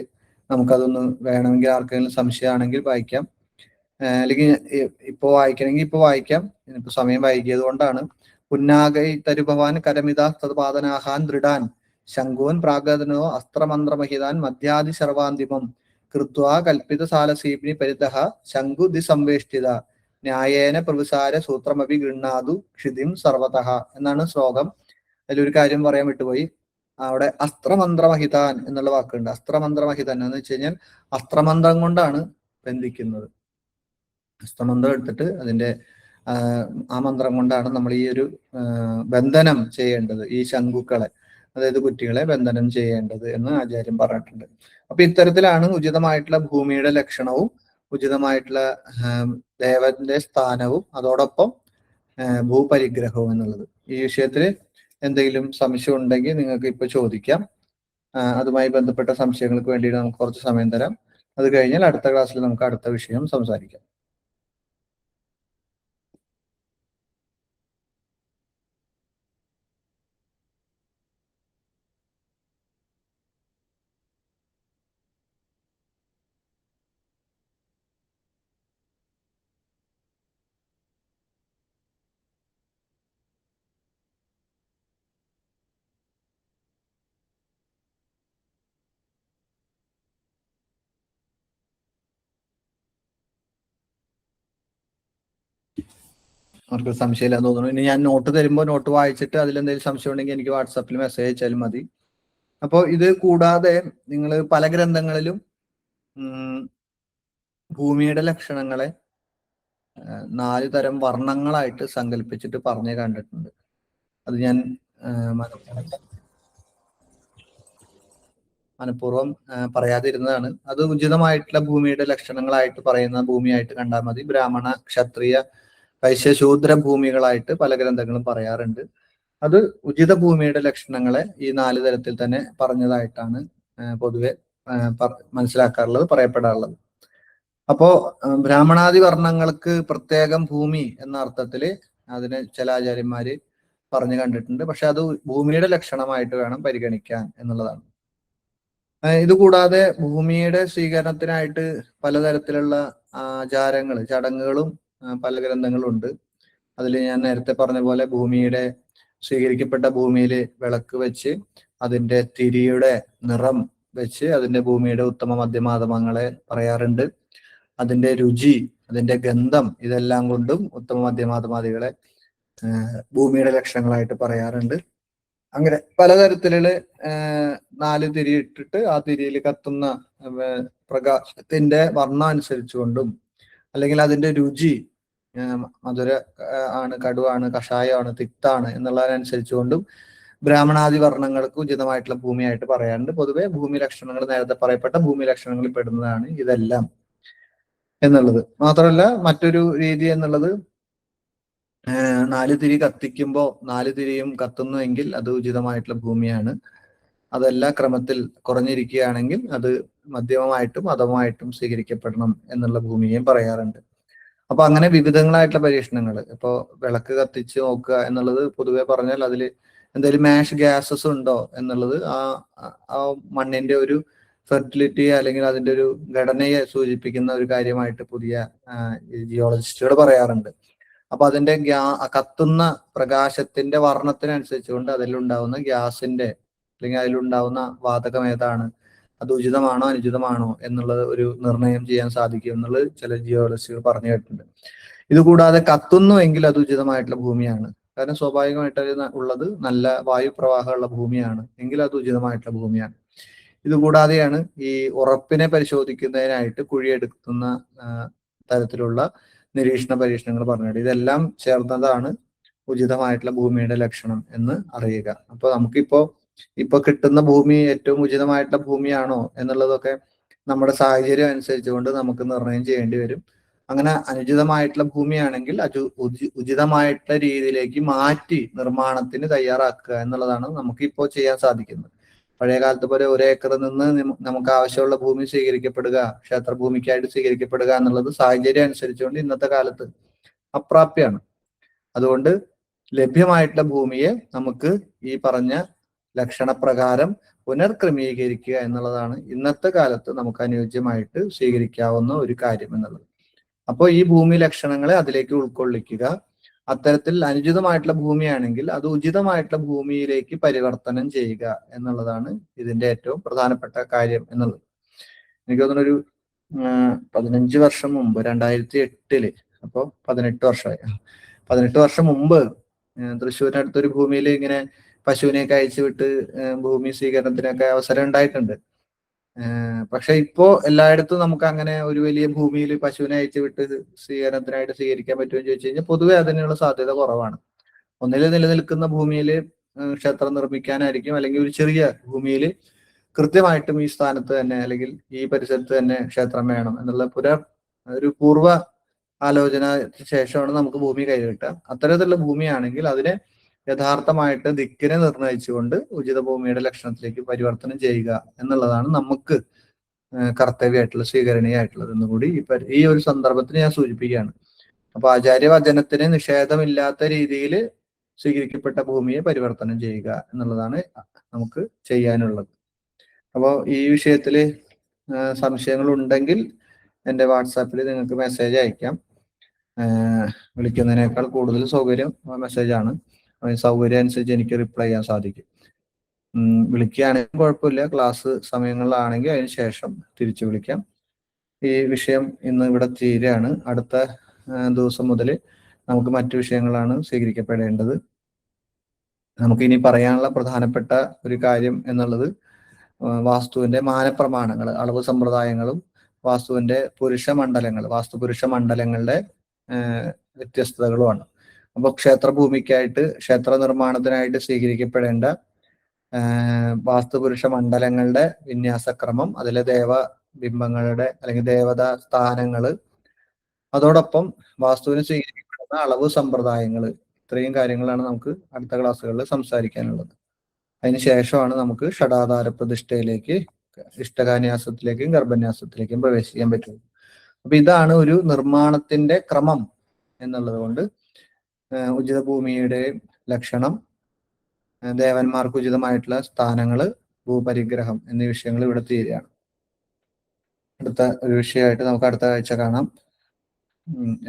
Speaker 1: നമുക്കതൊന്ന് വേണമെങ്കിൽ ആർക്കെങ്കിലും സംശയമാണെങ്കിൽ വായിക്കാം, അല്ലെങ്കിൽ ഇപ്പോൾ വായിക്കണമെങ്കിൽ ഇപ്പോൾ വായിക്കാം. ഇപ്പൊ സമയം വൈകിയത് കൊണ്ടാണ്. പുന്നാഗൈ തരുഭവാൻ കരമിതാ തത്പാദനാഹാൻ ദൃഢാൻ ശംഖുവൻ പ്രാഗതനോ അസ്ത്രമന്ത്രമഹിതാൻ മധ്യാദി സർവാന്തിമം കൃത്വാ കൽപ്പിത സാലസീപ്നി പരിതഃ ശംഖുദി സംവേഷ്ടിത ന്യായേന പ്രവിസാര സൂത്രമപി ഗൃണ്ണാതു ക്ഷിതിം സർവതഃ എന്നാണ് ശ്ലോകം. അതിലൊരു കാര്യം പറയാൻ വിട്ടുപോയി. അവിടെ അസ്ത്രമന്ത്രമഹിതാൻ എന്നുള്ള വാക്കുണ്ട്. അസ്ത്രമന്ത്രമഹിതാൻ എന്ന് വെച്ച് കഴിഞ്ഞാൽ അസ്ത്രമന്ത്രം കൊണ്ടാണ് ബന്ധിക്കുന്നത്. അസ്ത്രമന്ത്രം എടുത്തിട്ട് അതിന്റെ ആ മന്ത്രം കൊണ്ടാണ് നമ്മൾ ഈ ഒരു ബന്ധനം ചെയ്യേണ്ടത്, ഈ ശംഖുക്കളെ അതായത് കുറ്റികളെ ബന്ധനം ചെയ്യേണ്ടത് എന്ന് ആചാര്യൻ പറഞ്ഞിട്ടുണ്ട്. അപ്പൊ ഇത്തരത്തിലാണ് ഉചിതമായിട്ടുള്ള ഭൂമിയുടെ ലക്ഷണവും ഉചിതമായിട്ടുള്ള ദേവന്റെ സ്ഥാനവും അതോടൊപ്പം ഭൂപരിഗ്രഹവും എന്നുള്ളത്. ഈ വിഷയത്തിൽ എന്തെങ്കിലും സംശയം ഉണ്ടെങ്കിൽ നിങ്ങൾക്ക് ഇപ്പൊ ചോദിക്കാം. അതുമായി ബന്ധപ്പെട്ട സംശയങ്ങൾക്ക് വേണ്ടിയിട്ട് നമുക്ക് കുറച്ച് സമയം തരാം. അത് കഴിഞ്ഞാൽ അടുത്ത ക്ലാസ്സിൽ നമുക്ക് അടുത്ത വിഷയം സംസാരിക്കാം. അവർക്ക് സംശയമില്ലാന്ന് തോന്നുന്നു. ഇനി ഞാൻ നോട്ട് തരുമ്പോൾ നോട്ട് വായിച്ചിട്ട് അതിലെന്തെങ്കിലും സംശയം ഉണ്ടെങ്കിൽ എനിക്ക് വാട്സാപ്പിൽ മെസ്സേജ് അയച്ചാലും മതി. അപ്പോൾ ഇത് കൂടാതെ നിങ്ങൾ പല ഗ്രന്ഥങ്ങളിലും ഭൂമിയുടെ ലക്ഷണങ്ങളെ 4 തരം വർണ്ണങ്ങളായിട്ട് സങ്കല്പിച്ചിട്ട് പറഞ്ഞു കണ്ടിട്ടുണ്ട്. അത് ഞാൻ മനഃപൂർവ്വം പറയാതിരുന്നതാണ്. അത് ഉചിതമായിട്ടുള്ള ഭൂമിയുടെ ലക്ഷണങ്ങളായിട്ട് പറയുന്ന ഭൂമിയായിട്ട് കണ്ടാൽ മതി. ബ്രാഹ്മണ, ക്ഷത്രിയ, വൈശ്യശൂദ്ര ഭൂമികളായിട്ട് പല ഗ്രന്ഥങ്ങളും പറയാറുണ്ട്. അത് ഉചിത ഭൂമിയുടെ ലക്ഷണങ്ങളെ ഈ 4 തരത്തിൽ തന്നെ പറഞ്ഞതായിട്ടാണ് പൊതുവെ മനസ്സിലാക്കാറുള്ളത്, പറയപ്പെടാറുള്ളത്. അപ്പോ ബ്രാഹ്മണാദി വർണ്ണങ്ങൾക്ക് പ്രത്യേകം ഭൂമി എന്ന അർത്ഥത്തിൽ അതിനെ ചില ആചാര്യന്മാര് പറഞ്ഞു കണ്ടിട്ടുണ്ട്. പക്ഷെ അത് ഭൂമിയുടെ ലക്ഷണമായിട്ട് വേണം പരിഗണിക്കാൻ എന്നുള്ളതാണ്. ഇതുകൂടാതെ ഭൂമിയുടെ സ്വീകരണത്തിനായിട്ട് പലതരത്തിലുള്ള ആചാരങ്ങൾ, ചടങ്ങുകളും പല ഗ്രന്ഥങ്ങളുണ്ട്. അതിൽ ഞാൻ നേരത്തെ പറഞ്ഞ പോലെ ഭൂമിയുടെ സ്വീകരിക്കപ്പെട്ട ഭൂമിയിൽ വിളക്ക് വെച്ച് അതിന്റെ തിരിയുടെ നിറം വെച്ച് അതിന്റെ ഭൂമിയുടെ ഉത്തമ മധ്യമാധമങ്ങളെ പറയാറുണ്ട്. അതിന്റെ രുചി, അതിന്റെ ഗന്ധം, ഇതെല്ലാം കൊണ്ടും ഉത്തമ മധ്യമാധമാദികളെ ഭൂമിയുടെ ലക്ഷണങ്ങളായിട്ട് പറയാറുണ്ട്. അങ്ങനെ പലതരത്തിലുള്ള 4 തിരി ഇട്ടിട്ട് ആ തിരിയിൽ കത്തുന്ന പ്രകാശത്തിന്റെ വർണ്ണം അനുസരിച്ചുകൊണ്ടും അല്ലെങ്കിൽ അതിന്റെ രുചി മധുര ആണ്, കടുവാണ്, കഷായമാണ്, തിക്താണ് എന്നുള്ളതിനനുസരിച്ചുകൊണ്ടും ബ്രാഹ്മണാദി വർണ്ണങ്ങൾക്ക് ഉചിതമായിട്ടുള്ള ഭൂമിയായിട്ട് പറയാറുണ്ട്. പൊതുവെ ഭൂമി ലക്ഷണങ്ങൾ, നേരത്തെ പറയപ്പെട്ട ഭൂമി ലക്ഷണങ്ങളിൽ പെടുന്നതാണ് ഇതെല്ലാം എന്നുള്ളത്. മാത്രമല്ല മറ്റൊരു രീതി എന്നുള്ളത് 4 തിരി കത്തിക്കുമ്പോൾ 4 തിരിയും കത്തുന്നുവെങ്കിൽ അത് ഉചിതമായിട്ടുള്ള ഭൂമിയാണ്. അതല്ല ക്രമത്തിൽ കുറഞ്ഞിരിക്കുകയാണെങ്കിൽ അത് മധ്യമമായിട്ടും അധമമായിട്ടും സ്വീകരിക്കപ്പെടണം എന്നുള്ള ഭൂമിയെയും പറയാറുണ്ട്. അപ്പൊ അങ്ങനെ വിവിധങ്ങളായിട്ടുള്ള പരീക്ഷണങ്ങൾ, ഇപ്പോ വിളക്ക് കത്തിച്ച് നോക്കുക എന്നുള്ളത് പൊതുവെ പറഞ്ഞാൽ അതിൽ എന്തെങ്കിലും മാഷ് ഗ്യാസസ് ഉണ്ടോ എന്നുള്ളത് ആ മണ്ണിന്റെ ഒരു ഫെർട്ടിലിറ്റി അല്ലെങ്കിൽ അതിന്റെ ഒരു ഘടനയെ സൂചിപ്പിക്കുന്ന ഒരു കാര്യമായിട്ട് പുതിയ ജിയോളജിസ്റ്റുകൾ പറയാറുണ്ട്. അപ്പൊ അതിന്റെ കത്തുന്ന പ്രകാശത്തിന്റെ വർണ്ണത്തിനനുസരിച്ചുകൊണ്ട് അതിലുണ്ടാവുന്ന ഗ്യാസിന്റെ അല്ലെങ്കിൽ അതിലുണ്ടാവുന്ന വാതകം ഏതാണ്, അത് ഉചിതമാണോ അനുചിതമാണോ എന്നുള്ളത് ഒരു നിർണയം ചെയ്യാൻ സാധിക്കും എന്നുള്ളത് ചില ജിയോളജിസ്റ്റുകൾ പറഞ്ഞു കേട്ടിട്ടുണ്ട്. ഇതുകൂടാതെ കത്തുന്നുവെങ്കിൽ അത് ഉചിതമായിട്ടുള്ള ഭൂമിയാണ്. കാരണം സ്വാഭാവികമായിട്ട് ഉള്ളത് നല്ല വായുപ്രവാഹമുള്ള ഭൂമിയാണ് എങ്കിൽ അത് ഉചിതമായിട്ടുള്ള ഭൂമിയാണ്. ഇതുകൂടാതെയാണ് ഈ ഉറപ്പിനെ പരിശോധിക്കുന്നതിനായിട്ട് കുഴിയെടുക്കുന്ന തരത്തിലുള്ള നിരീക്ഷണ പരീക്ഷണങ്ങൾ പറഞ്ഞത്. ഇതെല്ലാം ചേർന്നതാണ് ഉചിതമായിട്ടുള്ള ഭൂമിയുടെ ലക്ഷണം എന്ന് അറിയുക. അപ്പൊ ഇപ്പൊ കിട്ടുന്ന ഭൂമി ഏറ്റവും ഉചിതമായിട്ടുള്ള ഭൂമിയാണോ എന്നുള്ളതൊക്കെ നമ്മുടെ സാഹചര്യം അനുസരിച്ചുകൊണ്ട് നമുക്ക് നിർണയം ചെയ്യേണ്ടി വരും. അങ്ങനെ അനുചിതമായിട്ടുള്ള ഭൂമിയാണെങ്കിൽ അത് ഉചിതമായിട്ടുള്ള രീതിയിലേക്ക് മാറ്റി നിർമ്മാണത്തിന് തയ്യാറാക്കുക എന്നുള്ളതാണ് നമുക്കിപ്പോൾ ചെയ്യാൻ സാധിക്കുന്നത്. പഴയ കാലത്ത് പോലെ 1 ഏക്കറിൽ നിന്ന് നമുക്ക് ആവശ്യമുള്ള ഭൂമി സ്വീകരിക്കപ്പെടുക, ക്ഷേത്രഭൂമിക്കായിട്ട് സ്വീകരിക്കപ്പെടുക എന്നുള്ളത് സാഹചര്യം അനുസരിച്ചുകൊണ്ട് ഇന്നത്തെ കാലത്ത് അപ്രാപ്യമാണ്. അതുകൊണ്ട് ലഭ്യമായിട്ടുള്ള ഭൂമിയെ നമുക്ക് ഈ പറഞ്ഞ ലക്ഷണപ്രകാരം പുനർക്രമീകരിക്കുക എന്നുള്ളതാണ് ഇന്നത്തെ കാലത്ത് നമുക്ക് അനുയോജ്യമായിട്ട് സ്വീകരിക്കാവുന്ന ഒരു കാര്യം എന്നുള്ളത്. അപ്പോൾ ഈ ഭൂമി ലക്ഷണങ്ങളെ അതിലേക്ക് ഉൾക്കൊള്ളിക്കുക. അത്തരത്തിൽ അനുചിതമായിട്ടുള്ള ഭൂമിയാണെങ്കിൽ അത് ഉചിതമായിട്ടുള്ള ഭൂമിയിലേക്ക് പരിവർത്തനം ചെയ്യുക എന്നുള്ളതാണ് ഇതിന്റെ ഏറ്റവും പ്രധാനപ്പെട്ട കാര്യം എന്നുള്ളത്. എനിക്ക് തോന്നുന്നൊരു 15 വർഷം മുമ്പ് 2008 അപ്പോൾ 18 വർഷമായി. 18 വർഷം മുമ്പ് തൃശ്ശൂരിനടുത്തൊരു ഭൂമിയിൽ ഇങ്ങനെ പശുവിനെയൊക്കെ അയച്ചു വിട്ട് ഭൂമി സ്വീകരണത്തിനൊക്കെ അവസരം ഉണ്ടായിട്ടുണ്ട്. പക്ഷെ ഇപ്പോ എല്ലായിടത്തും നമുക്ക് അങ്ങനെ ഒരു വലിയ ഭൂമിയിൽ പശുവിനെ അയച്ചു വിട്ട് സ്വീകരണത്തിനായിട്ട് സ്വീകരിക്കാൻ പറ്റുമെന്ന് ചോദിച്ചു കഴിഞ്ഞാൽ പൊതുവെ അതിനുള്ള സാധ്യത കുറവാണ്. ഒന്നിൽ നിലനിൽക്കുന്ന ഭൂമിയിൽ ക്ഷേത്രം നിർമ്മിക്കാനായിരിക്കും, അല്ലെങ്കിൽ ഒരു ചെറിയ ഭൂമിയിൽ കൃത്യമായിട്ടും ഈ സ്ഥാനത്ത് തന്നെ അല്ലെങ്കിൽ ഈ പരിസരത്ത് തന്നെ ക്ഷേത്രം വേണം എന്നുള്ള ഒരു പൂർവ്വ ആലോചന ശേഷമാണ് നമുക്ക് ഭൂമി കൈകിട്ടുക. അത്തരത്തിലുള്ള ഭൂമിയാണെങ്കിൽ അതിനെ യഥാർത്ഥമായിട്ട് ദിക്കിനെ നിർണയിച്ചുകൊണ്ട് ഉചിത ഭൂമിയുടെ ലക്ഷണത്തിലേക്ക് പരിവർത്തനം ചെയ്യുക എന്നുള്ളതാണ് നമുക്ക് കർത്തവ്യമായിട്ടുള്ള സ്വീകരണീയമായിട്ടുള്ളത് എന്നുകൂടി ഈ ഒരു സന്ദർഭത്തിൽ ഞാൻ സൂചിപ്പിക്കുകയാണ്. അപ്പൊ ആചാര്യവചനത്തിന് നിഷേധമില്ലാത്ത രീതിയിൽ സ്വീകരിക്കപ്പെട്ട ഭൂമിയെ പരിവർത്തനം ചെയ്യുക എന്നുള്ളതാണ് നമുക്ക് ചെയ്യാനുള്ളത്. അപ്പോൾ ഈ വിഷയത്തിൽ സംശയങ്ങൾ ഉണ്ടെങ്കിൽ എൻ്റെ വാട്സാപ്പിൽ നിങ്ങൾക്ക് മെസ്സേജ് അയക്കാം. വിളിക്കുന്നതിനേക്കാൾ കൂടുതൽ സൗകര്യം മെസ്സേജാണ്. സൗകര്യം അനുസരിച്ച് എനിക്ക് റിപ്ലൈ ചെയ്യാൻ സാധിക്കും. വിളിക്കുകയാണെങ്കിൽ കുഴപ്പമില്ല, ക്ലാസ് സമയങ്ങളിലാണെങ്കിൽ അതിന് ശേഷം തിരിച്ചു വിളിക്കാം. ഈ വിഷയം ഇന്ന് ഇവിടെ തീരുകയാണ്. അടുത്ത ദിവസം മുതൽ നമുക്ക് മറ്റു വിഷയങ്ങളാണ് സ്വീകരിക്കപ്പെടേണ്ടത്. നമുക്ക് ഇനി പറയാനുള്ള പ്രധാനപ്പെട്ട ഒരു കാര്യം എന്നുള്ളത് വാസ്തുവിന്റെ മാനപ്രമാണങ്ങൾ, അളവ് സമ്പ്രദായങ്ങളും വാസ്തുവിന്റെ വാസ്തു പുരുഷ മണ്ഡലങ്ങളുടെ വ്യത്യസ്തതകളുമാണ്. അപ്പോൾ ക്ഷേത്രഭൂമിക്കായിട്ട് ക്ഷേത്ര നിർമ്മാണത്തിനായിട്ട് സ്വീകരിക്കപ്പെടേണ്ട വാസ്തുപുരുഷ മണ്ഡലങ്ങളുടെ വിന്യാസക്രമം, അതിലെ ദേവബിംബങ്ങളുടെ അല്ലെങ്കിൽ ദേവതാ സ്ഥാനങ്ങള്, അതോടൊപ്പം വാസ്തുവിന് സ്വീകരിക്കപ്പെടുന്ന അളവ് സമ്പ്രദായങ്ങൾ, ഇത്രയും കാര്യങ്ങളാണ് നമുക്ക് അടുത്ത ക്ലാസ്സുകളിൽ സംസാരിക്കാനുള്ളത്. അതിനുശേഷമാണ് നമുക്ക് ഷഡാധാര പ്രതിഷ്ഠയിലേക്ക്, ഇഷ്ടകാന്യാസത്തിലേക്കും ഗർഭന്യാസത്തിലേക്കും പ്രവേശിക്കാൻ പറ്റുള്ളൂ. അപ്പൊ ഇതാണ് ഒരു നിർമ്മാണത്തിന്റെ ക്രമം എന്നുള്ളത് കൊണ്ട് ഉചിത ഭൂമിയുടെ ലക്ഷണം, ദേവന്മാർക്ക് ഉചിതമായിട്ടുള്ള സ്ഥാനങ്ങള്, ഭൂപരിഗ്രഹം എന്നീ വിഷയങ്ങൾ ഇവിടെ തീരുകയാണ്. അടുത്ത ഒരു വിഷയമായിട്ട് നമുക്ക് അടുത്ത ആഴ്ച കാണാം.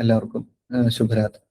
Speaker 1: എല്ലാവർക്കും ശുഭരാത്രി.